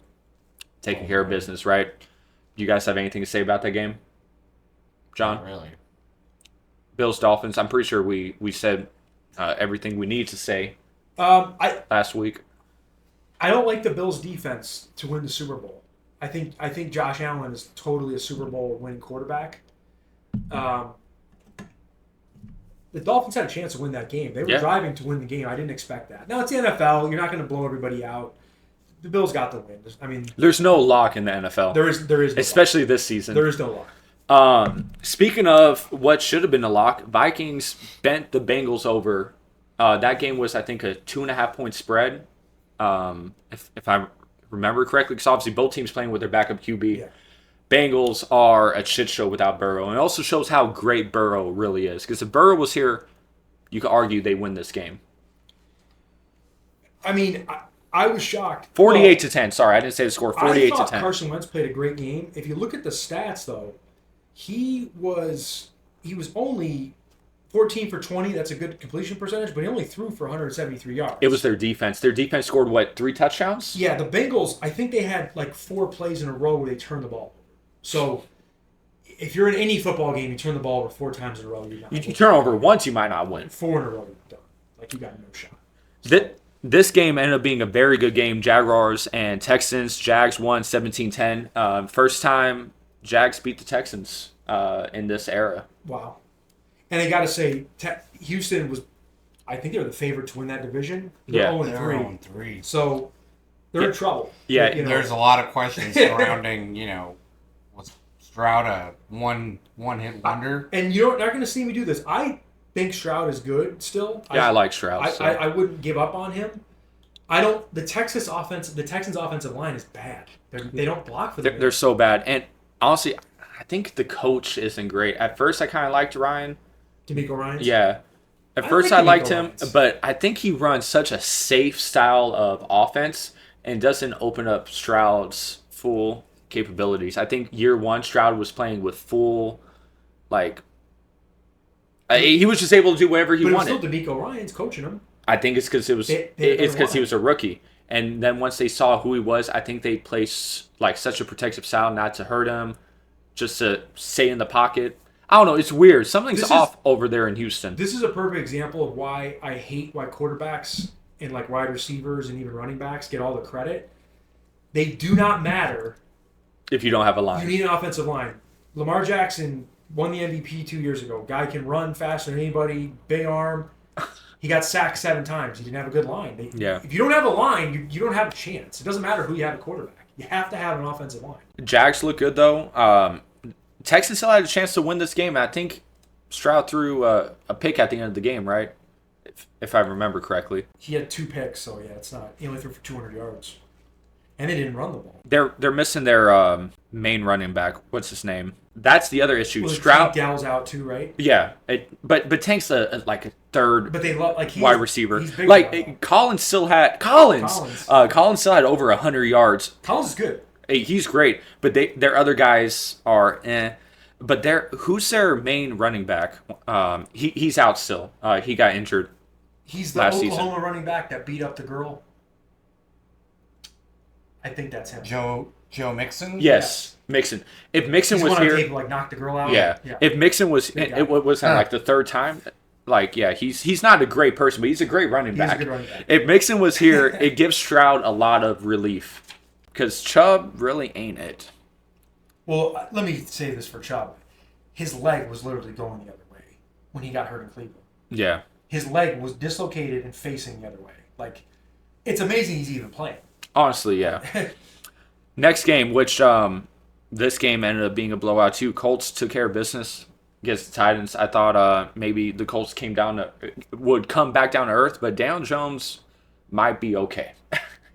taking care of business, right? Do you guys have anything to say about that game? John? Not really. Bills, Dolphins. I'm pretty sure we said everything we need to say last week. I don't like the Bills' defense to win the Super Bowl. I think Josh Allen is totally a Super Bowl winning quarterback. The Dolphins had a chance to win that game. They were driving to win the game. I didn't expect that. Now it's the NFL. You're not going to blow everybody out. The Bills got the win. I mean, there's no lock in the NFL. There is, no especially lock. This season. There is no lock. Speaking of what should have been a lock, Vikings bent the Bengals over. That game was, I think, a 2.5-point spread. If I remember correctly, because obviously both teams playing with their backup QB. Yeah. Bengals are a shit show without Burrow, and it also shows how great Burrow really is. Because if Burrow was here, you could argue they win this game. I mean, I was shocked. 48-10. Sorry, I didn't say the score. 48-10. I thought Carson Wentz played a great game. If you look at the stats, though, he was only 14 for 20. That's a good completion percentage, but he only threw for 173 yards. It was their defense. Their defense scored, 3 touchdowns? Yeah, the Bengals, I think they had like 4 plays in a row where they turned the ball over. So if you're in any football game, you turn the ball over 4 times in a row. You turn over once, you might not win. 4 in a row, you're done. Like, you got no shot. This game ended up being a very good game. Jaguars and Texans. Jags won 17-10. First time Jags beat the Texans in this era. Wow. And I got to say, Houston was, I think they were the favorite to win that division. They're 0-3. So they're in trouble. Yeah, there's a lot of questions surrounding, was Stroud a one-hit wonder? And you're not going to see me do this. I think Stroud is good still. Yeah, I like Stroud. I wouldn't give up on him. The Texans offensive line is bad. They don't block for them. They're so bad. And honestly, I think the coach isn't great. At first, I kind of liked Ryan. D'Amico Ryans? Yeah. At first, I liked him, but I think he runs such a safe style of offense and doesn't open up Stroud's full capabilities. I think year one, Stroud was playing with full, he was just able to do whatever he wanted. But still D'Amico Ryans coaching him. I think it's because he was a rookie. And then once they saw who he was, I think they placed such a protective style not to hurt him, just to stay in the pocket. I don't know. It's weird. Something's off over there in Houston. This is a perfect example of why I hate why quarterbacks and wide receivers and even running backs get all the credit. They do not matter if you don't have a line. You need an offensive line. Lamar Jackson won the MVP 2 years ago. Guy can run faster than anybody. Big arm. He got sacked 7 times. He didn't have a good line. If you don't have a line, you don't have a chance. It doesn't matter who you have a quarterback. You have to have an offensive line. Jags look good, though. Texans still had a chance to win this game. I think Stroud threw a pick at the end of the game, right? If I remember correctly. He had 2 picks, so yeah, it's not. He only threw for 200 yards. And they didn't run the ball. They're missing their main running back. What's his name? That's the other issue. Stroud. Dow's out too, right? Yeah, but Tank's a third. But they wide receiver. He's big Collins still had Collins still had over 100 yards. Collins is good. He's great, but their other guys are But who's their main running back? He's out still. He got injured. He's the Oklahoma running back that beat up the girl. I think that's him. Joe Mixon? Yes, Mixon. If Mixon was here, tape, knocked the girl out. Yeah. If Mixon was, it was the third time. He's not a great person, but he's a great running back. He's a good running back. If Mixon was here, it gives Stroud a lot of relief because Chubb really ain't it. Well, let me say this for Chubb. His leg was literally going the other way when he got hurt in Cleveland. Yeah. His leg was dislocated and facing the other way. It's amazing he's even playing. Honestly, yeah. Next game, which this game ended up being a blowout too. Colts took care of business against the Titans. I thought maybe the Colts would come back down to earth, but Daniel Jones might be okay.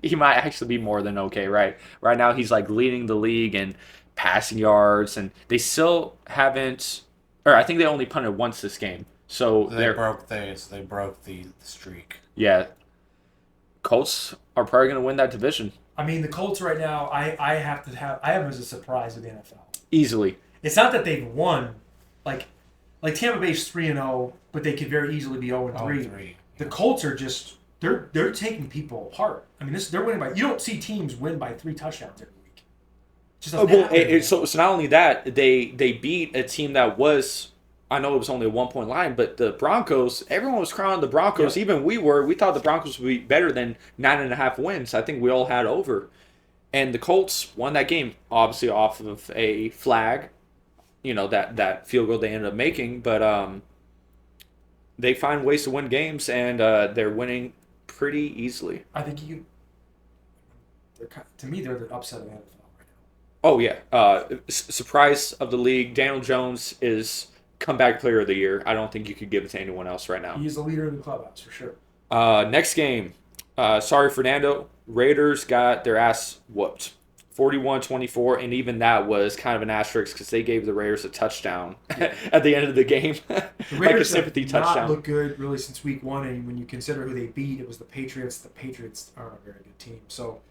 He might actually be more than okay, right? Right now he's leading the league in passing yards, and they still haven't. Or I think they only punted once this game, so they broke the streak. Yeah, Colts are probably going to win that division. I mean, the Colts right now, I have them as a surprise of the NFL. Easily. It's not that they've won, like Tampa Bay's 3-0, but they could very easily be 0-3. The Colts are just they're taking people apart. I mean, they're winning by. You don't see teams win by 3 touchdowns every week. So not only that, they beat a team that was. I know it was only a 1-point line, but the Broncos, everyone was crowning the Broncos. Yep. Even we thought the Broncos would be better than 9.5 wins. I think we all had over. And the Colts won that game, obviously off of a flag, that field goal they ended up making. But they find ways to win games, and they're winning pretty easily. I think to me, they're the upset of the NFL right now. Oh, yeah. Surprise of the league, Daniel Jones is comeback player of the year. I don't think you could give it to anyone else right now. He's the leader in the clubhouse for sure. Next game. Sorry, Fernando. Raiders got their ass whooped. 41-24, and even that was kind of an asterisk because they gave the Raiders a touchdown at the end of the game. The Raiders a sympathy have touchdown. not looked good really since week 1, and when you consider who they beat, it was the Patriots. The Patriots aren't a very good team, so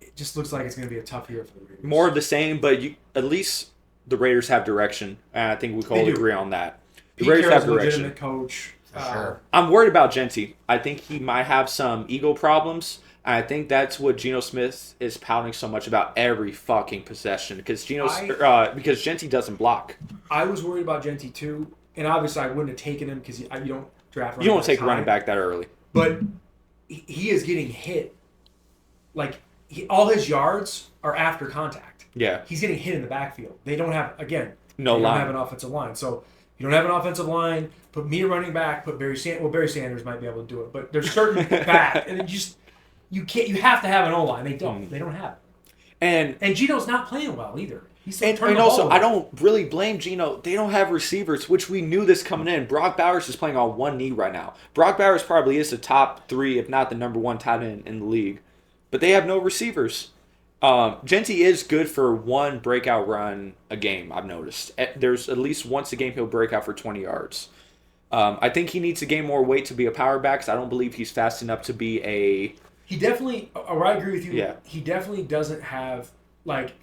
it just looks like it's going to be a tough year for the Raiders. More of the same, but at least the Raiders have direction, and I think we can all agree on that. The Raiders have direction. Legitimate coach. Sure. I'm worried about Genty. I think he might have some ego problems. And I think that's what Geno Smith is pouting so much about every fucking possession because Genty doesn't block. I was worried about Genty too, and obviously I wouldn't have taken him because you don't draft. You don't take a running back that early. But he is getting hit. All his yards are after contact. Yeah, he's getting hit in the backfield. They don't have don't have an offensive line, so. You don't have an offensive line. Put me a running back. Put Barry Sanders. Well, Barry Sanders might be able to do it, but there's certain back, and you have to have an O line. They don't. They don't have it. And Gino's not playing well either. He's and turning the also, ball I over. don't really blame Gino. They don't have receivers, which we knew this coming in. Brock Bowers is playing on one knee right now. Brock Bowers probably is the top 3, if not the number 1 tight end in the league. But they have no receivers. Genty is good for one breakout run a game, I've noticed. There's at least once a game he'll break out for 20 yards. I think he needs to gain more weight to be a power back, because I don't believe he's fast enough to be a... He definitely, I agree with you. Yeah. He definitely doesn't have,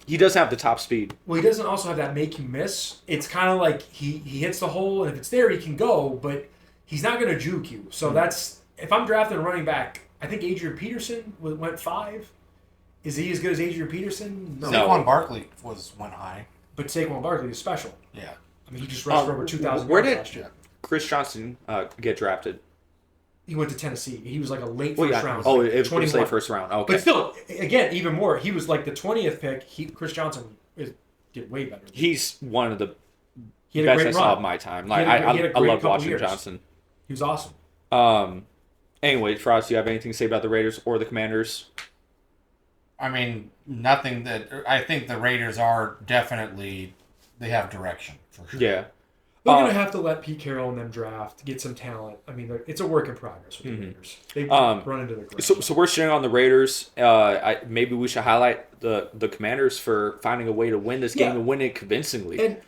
He doesn't have the top speed. well, he doesn't also have that make you miss. It's kind of like he hits the hole, and if it's there, he can go, but he's not going to juke you. So that's, if I'm drafting a running back, I think Adrian Peterson went 5. Is he as good as Adrian Peterson? No. Saquon Barkley went high. But Saquon Barkley is special. Yeah. I mean, he just rushed for over 2,000 Where yards did last year. Chris Johnson get drafted? He went to Tennessee. He was like a late Well, first yeah. round. Oh, like it was 21. late first round. Okay. But still, again, even more. He was like the 20th pick. Chris Johnson did way better. He's one of the He had a best I great saw run. of my time. He Like had a I great love couple watching years. Johnson. He was awesome. Anyway, Faraz, do you have anything to say about the Raiders or the Commanders? I mean, nothing that... I think the Raiders are definitely... They have direction, for sure. Yeah. They're going to have to let Pete Carroll and them draft, get some talent. I mean, it's a work in progress with the Raiders. They've run into the ground. So we're shitting on the Raiders. Maybe we should highlight the Commanders for finding a way to win this game and win it convincingly. And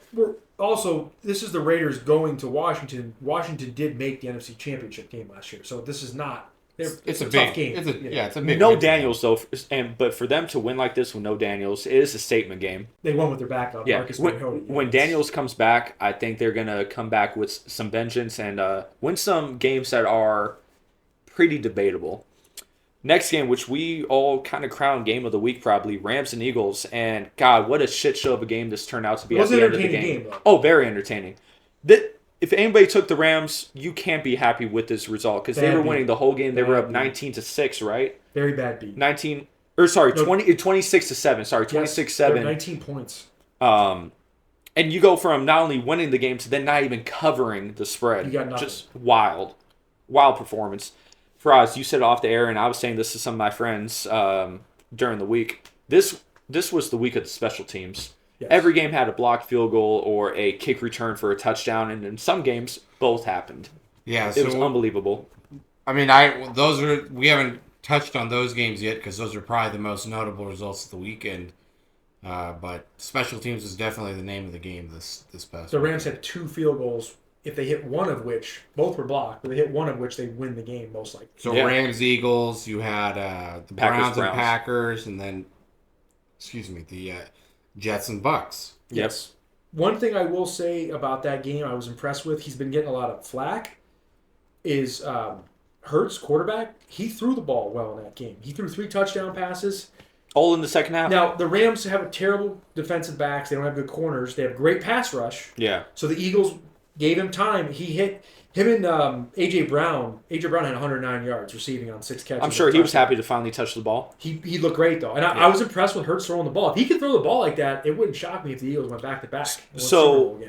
this is the Raiders going to Washington. Washington did make the NFC Championship game last year, so this is not. It's a big tough game. It's a big No win. Daniels though, but for them to win like this with no Daniels, it is a statement game. They won with their backup. Yeah, Marcus when Mariota. Daniels comes back, I think they're gonna come back with some vengeance and win some games that are pretty debatable. Next game, which we all kind of crown game of the week, probably Rams and Eagles, and God, what a shit show of a game this turned out to be at the end of the game. Though. Very entertaining. If anybody took the Rams, you can't be happy with this result because they were winning the whole game. They were up 19-6, right? Very bad beat. 26-7. Sorry, 26-7. 19 points. And you go from not only winning the game to then not even covering the spread. You got nothing. Just wild performance. Faraz, you said off the air, and I was saying this to some of my friends during the week. This was the week of the special teams. Yes. Every game had a blocked field goal or a kick return for a touchdown, and in some games, both happened. Yeah, it was unbelievable. I mean, we haven't touched on those games yet because those are probably the most notable results of the weekend. But special teams is definitely the name of the game this past. The Rams had 2 field goals. If they hit one of which, both were blocked, but they hit one of which, they win the game most likely. So Rams, Eagles, you had the Browns and Packers, and then, the Jets and Bucks. Yes. One thing I will say about that game I was impressed with, he's been getting a lot of flack, is Hurts, quarterback, he threw the ball well in that game. He threw 3 touchdown passes. All in the second half. Now, the Rams have a terrible defensive backs. They don't have good corners. They have great pass rush. Yeah. So the Eagles gave him time. He hit him and A.J. Brown. A.J. Brown had 109 yards receiving on 6 catches. I'm sure he was happy to finally touch the ball. He looked great, though. And I was impressed with Hurts throwing the ball. If he could throw the ball like that, it wouldn't shock me if the Eagles went back-to-back. So,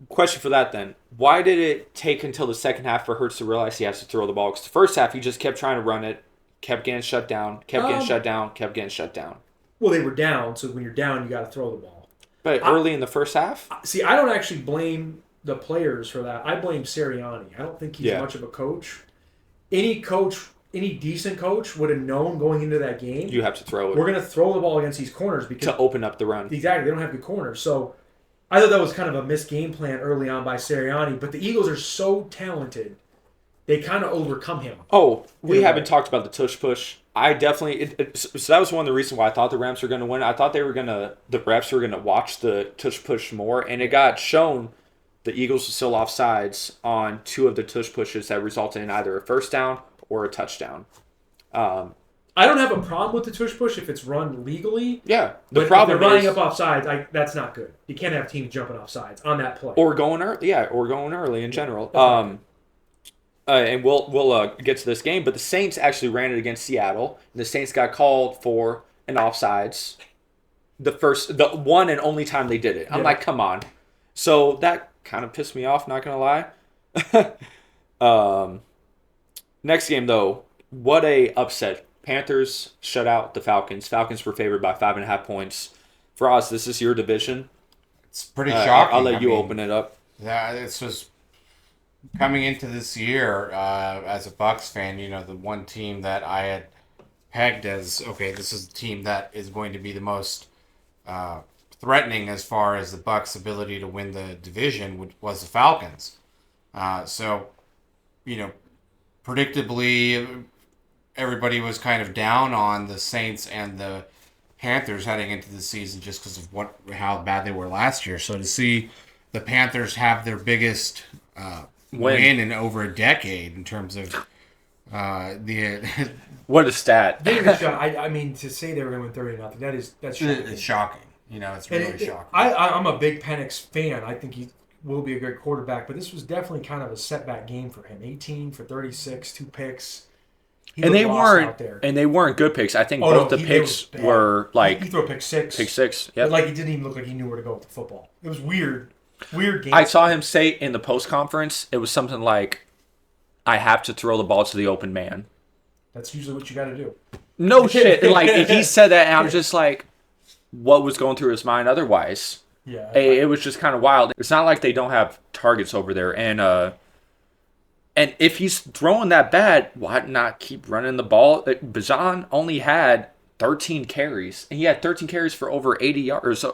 question for that then. Why did it take until the second half for Hurts to realize he has to throw the ball? Because the first half, he just kept trying to run it, kept getting shut down, kept getting shut down. Well, they were down, so when you're down, you got to throw the ball. But early in the first half? See, I don't actually blame the players for that. I blame Sirianni. I don't think he's much of a coach. Any decent coach would have known going into that game. You have to throw it. We're going to throw the ball against these corners because to open up the run. Exactly. They don't have good corners. So I thought that was kind of a missed game plan early on by Sirianni. But the Eagles are so talented, they kind of overcome him. Oh, we haven't talked about the tush push. I definitely so that was one of the reasons why I thought the Rams were going to win. I thought the refs were going to watch the tush push more, and it got shown. The Eagles were still offsides on 2 of the tush pushes that resulted in either a first down or a touchdown. I don't have a problem with the tush push if it's run legally. Yeah, the problem if they're running up offsides. That's not good. You can't have teams jumping offsides on that play or going early. Yeah, or going early in general. And we'll get to this game, but the Saints actually ran it against Seattle, and the Saints got called for an offsides. The one and only time they did it. I'm like, come on. So that kind of pissed me off, not going to lie. Next game, though, what a upset Panthers shut out the Falcons. Falcons were favored by 5.5 points. Faraz, this is your division. It's pretty shocking. I'll let you open it up. Yeah, this was coming into this year as a Bucks fan. The one team that I had pegged as, okay, this is the team that is going to be the most threatening as far as the Bucks' ability to win the division was the Falcons. So, predictably, everybody was kind of down on the Saints and the Panthers heading into the season just because of how bad they were last year. So to see the Panthers have their biggest win in over a decade in terms of the what a stat! I mean, to say they were going to win 30-0, that's shocking. It's shocking. It's really shocking. I'm a big Penix fan. I think he will be a great quarterback, but this was definitely kind of a setback game for him. 18 for 36, 2 picks. And they weren't good picks. I think both the picks were like he threw a pick six. Pick six. Yeah. Like it didn't even look like he knew where to go with the football. It was weird. Weird game. I saw him say in the post conference, it was something like, "I have to throw the ball to the open man." That's usually what you got to do. No shit. Like he said that, and I was just like, what was going through his mind otherwise? Yeah. It was just kind of wild. It's not like they don't have targets over there, and if he's throwing that bad, why not keep running the ball? Bijan only had 13 carries, and he had 13 carries for over 80 yards.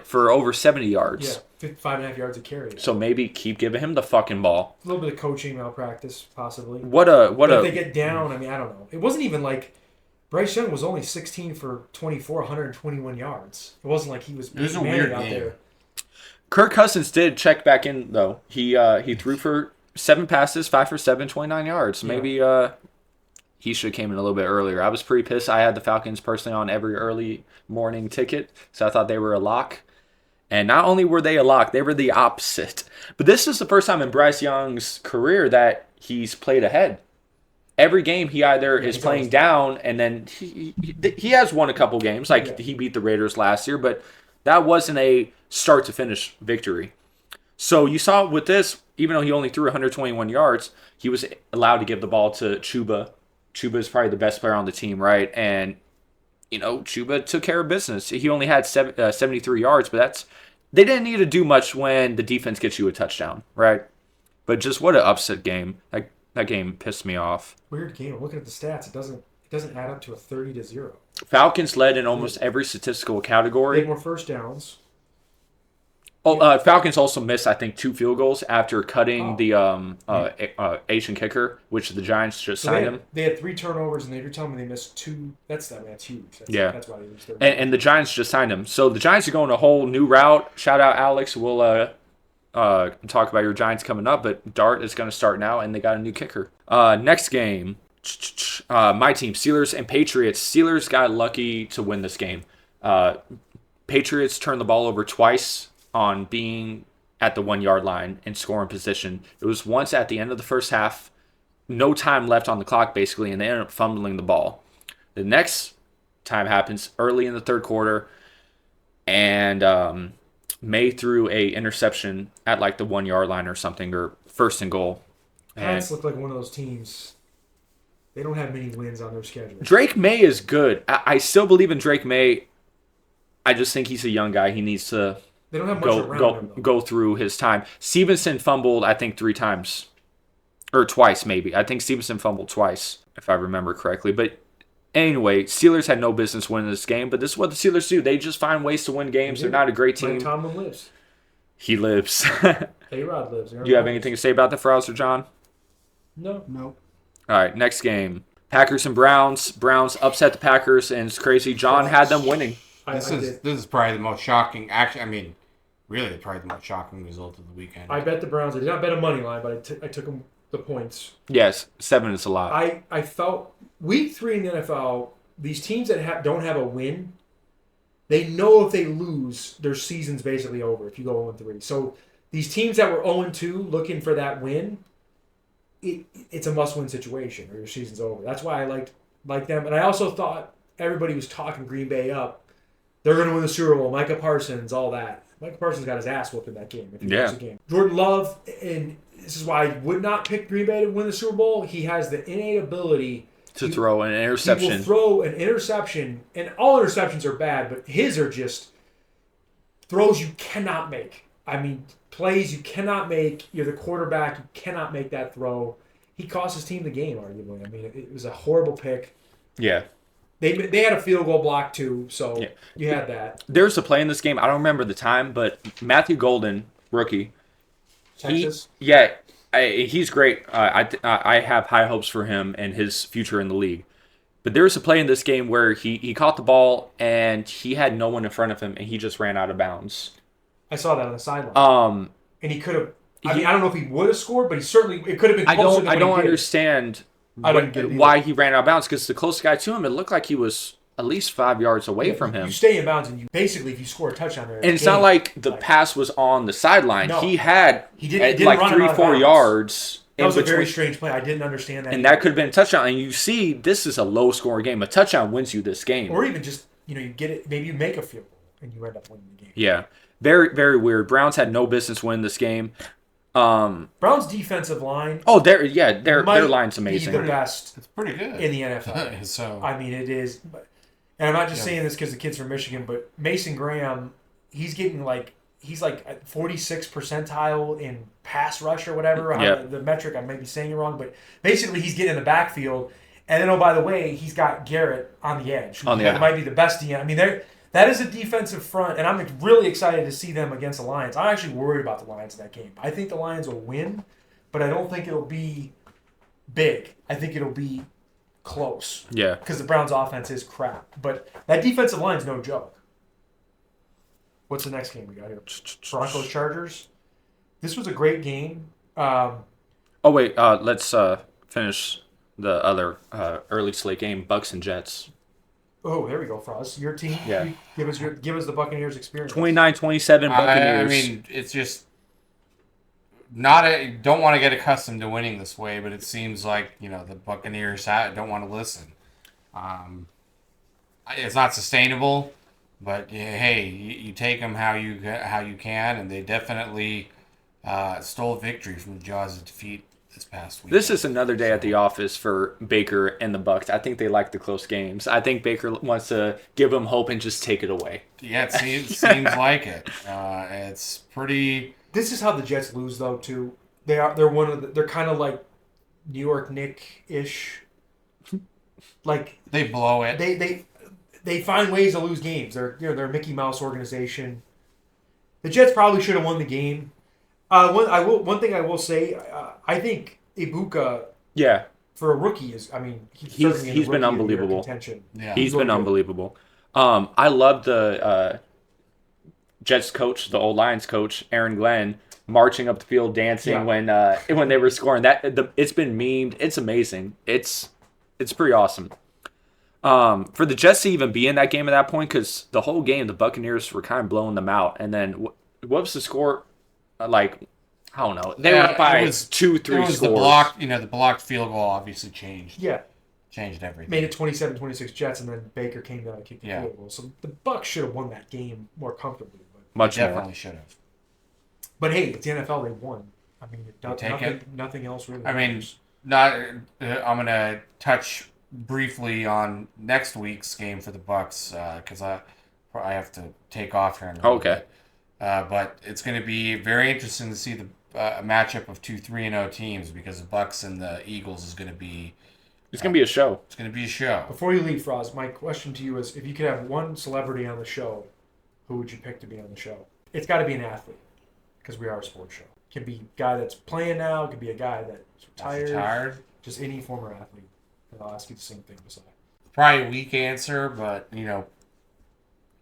For over 70 yards. Yeah, 5.5 yards a carry. So maybe keep giving him the fucking ball. A little bit of coaching malpractice, possibly. If they get down, I mean, I don't know. It wasn't even like Bryce Young was only 16 for 24, 121 yards. It wasn't like he was. It was a weird out game. There. Kirk Cousins did check back in though. He threw for 7 passes, 5 for 7, 29 yards. Yeah. Maybe he should have came in a little bit earlier. I was pretty pissed. I had the Falcons personally on every early morning ticket, so I thought they were a lock. And not only were they a lock, they were the opposite. But this is the first time in Bryce Young's career that he's played ahead. Every game he either is playing down, and then he has won a couple games. He beat the Raiders last year, but that wasn't a start to finish victory. So you saw with this, even though he only threw 121 yards, he was allowed to give the ball to Chuba. Chuba is probably the best player on the team, right? And, Chuba took care of business. He only had 73 yards, but they didn't need to do much when the defense gets you a touchdown, right? But just what an upset game. That game pissed me off. Weird game. Looking at the stats, it doesn't add up to a 30-0. Falcons led in almost every statistical category. They had more first downs. Falcons also missed, I think, 2 field goals after cutting the Asian kicker, which the Giants just signed him. They had 3 turnovers, and you're telling me they missed 2. That's huge. That's why they reached their and the Giants just signed him. So the Giants are going a whole new route. Shout out, Alex. We'll talk about your Giants coming up, but Dart is going to start now, and they got a new kicker. Next game, my team, Steelers and Patriots. Steelers got lucky to win this game. Patriots turned the ball over twice on being at the 1-yard line and scoring position. It was once at the end of the first half, no time left on the clock basically, and they ended up fumbling the ball. The next time happens early in the third quarter, and May threw a interception at like the 1-yard line or something, or first and goal. Pats look like one of those teams. They don't have many wins on their schedule. Drake May is good. I still believe in Drake May. I just think he's a young guy. He needs to They don't have much around him, go through his time. Stevenson fumbled, I think, 3 times. Or twice, maybe. I think Stevenson fumbled twice, if I remember correctly. But anyway, Steelers had no business winning this game. But this is what the Steelers do. They just find ways to win games. They're not a great team. Mike Tomlin lives. He lives. A-Rod lives. Do you have anything to say about the Faraz or John? No. All right, next game. Packers and Browns. Browns upset the Packers, and it's crazy. John had them winning. This is probably the most shocking. Really, probably the most shocking result of the weekend. I bet the Browns. I did not bet a money line, but I took them the points. Yes, 7 is a lot. I felt week 3 in the NFL, these teams that don't have a win, they know if they lose, their season's basically over if you go 0-3. So these teams that were 0-2 looking for that win, it's a must-win situation or your season's over. That's why I liked them. And I also thought everybody was talking Green Bay up. They're going to win the Super Bowl. Micah Parsons, all that. Micah Parsons got his ass whooped in that game. If you watch the game. Jordan Love, and this is why I would not pick Green Bay to win the Super Bowl. He has the innate ability to throw an interception. He will throw an interception, and all interceptions are bad, but his are just throws you cannot make. I mean, plays you cannot make. You're the quarterback. You cannot make that throw. He cost his team the game, arguably. I mean, it was a horrible pick. Yeah. They had a field goal block, too, so you had that. There's a play in this game. I don't remember the time, but Matthew Golden, rookie. Texas? He's great. I have high hopes for him and his future in the league. But there was a play in this game where he caught the ball, and he had no one in front of him, and he just ran out of bounds. I saw that on the sideline. And he could have... I mean, I don't know if he would have scored, but it could have been closer than I don't understand why he ran out of bounds, because the closest guy to him, it looked like he was at least 5 yards away from him. You stay in bounds, and if you score a touchdown there... And it's not like the pass was on the sideline. No. He didn't like 3-4 yards. That was a very strange play. I didn't understand that. And that could have been a touchdown. And you see, this is a low-scoring game. A touchdown wins you this game. Or even just, you get it, maybe you make a field goal, and you end up winning the game. Yeah. Very, very weird. Browns had no business winning this game. Browns' defensive line. Oh, their line's amazing. Be the best. It's pretty good in the NFL. So I mean, it is. And I'm not just saying this because the kid's from Michigan, but Mason Graham, he's like 46th percentile in pass rush or whatever. The metric, I may be saying it wrong, but basically he's getting in the backfield. And then, oh, by the way, he's got Garrett on the edge. That might be the best DN. I mean, that is a defensive front, and I'm really excited to see them against the Lions. I'm actually worried about the Lions in that game. I think the Lions will win, but I don't think it'll be big. I think it'll be close. Yeah. Because the Browns' offense is crap. But that defensive line's no joke. What's the next game we got here? Broncos Chargers. This was a great game. Let's finish the other early slate game, Bucks and Jets. Oh, there we go, Faraz. Your team. Yeah. Give us the Buccaneers experience. 29-27 Buccaneers. I mean, it's just don't want to get accustomed to winning this way, but it seems like, the Buccaneers don't want to listen. It's not sustainable, but hey, you take them how you can, and they definitely stole victory from the jaws of defeat this past week. This is another day at the office for Baker and the Bucks. I think they like the close games. I think Baker wants to give them hope and just take it away. Yeah, it seems like it. It's pretty. This is how the Jets lose, though. Too. They're kind of like New York Knicks-ish. Like they blow it. They find ways to lose games. They're a Mickey Mouse organization. The Jets probably should have won the game. One thing I will say, I think Ibuka, for a rookie he's been unbelievable. Yeah, he's been unbelievable. I love the Jets coach, the old Lions coach, Aaron Glenn, marching up the field, dancing when they were scoring. It's been memed. It's amazing. It's pretty awesome. For the Jets to even be in that game at that point, because the whole game the Buccaneers were kind of blowing them out, and then what was the score? I don't know. They were by 2-3 scores. The blocked field goal obviously changed. Yeah. Changed everything. Made it 27-26 Jets, and then Baker came down and kicked the field goal. So the Bucs should have won that game more comfortably. Definitely should have. But hey, it's the NFL. They won. I mean, nothing else really. I mean, I'm going to touch briefly on next week's game for the Bucs because I have to take off here in a little bit. But it's going to be very interesting to see the matchup of 2 3-0 teams because the Bucs and the Eagles is going to be. It's going to be a show. It's going to be a show. Before you leave, Faraz, my question to you is: if you could have one celebrity on the show, who would you pick to be on the show? It's got to be an athlete because we are a sports show. It can be a guy that's playing now. It could be a guy that's retired. Just any former athlete. And I'll ask you the same thing beside. Probably a weak answer, but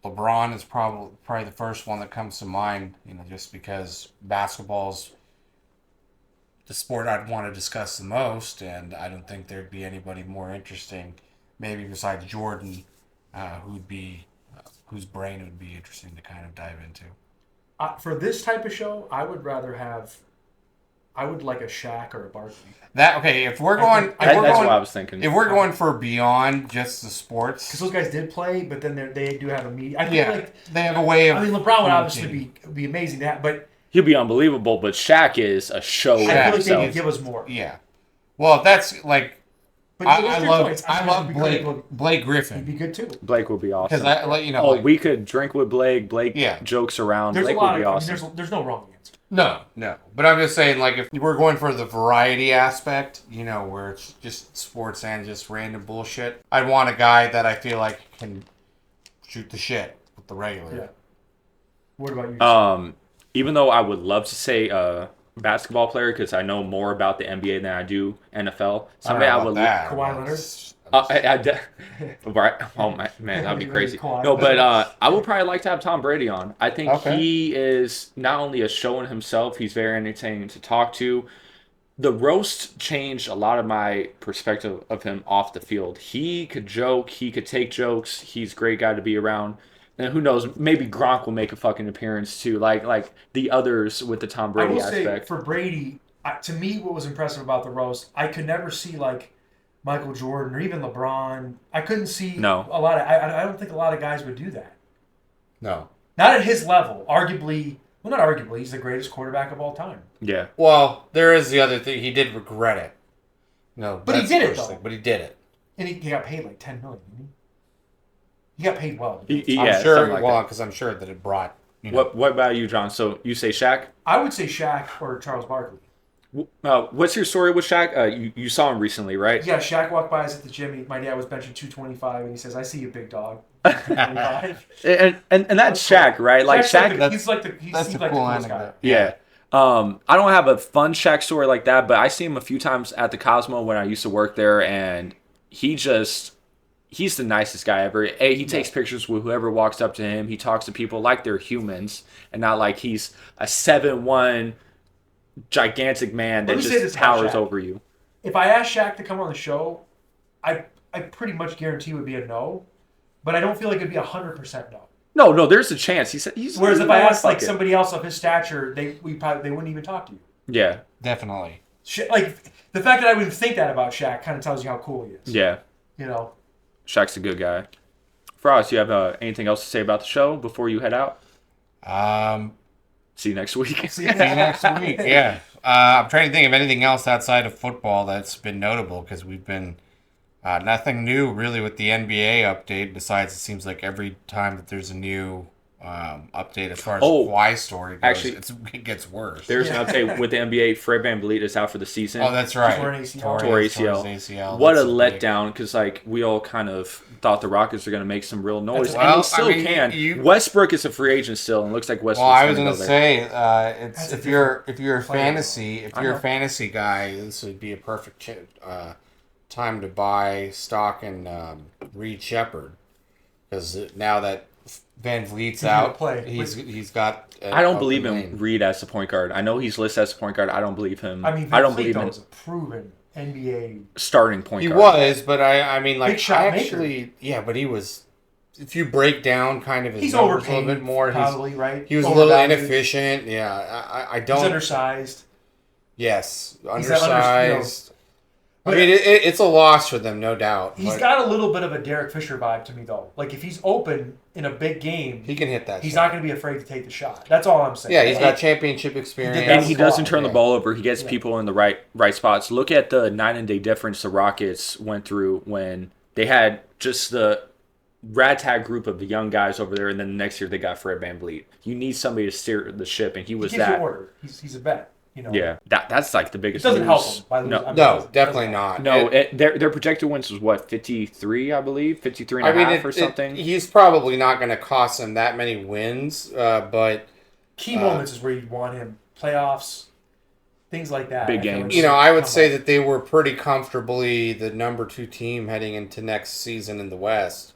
LeBron is probably the first one that comes to mind, just because basketball's the sport I'd want to discuss the most, and I don't think there'd be anybody more interesting, maybe besides Jordan, whose brain it would be interesting to kind of dive into. For this type of show, I would like a Shaq or a Barkley. If we're going, that's what I was thinking. If we're going for beyond just the sports, because those guys did play, but then they do have a media. I feel like they have a way of. I mean, LeBron would obviously be amazing but he'll be unbelievable. But Shaq is a show. I feel like they could give us more. Yeah, well, that's like. But I love Blake He'd Griffin be good too. Blake would be awesome. because We could drink with Blake. Blake Yeah. jokes around. There's Blake a lot would be of. awesome. There's no wrong answer. no, but I'm just saying like if we're going for the variety aspect, where it's just sports and just random bullshit, I'd want a guy that I feel like can shoot the shit with the regular. Yeah. What about you? Even though I would love to say basketball player because I know more about the NBA than I do NFL. Someday I would. Kawhi Leonard. Right. Oh my man, that'd be crazy. Kawhi No, but Leonard. I would probably like to have Tom Brady on. I think he is not only a show in himself, he's very entertaining to talk to. The roast changed a lot of my perspective of him off the field. He could joke, he could take jokes. He's a great guy to be around. And who knows? Maybe Gronk will make a fucking appearance too, like the others with the Tom Brady aspect. Say for Brady, to me, what was impressive about the roast, I could never see like Michael Jordan or even LeBron. I couldn't see a lot of. I don't think a lot of guys would do that. No. Not at his level. Arguably, well, not arguably, he's the greatest quarterback of all time. Yeah. Well, there is the other thing. He did regret it. No, but he did it though. But he did it, and he got paid like $10 million. Didn't he? He got paid well. I'm sure. Because I'm sure that it brought. What about you, John? So you say Shaq? I would say Shaq or Charles Barkley. What's your story with Shaq? You saw him recently, right? Yeah, Shaq walked by us at the gym. My dad was benching 225, and he says, "I see you, big dog." 225. and that's Shaq, right? Like Shaq. He's like the coolest guy. Yeah. I don't have a fun Shaq story like that, but I see him a few times at the Cosmo when I used to work there, and he's the nicest guy ever. He takes pictures with whoever walks up to him. He talks to people like they're humans, and not like he's a 7'1" gigantic man that just towers over you. If I asked Shaq to come on the show, I pretty much guarantee it would be a no, but I don't feel like it'd be 100% no. No, there's a chance. Whereas if I asked like somebody else of his stature, they wouldn't even talk to you. Yeah, definitely. Like the fact that I would think that about Shaq kind of tells you how cool he is. Yeah, Shaq's a good guy. Faraz, you have anything else to say about the show before you head out? See you next week. See you next week. Yeah. I'm trying to think of anything else outside of football that's been notable because we've been nothing new really with the NBA update. Besides, it seems like every time that there's a new update as far as Kawhi story goes, actually, it gets worse. There's an update with the NBA. Fred VanVleet is out for the season. Oh, that's right. Tore ACL. What a letdown, because we all kind of thought the Rockets are going to make some real noise, and they still can. Westbrook is a free agent still, and looks like Westbrook's going to go there. Well, I was going to say, if you're a fantasy guy, this would be a perfect time to buy stock in Reed Shepherd, because now that Van Vliet's out, he's got. I don't believe him. Reed as a point guard. I know he's listed as a point guard. I don't believe him. I mean, I don't believe him. Is a proven NBA starting point guard. He was, but I mean, like, big shot maker. But he was. If you break down kind of his numbers a little bit more, probably right. He was a little inefficient. Yeah, I don't. He's undersized. Yes, undersized. I mean, it's a loss for them, no doubt. He's got a little bit of a Derek Fisher vibe to me, though. Like, if he's open in a big game, he can hit that. He's not going to be afraid to take the shot. That's all I'm saying. Yeah, he's got championship experience, and he doesn't turn the ball over. He gets people in the right spots. Look at the night and day difference the Rockets went through when they had just the ragtag group of the young guys over there, and then the next year they got Fred VanVleet. You need somebody to steer the ship, and he was that. You order. He's a vet. Yeah, that's like the biggest. It doesn't help him. No, definitely not. No, their projected wins was what, 53, I believe, 53 and a half or something. He's probably not going to cost them that many wins, but key moments is where you want him. Playoffs, things like that. Big games. I would say that they were pretty comfortably the number 2 team heading into next season in the West,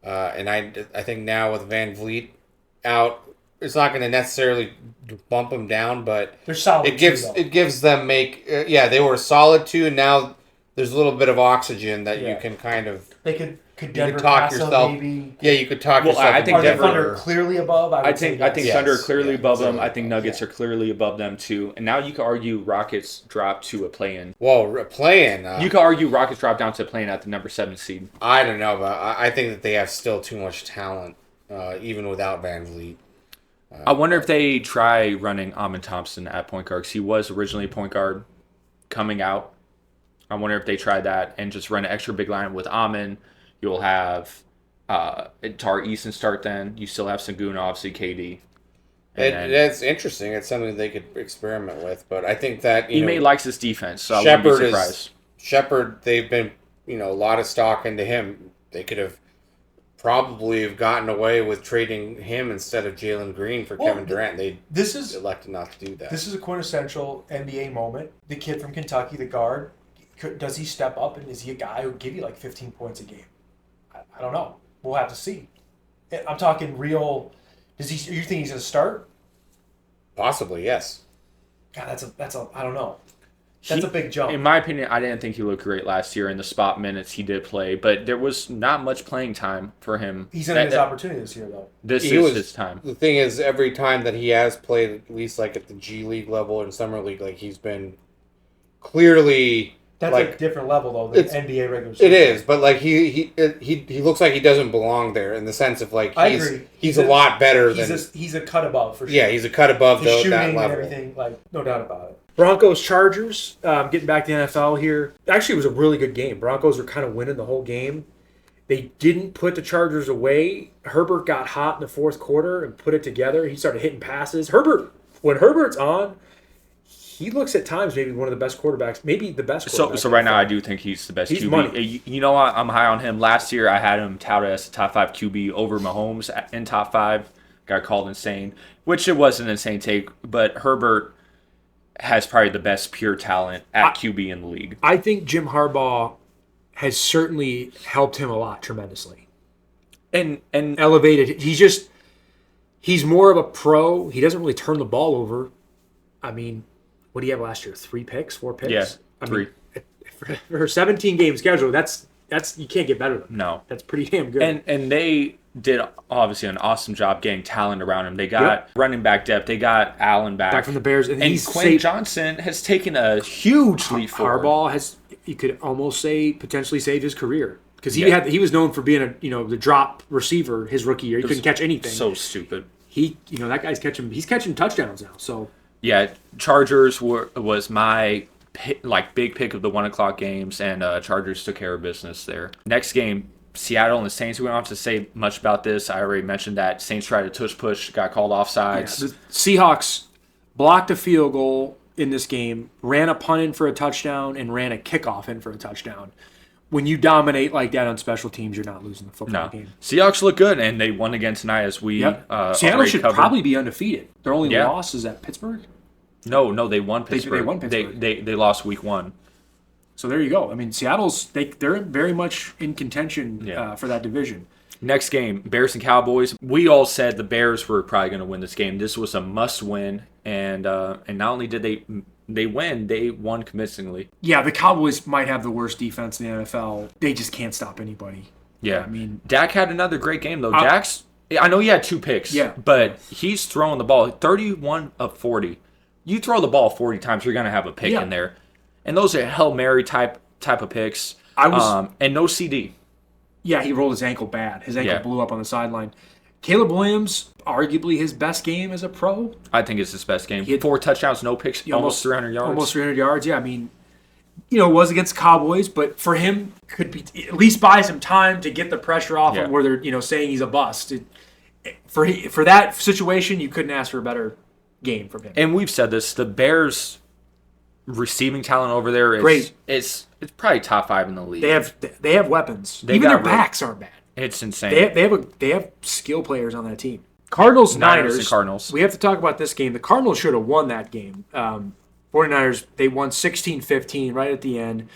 and I think now with Van Vliet out, it's not going to necessarily bump them down, but they're solid. It gives them they were solid too, and now there's a little bit of oxygen that you can kind of. They could Denver talk yourself. Maybe. Yeah, you could talk yourself. I think Denver Thunder clearly above. I think Thunder are clearly above them. I think Nuggets are clearly above them too. And now you could argue Rockets drop to a play-in. Well, a play-in. You could argue Rockets drop down to a play-in at the number 7 seed. I don't know, but I think that they have still too much talent, even without Van Vliet. I wonder if they try running Amin Thompson at point guard, because he was originally point guard coming out. I wonder if they try that and just run an extra big line with Amon. You'll have Tar Eason start then. You still have Sengun, obviously, KD. That's interesting. It's something they could experiment with. But I think that, Ime likes this defense, so I wouldn't be surprised. Shepard, they've been, a lot of stock into him. They could have probably have gotten away with trading him instead of Jalen Green for Kevin Durant. They elected not to do that. This is a quintessential NBA moment. The kid from Kentucky, the guard, does he step up, and is he a guy who will give you like 15 points a game? I don't know. We'll have to see. I'm talking real. You think he's going to start? Possibly, yes. God, that's a. I don't know. That's a big jump. In my opinion, I didn't think he looked great last year in the spot minutes he did play, but there was not much playing time for him. He's in his opportunity this year, though. This is his time. The thing is, every time that he has played, at least like at the G League level and Summer League, like he's been clearly. That's like, a different level, though, than NBA regular season. It is, but like he looks like he doesn't belong there in the sense of like I agree. He's a lot better than he's a cut above for sure. Yeah, he's a cut above the shooting that level. And everything, like no doubt about it. Broncos Chargers, getting back to the NFL here. Actually, it was a really good game. Broncos were kind of winning the whole game. They didn't put the Chargers away. Herbert got hot in the fourth quarter and put it together. He started hitting passes. When Herbert's on, he looks at times maybe one of the best quarterbacks, maybe the best quarterback. So right now I do think he's the best QB. Money. You know what? I'm high on him. Last year I had him touted as a top 5 QB over Mahomes in top 5. Got called insane, which it was an insane take, but Herbert has probably the best pure talent at QB in the league. I think Jim Harbaugh has certainly helped him a lot tremendously. And elevated. He's more of a pro. He doesn't really turn the ball over. I mean, what do you have last year? 4 picks? Yeah, 3. For a 17-game schedule, that's you can't get better than that. No. That's pretty damn good. And they did obviously an awesome job getting talent around him. They got running back depth. They got Allen back from the Bears, and Quinn Johnson has taken a huge leap forward. Harbaugh has, you could almost say, potentially saved his career because he was known for being the drop receiver his rookie year. He couldn't catch anything. So stupid. That guy's catching touchdowns now. So yeah, Chargers was my big pick of the 1:00 games, and Chargers took care of business there. Next game, Seattle and the Saints. We don't have to say much about this. I already mentioned that Saints tried to tush push, got called offsides. Yeah, the Seahawks blocked a field goal in this game, ran a punt in for a touchdown, and ran a kickoff in for a touchdown. When you dominate like that on special teams, you're not losing the football game. Seahawks look good, and they won again tonight as we Seattle should probably be undefeated. Their only loss is at Pittsburgh? No, they won Pittsburgh. They won Pittsburgh. They lost week 1. So there you go. I mean, Seattle's they're very much in contention for that division. Next game, Bears and Cowboys. We all said the Bears were probably going to win this game. This was a must-win, and not only did they win, they won convincingly. Yeah, the Cowboys might have the worst defense in the NFL. They just can't stop anybody. Yeah, I mean, Dak had another great game though. I know he had 2 picks. Yeah, but he's throwing the ball 31 of 40. You throw the ball 40 times, you're going to have a pick in there. And those are Hail Mary type of picks. And no CD. Yeah, he rolled his ankle bad. His ankle blew up on the sideline. Caleb Williams, arguably his best game as a pro. I think it's his best game. He had 4 touchdowns, no picks, almost 300 yards. Almost 300 yards, yeah. I mean, it was against the Cowboys, but for him, could be at least buy some time to get the pressure off him where they're saying he's a bust. For that situation, you couldn't ask for a better game from him. And we've said this, the Bears receiving talent over there is great. It's probably top 5 in the league. They have weapons. Even their backs aren't bad. It's insane. They have skill players on that team. Cardinals, Niners. And Cardinals. We have to talk about this game. The Cardinals should have won that game. 49ers, they won 16-15 right at the end.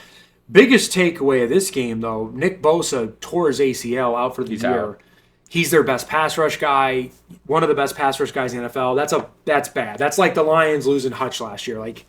Biggest takeaway of this game, though, Nick Bosa tore his ACL out for the year. Out. He's their best pass rush guy, one of the best pass rush guys in the NFL. That's bad. That's like the Lions losing Hutch last year. Like,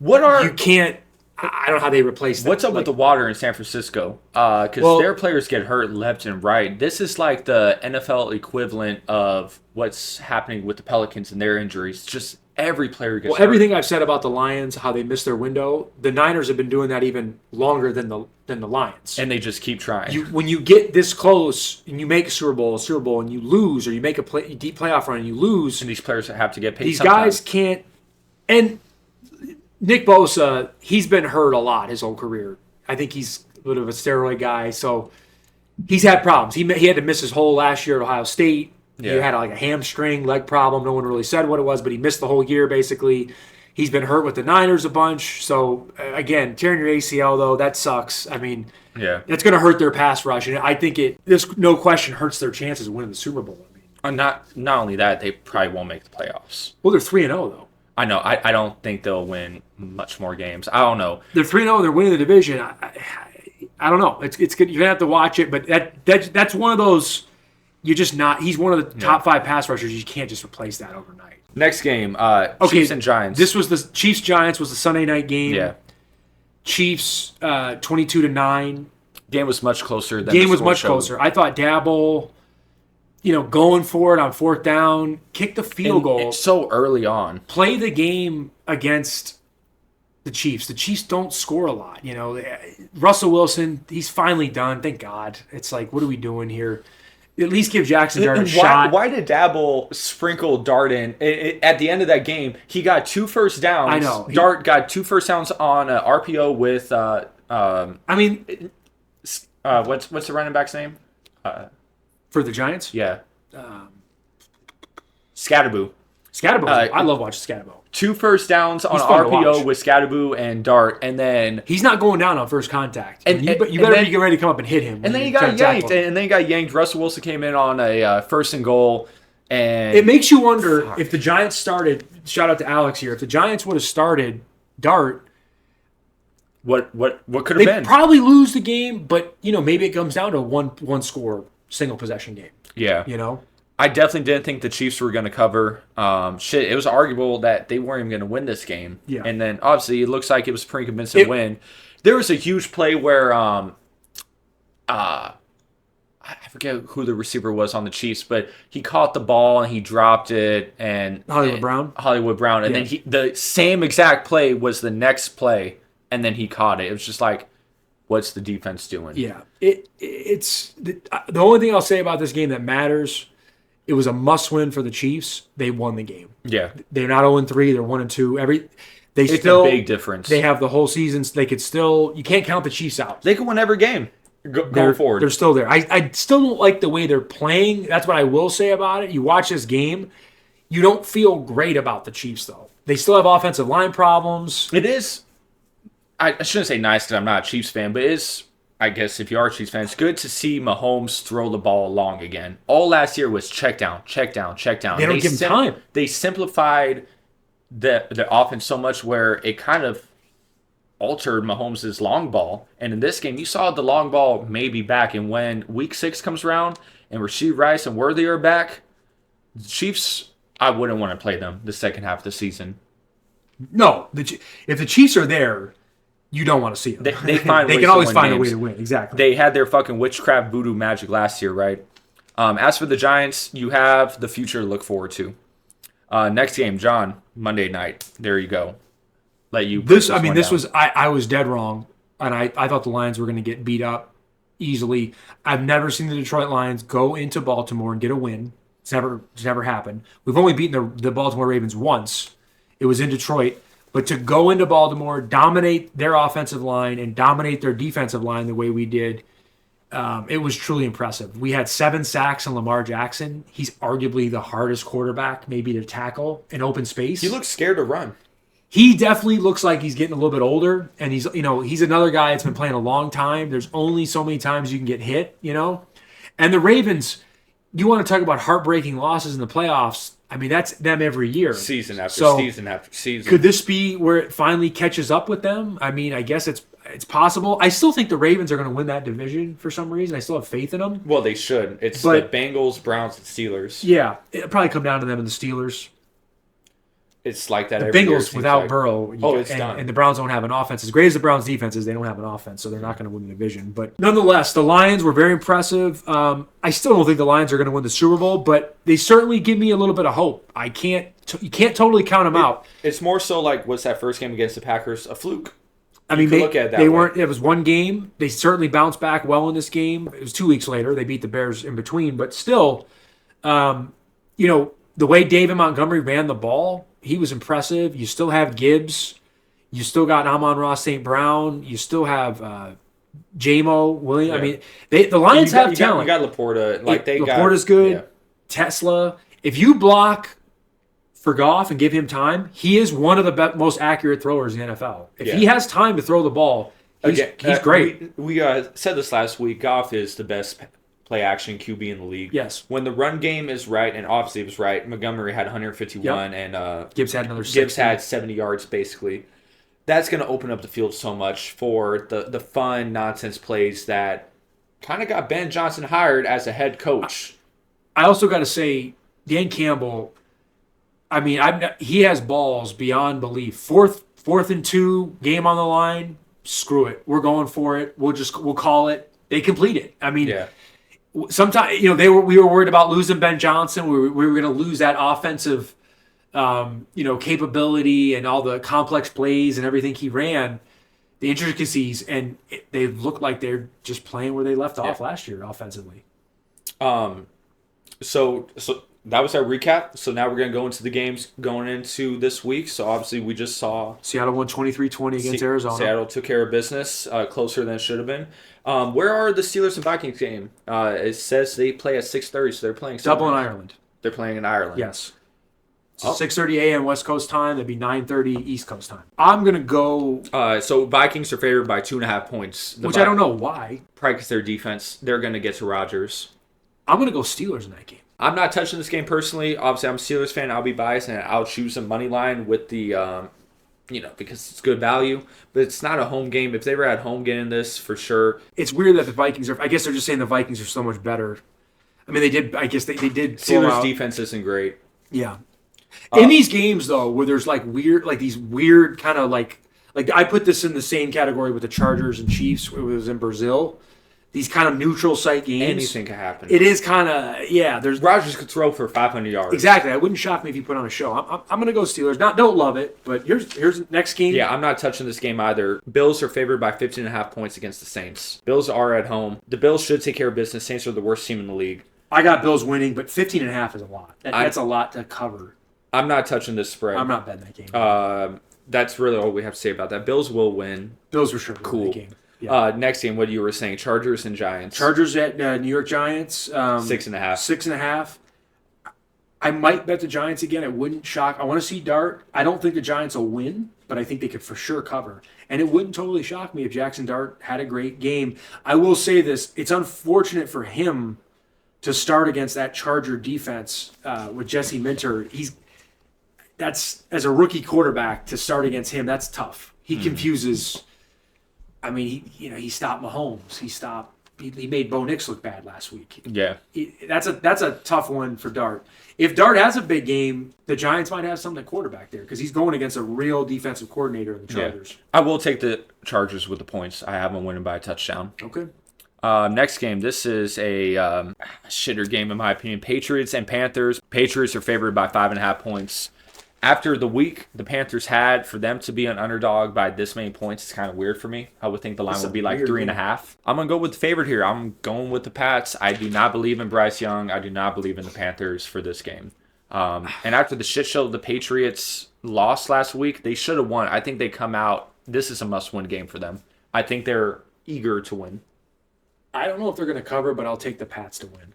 you can't. I don't know how they replace that. What's up with the water in San Francisco? Because their players get hurt left and right. This is like the NFL equivalent of what's happening with the Pelicans and their injuries. Just every player gets hurt. Everything I've said about the Lions, how they missed their window, the Niners have been doing that even longer than the Lions. And they just keep trying. When you get this close and you make a Super Bowl, and you lose, or you make a deep playoff run and you lose. And these players have to get paid These sometime. guys can't. And Nick Bosa, he's been hurt a lot his whole career. I think he's a bit of a steroid guy, so he's had problems. He had to miss his whole last year at Ohio State. Yeah. He had like a hamstring leg problem. No one really said what it was, but he missed the whole year basically. He's been hurt with the Niners a bunch. So, again, tearing your ACL, though, that sucks. I mean, it's going to hurt their pass rush. And I think this, no question, hurts their chances of winning the Super Bowl. I mean, not only that, they probably won't make the playoffs. Well, they're 3-0, though. I know. I don't think they'll win much more games. I don't know. They're 3-0. They're winning the division. I don't know. It's good. You're going to have to watch it. But that's one of those, you're just not – he's one of the top 5 pass rushers. You can't just replace that overnight. Next game, Chiefs and Giants. This was the Chiefs-Giants was the Sunday night game. Yeah. Chiefs 22-9. Game was much closer. Game was much closer. I thought Dabble, going for it on 4th down, kick the field goal. It's so early on. Play the game against the Chiefs. The Chiefs don't score a lot. Russell Wilson, he's finally done. Thank God. It's like, what are we doing here? At least give Jackson Dart a shot. Why did Dabble sprinkle Dart in? At the end of that game, he got 2 first downs. I know. Dart got 2 first downs on RPO with. What's the running back's name? For the Giants? Yeah. Scatterboo. I love watching Scatterboo. 2 first downs on RPO with Scatterboo and Dart, and then he's not going down on first contact. And you better be ready to come up and hit him. And then he got yanked. Russell Wilson came in on a 1st and goal, and it makes you wonder if the Giants started. Shout out to Alex here. If the Giants would have started Dart, what could have been? They'd probably lose the game, but maybe it comes down to one score single possession game. Yeah, I definitely didn't think the Chiefs were going to cover. It was arguable that they weren't even going to win this game. Yeah. And then, obviously, it looks like it was a pretty convincing win. There was a huge play where I forget who the receiver was on the Chiefs, but he caught the ball and he dropped it. And Hollywood Brown? And then the same exact play was the next play, and then he caught it. It was just like, what's the defense doing? Yeah. It's the only thing I'll say about this game that matters. It was a must-win for the Chiefs. They won the game. Yeah. They're not 0-3. They're 1-2. It's a big difference. They have the whole season. They could still – you can't count the Chiefs out. They can win every game going forward. They're still there. I still don't like the way they're playing. That's what I will say about it. You watch this game, you don't feel great about the Chiefs, though. They still have offensive line problems. It is – I shouldn't say nice because I'm not a Chiefs fan, but it is – I guess if you are a Chiefs fan, it's good to see Mahomes throw the ball long again. All last year was check down. They don't give him time. They simplified the offense so much where it kind of altered Mahomes' long ball. And in this game, you saw the long ball maybe back. And when Week 6 comes around and Rashee Rice and Worthy are back, the Chiefs, I wouldn't want to play them the second half of the season. No. If the Chiefs are there, you don't want to see them. They can always find a way to win. Exactly. They had their fucking witchcraft voodoo magic last year, right? As for the Giants, you have the future to look forward to. Next game, John, Monday night. There you go. I was dead wrong, and I thought the Lions were going to get beat up easily. I've never seen the Detroit Lions go into Baltimore and get a win. It's never happened. We've only beaten the Baltimore Ravens once. It was in Detroit. But to go into Baltimore, dominate their offensive line, and dominate their defensive line the way we did, it was truly impressive. We had 7 sacks on Lamar Jackson. He's arguably the hardest quarterback maybe to tackle in open space. He looks scared to run. He definitely looks like he's getting a little bit older, and he's another guy that's been playing a long time. There's only so many times you can get hit, And the Ravens, you want to talk about heartbreaking losses in the playoffs. I mean, that's them every year. Season after season after season. Could this be where it finally catches up with them? I mean, I guess it's possible. I still think the Ravens are going to win that division for some reason. I still have faith in them. Well, they should. It's the Bengals, Browns, and Steelers. Yeah, it'll probably come down to them and the Steelers. It's like that the every year. Bengals without Burrow. It's done. And the Browns don't have an offense. As great as the Browns' defense is, they don't have an offense, so they're not going to win the division. But nonetheless, the Lions were very impressive. I still don't think the Lions are going to win the Super Bowl, but they certainly give me a little bit of hope. You can't totally count them out. It's more so like, what's that first game against the Packers? A fluke. I mean, they weren't. It was one game. They certainly bounced back well in this game. It was 2 weeks later. They beat the Bears in between, but still, the way David Montgomery ran the ball, he was impressive. You still have Gibbs. You still got Amon-Ra St. Brown. You still have J-Mo Williams. Yeah. I mean, the Lions have talent. You got Laporta. Laporta's good. Yeah. Tesla. If you block for Goff and give him time, he is one of the most accurate throwers in the NFL. If he has time to throw the ball, he's great. We said this last week. Goff is the best play action QB in the league. Yes. When the run game is right, and obviously it was right, Montgomery had 151 and Gibbs had another 60. Gibbs had 70 yards basically. That's going to open up the field so much for the fun nonsense plays that kind of got Ben Johnson hired as a head coach. I also got to say, Dan Campbell, I mean, he has balls beyond belief. Fourth and 2, game on the line. Screw it, we're going for it. We'll call it. They complete it. I mean, sometimes we were worried about losing Ben Johnson. We were going to lose that offensive, capability and all the complex plays and everything he ran, the intricacies, and they look like they're just playing where they left off last year offensively. So that was our recap. So now we're going to go into the games going into this week. So obviously we just saw Seattle won 23-20 against Arizona. Seattle took care of business, closer than it should have been. Where are the Steelers and Vikings game? It says they play at 6:30, so they're playing Dublin, Ireland. They're playing in Ireland. Yes. So 6:30 a.m. West Coast time. That'd be 9:30 East Coast time. I'm gonna go. So Vikings are favored by 2.5 points. Which I don't know why. Probably because their defense. They're gonna get to Rodgers. I'm gonna go Steelers in that game. I'm not touching this game personally. Obviously, I'm a Steelers fan. I'll be biased, and I'll choose a money line with the, because it's good value. But it's not a home game. If they were at home getting this, for sure. It's weird that the Vikings are. I guess they're just saying the Vikings are so much better. I mean, they did. I guess they did. Steelers' defense isn't great. Yeah. In these games, though, where there's these weird kind of like I put this in the same category with the Chargers and Chiefs. It was in Brazil. These kind of neutral site games. Anything can happen. It is kind of, there's Rodgers could throw for 500 yards. Exactly. It wouldn't shock me if you put on a show. I'm going to go Steelers. Don't love it, but here's the next game. Yeah, I'm not touching this game either. Bills are favored by 15.5 points against the Saints. Bills are at home. The Bills should take care of business. Saints are the worst team in the league. I got Bills winning, but 15.5 is a lot. That's a lot to cover. I'm not touching this spread. I'm not betting that game. That's really all we have to say about that. Bills will win. Bills for sure. Cool. That game. Yeah. Next game, what you were saying, Chargers and Giants. Chargers at New York Giants. 6.5. 6.5. I might bet the Giants again. It wouldn't shock. I want to see Dart. I don't think the Giants will win, but I think they could for sure cover. And it wouldn't totally shock me if Jackson Dart had a great game. I will say this. It's unfortunate for him to start against that Charger defense with Jesse Minter. That's as a rookie quarterback to start against him. That's tough. He confuses. I mean, he stopped Mahomes. He made Bo Nix look bad last week. Yeah, that's a tough one for Dart. If Dart has a big game, the Giants might have something at quarterback there because he's going against a real defensive coordinator in the Chargers. Yeah. I will take the Chargers with the points. I have them winning by a touchdown. Okay. Next game, this is a shitter game in my opinion. Patriots and Panthers. Patriots are favored by 5.5 points. After the week the Panthers had, for them to be an underdog by this many points is kind of weird for me. I would think the line would be like 3.5. I'm going to go with the favorite here. I'm going with the Pats. I do not believe in Bryce Young. I do not believe in the Panthers for this game. And after the shit show the Patriots lost last week, they should have won. I think they come out. This is a must-win game for them. I think they're eager to win. I don't know if they're going to cover, but I'll take the Pats to win.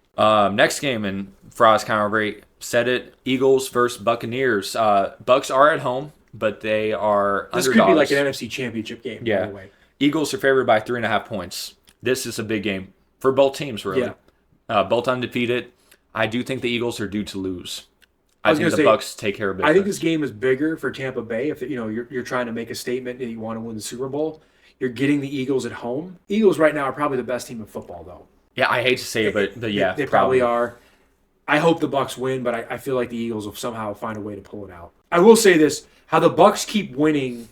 Next game, and Faraz kind of already said it, Eagles versus Buccaneers. Bucks are at home, but they are this underdogs. Could be like an NFC Championship game. Yeah. By the way. Eagles are favored by 3.5 points. This is a big game for both teams, really. Yeah. Both undefeated. I do think the Eagles are due to lose. I think the Bucks take care of business. I think this game is bigger for Tampa Bay. If you're trying to make a statement that you want to win the Super Bowl, you're getting the Eagles at home. Eagles right now are probably the best team in football, though. Yeah, I hate to say it, but they probably are. I hope the Bucks win, but I feel like the Eagles will somehow find a way to pull it out. I will say this: how the Bucks keep winning,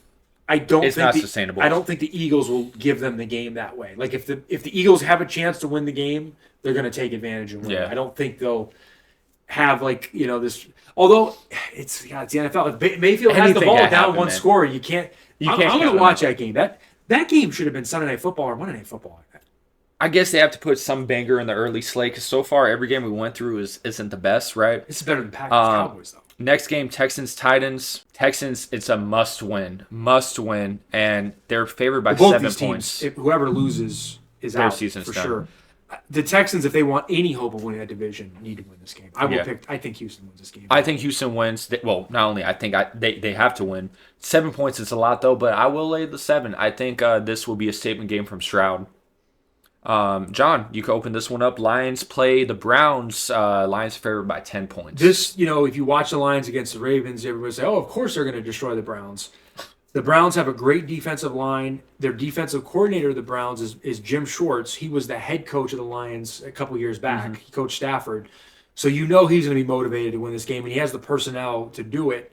it's not sustainable. I don't think the Eagles will give them the game that way. Like if the Eagles have a chance to win the game, they're going to take advantage and win. Yeah. I don't think they'll have this. Although it's the NFL. If Mayfield has the ball down one score, you can't. I'm going to watch that game. That game should have been Sunday Night Football or Monday Night Football. I guess they have to put some banger in the early slate because so far every game we went through isn't the best, right? This is better than Packers Cowboys, though. Next game, Texans-Titans. Texans, it's a must win, and they're favored by Both 7 these points. teams, whoever loses is Their out season's for done. sure. The Texans, if they want any hope of winning that division, need to win this game. I think Houston wins this game. I think Houston wins. Well, not only I think they have to win. 7 points is a lot though, but I will lay the 7. I think this will be a statement game from Stroud. John, you can open this one up. Lions play the Browns. Lions favored by 10 points. This, if you watch the Lions against the Ravens, everybody say, "Oh, of course they're going to destroy the Browns." The Browns have a great defensive line. Their defensive coordinator of the Browns is Jim Schwartz. He was the head coach of the Lions a couple years back. He coached Stafford. So he's going to be motivated to win this game, and he has the personnel to do it.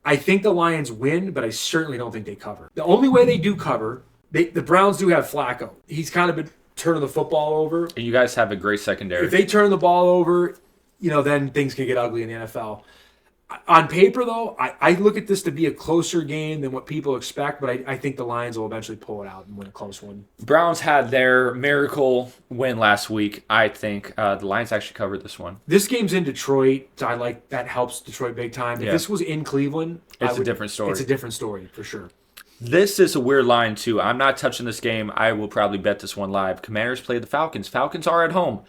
I think the Lions win, but I certainly don't think they cover. The only way they do cover, the Browns do have Flacco. He's kind of been turning the football over. And you guys have a great secondary. If they turn the ball over, then things can get ugly in the NFL. On paper, though, I look at this to be a closer game than what people expect, but I think the Lions will eventually pull it out and win a close one. Browns had their miracle win last week. I think the Lions actually covered this one. This game's in Detroit, so that helps Detroit big time. If Yeah. this was in Cleveland, It's a different story. It's a different story, for sure. This is a weird line, too. I'm not touching this game. I will probably bet this one live. Commanders play the Falcons. Falcons are at home,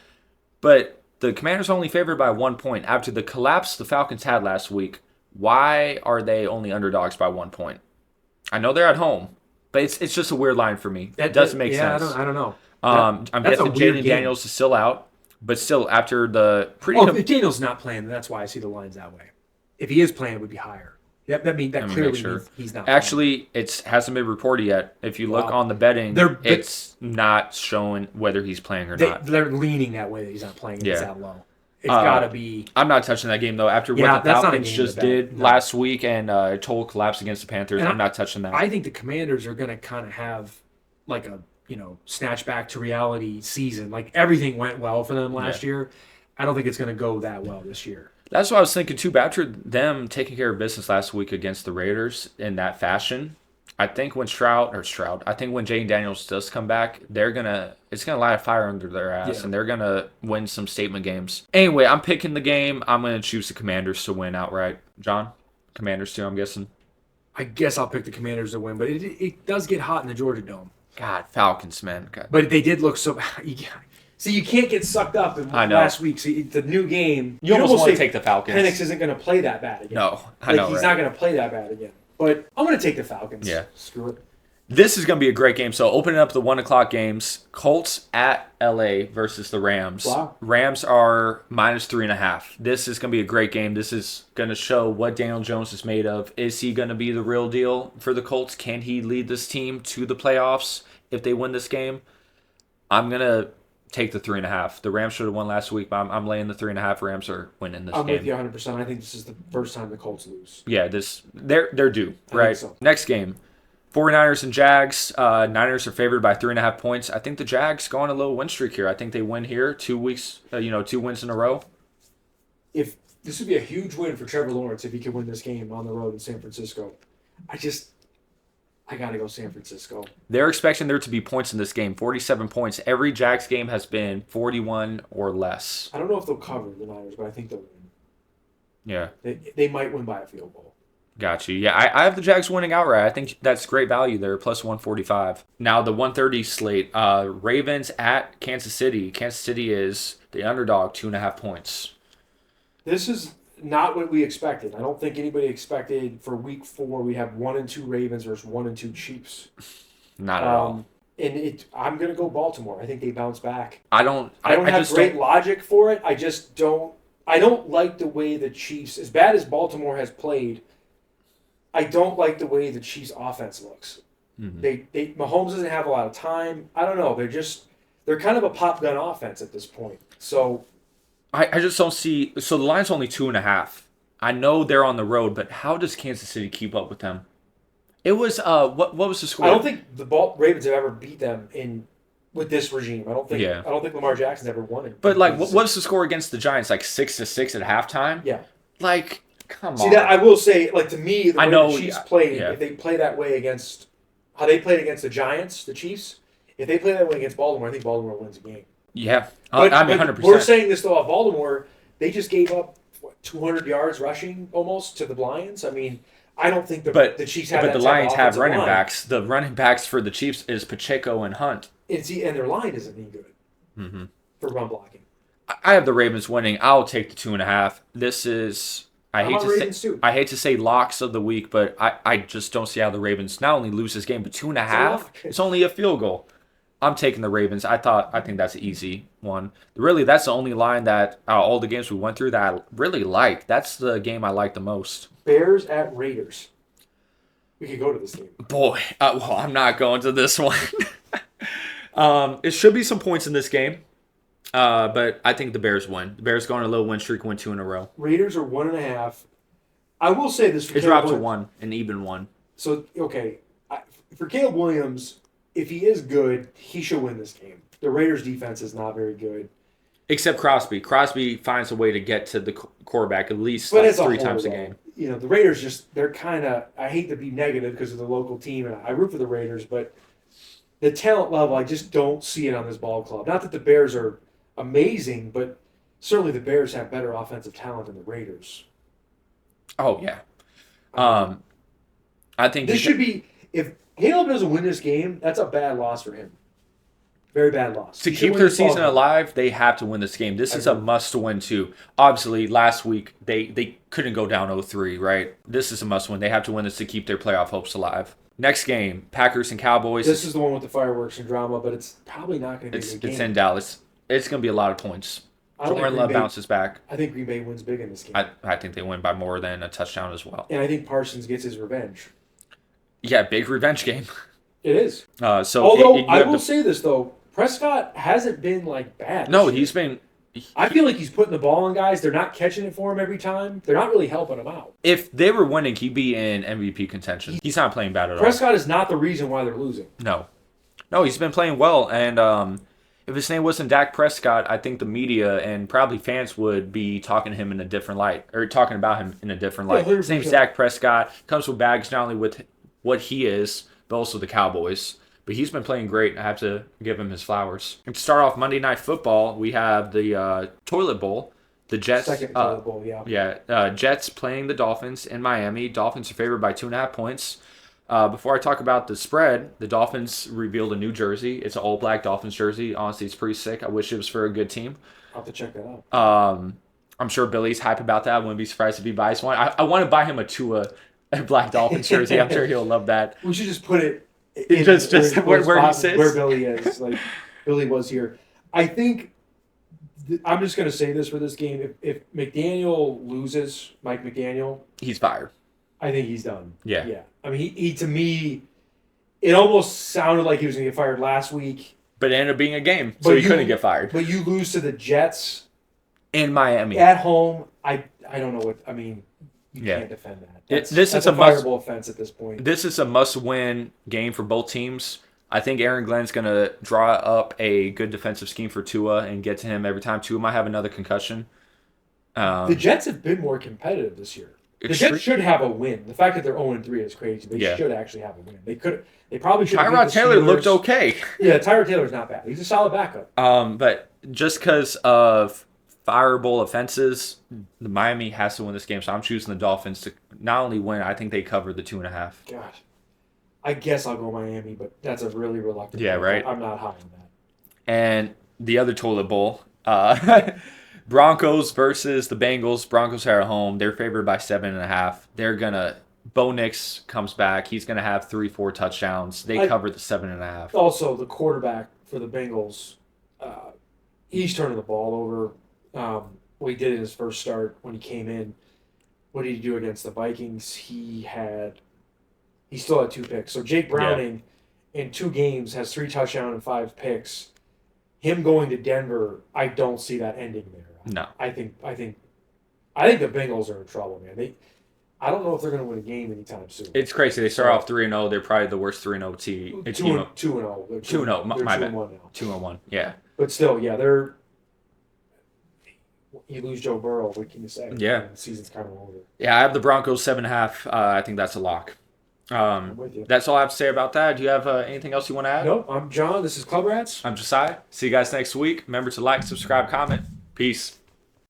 but the Commanders only favored by 1 point. After the collapse the Falcons had last week, why are they only underdogs by 1 point? I know they're at home, but it's just a weird line for me. It doesn't make sense. I don't know. I'm That's a guessing weird Jaden game. Daniels is still out, but still after the If Daniel's not playing, that's why I see the lines that way. If he is playing, it would be higher. That clearly means he's not playing. Actually, it hasn't been reported yet. If you look Wow. on the betting, it's not showing whether he's playing or not. They're leaning that way that he's not playing. It's that low. It's got to be. I'm not touching that game, though. After what the that's not a Falcons game just to bet. did No. last week and total collapse against the Panthers, And I'm not touching that. I think the Commanders are going to kind of have like a snatch back to reality season. Like everything went well for them last year. I don't think it's going to go that well this year. That's what I was thinking, too. But after them taking care of business last week against the Raiders in that fashion, I think when I think when Jaden Daniels does come back, it's gonna light a fire under their ass, and they're gonna win some statement games. Anyway, I'm picking the game. I'm gonna choose the Commanders to win outright. John, Commanders too, I'm guessing. I guess I'll pick the Commanders to win, but it does get hot in the Georgia Dome. God, Falcons, man. God. But they did look so. See, you can't get sucked up in I know. last week. See, the new game. You almost want to say take the Falcons. Penix isn't going to play that bad again. No, I know, He's right? not going to play that bad again. But I'm going to take the Falcons. Yeah. Screw it. This is going to be a great game. So opening up the 1 o'clock games, Colts at LA versus the Rams. Wow. Rams are -3.5. This is going to be a great game. This is going to show what Daniel Jones is made of. Is he going to be the real deal for the Colts? Can he lead this team to the playoffs if they win this game? I'm going to take the 3.5. The Rams should have won last week, but I'm laying the 3.5. Rams are winning this I'm game. with you 100%. I think this is the first time the Colts lose. Yeah, they're due, right? so. Next game, 49ers and Jags. Niners are favored by 3.5 points. I think the Jags go on a little win streak here. I think they win here 2 weeks, 2 wins in a row. If this would be a huge win for Trevor Lawrence if he could win this game on the road in San Francisco. I got to go San Francisco. They're expecting there to be points in this game, 47 points. Every Jags game has been 41 or less. I don't know if they'll cover the Niners, but I think they'll win. Yeah. They might win by a field goal. Got you. Yeah, I have the Jags winning outright. I think that's great value there, plus 145. Now the 1:30 slate, Ravens at Kansas City. Kansas City is the underdog, 2.5 points. This is not what we expected. I don't think anybody expected for week 4 we have 1 and 2 Ravens versus 1 and 2 Chiefs. Not at all. And I'm gonna go Baltimore. I think they bounce back. I don't have just great logic for it. I don't like the way the Chiefs, as bad as Baltimore has played, I don't like the way the Chiefs' offense looks. Mm-hmm. Mahomes doesn't have a lot of time. I don't know. They're kind of a pop gun offense at this point. So I just don't see. So the line's only 2.5. I know they're on the road, but how does Kansas City keep up with them? It was what was the score? I don't think the Ravens have ever beat them with this regime. I don't think Lamar Jackson's ever won it. But like, what was the score against the Giants? Like 6-6 at halftime. Yeah. Like, come on. See that I will say, like to me, the way the Chiefs played, yeah. if they play that way against how they played against the Giants, the Chiefs, if they play that way against Baltimore, I think Baltimore wins the game. Yeah, But 100%. we're saying this though, Baltimore, they just gave up 200 yards rushing almost to the Lions. I mean, I don't think the Chiefs have. But that the type Lions of have offensive running line. backs. The running backs for the Chiefs is Pacheco and Hunt. And their line isn't any good for run blocking. I have the Ravens winning. I'll take the 2.5. This is I hate to say locks of the week, but I just don't see how the Ravens not only lose this game, but 2.5. It's only a field goal. I'm taking the Ravens. I think that's an easy one. Really, that's the only line that all the games we went through that I really like. That's the game I like the most. Bears at Raiders. We could go to this game. Boy, well, I'm not going to this one. It should be some points in this game, but I think the Bears win. The Bears go on a little win streak, win 2 in a row. Raiders are 1.5. I will say this for it dropped to 1, an even 1. So, okay, for Caleb Williams, if he is good, he should win this game. The Raiders' defense is not very good. Except Crosby. Crosby finds a way to get to the quarterback at least 3 times a game. You know, the Raiders they're kind of, I hate to be negative because of the local team, and I root for the Raiders, but the talent level, I just don't see it on this ball club. Not that the Bears are amazing, but certainly the Bears have better offensive talent than the Raiders. Oh, yeah. I think this should be, if Caleb doesn't win this game, that's a bad loss for him. Very bad loss. To keep their season alive, they have to win this game. This is a must-win, too. Obviously, last week, they couldn't go down 0-3, right? This is a must-win. They have to win this to keep their playoff hopes alive. Next game, Packers and Cowboys. This is the one with the fireworks and drama, but it's probably not going to be a good game. It's in Dallas. It's going to be a lot of points. Jordan Love bounces back. I think Green Bay wins big in this game. I think they win by more than a touchdown as well. And I think Parsons gets his revenge. Yeah, big revenge game. It is. Although I will say this, though. Prescott hasn't been, bad. No, he's been... I feel like he's putting the ball on guys. They're not catching it for him every time. They're not really helping him out. If they were winning, he'd be in MVP contention. He's not playing bad at all. Prescott is not the reason why they're losing. No, he's been playing well. And if his name wasn't Dak Prescott, I think the media and probably fans would be talking to him in a different light. Or talking about him in a different light. His name's Dak Prescott. Comes with bags not only with what he is, but also the Cowboys. But he's been playing great. I have to give him his flowers. And to start off Monday Night Football, we have the Toilet Bowl. The Jets. Second Toilet Bowl, yeah. Yeah. Jets playing the Dolphins in Miami. Dolphins are favored by 2.5 points. Before I talk about the spread, the Dolphins revealed a new jersey. It's an all-black Dolphins jersey. Honestly, it's pretty sick. I wish it was for a good team. I'll have to check that out. I'm sure Billy's hype about that. I wouldn't be surprised if he buys one. I want to buy him a black Dolphins jersey. I'm sure he'll love that. We should just put it... Just where he sits? Where Billy is. Billy was here. I think, I'm just going to say this for this game. If McDaniel loses, Mike McDaniel... He's fired. I think he's done. Yeah. Yeah. I mean, he to me, it almost sounded like he was going to get fired last week. But it ended up being a game, so he couldn't get fired. But you lose to the Jets... In Miami. At home, I don't know what... I mean... You can't defend that. That's a fireable offense at this point. This is a must-win game for both teams. I think Aaron Glenn's going to draw up a good defensive scheme for Tua and get to him every time. Tua might have another concussion. The Jets have been more competitive this year. The Jets should have a win. The fact that they're 0-3 is crazy. They should actually have a win. They probably should. Tyrod Taylor looked okay. Yeah, Tyrod Taylor's not bad. He's a solid backup. But just because of fireable offenses, the Miami has to win this game, so I'm choosing the Dolphins to not only win, I think they cover the 2.5. Gosh, I guess I'll go Miami, but that's a really reluctant. Yeah, right. I'm not high on that. And the other toilet bowl, Broncos versus the Bengals. Broncos are at home. They're favored by 7.5. They're gonna. Bo Nix comes back. He's gonna have 3-4 touchdowns. They cover the 7.5. Also, the quarterback for the Bengals, he's turning the ball over. What he did in his first start when he came in. What did he do against the Vikings? He still had 2 picks. So Jake Browning in 2 games has 3 touchdowns and 5 picks. Him going to Denver, I don't see that ending there. No. I think the Bengals are in trouble, man. I don't know if they're going to win a game anytime soon. It's crazy. They start off 3-0. They're probably the worst 3-0 team. 2-0. 2-0. My bad. 2-1 now. 2-1. Yeah. But still, they're. You lose Joe Burrow, what can you say? Yeah. The season's kind of over. Yeah, I have the Broncos 7.5. I think that's a lock. I'm with you. That's all I have to say about that. Do you have anything else you want to add? Nope. I'm John. This is Club Rats. I'm Jesiah. See you guys next week. Remember to like, subscribe, comment. Peace.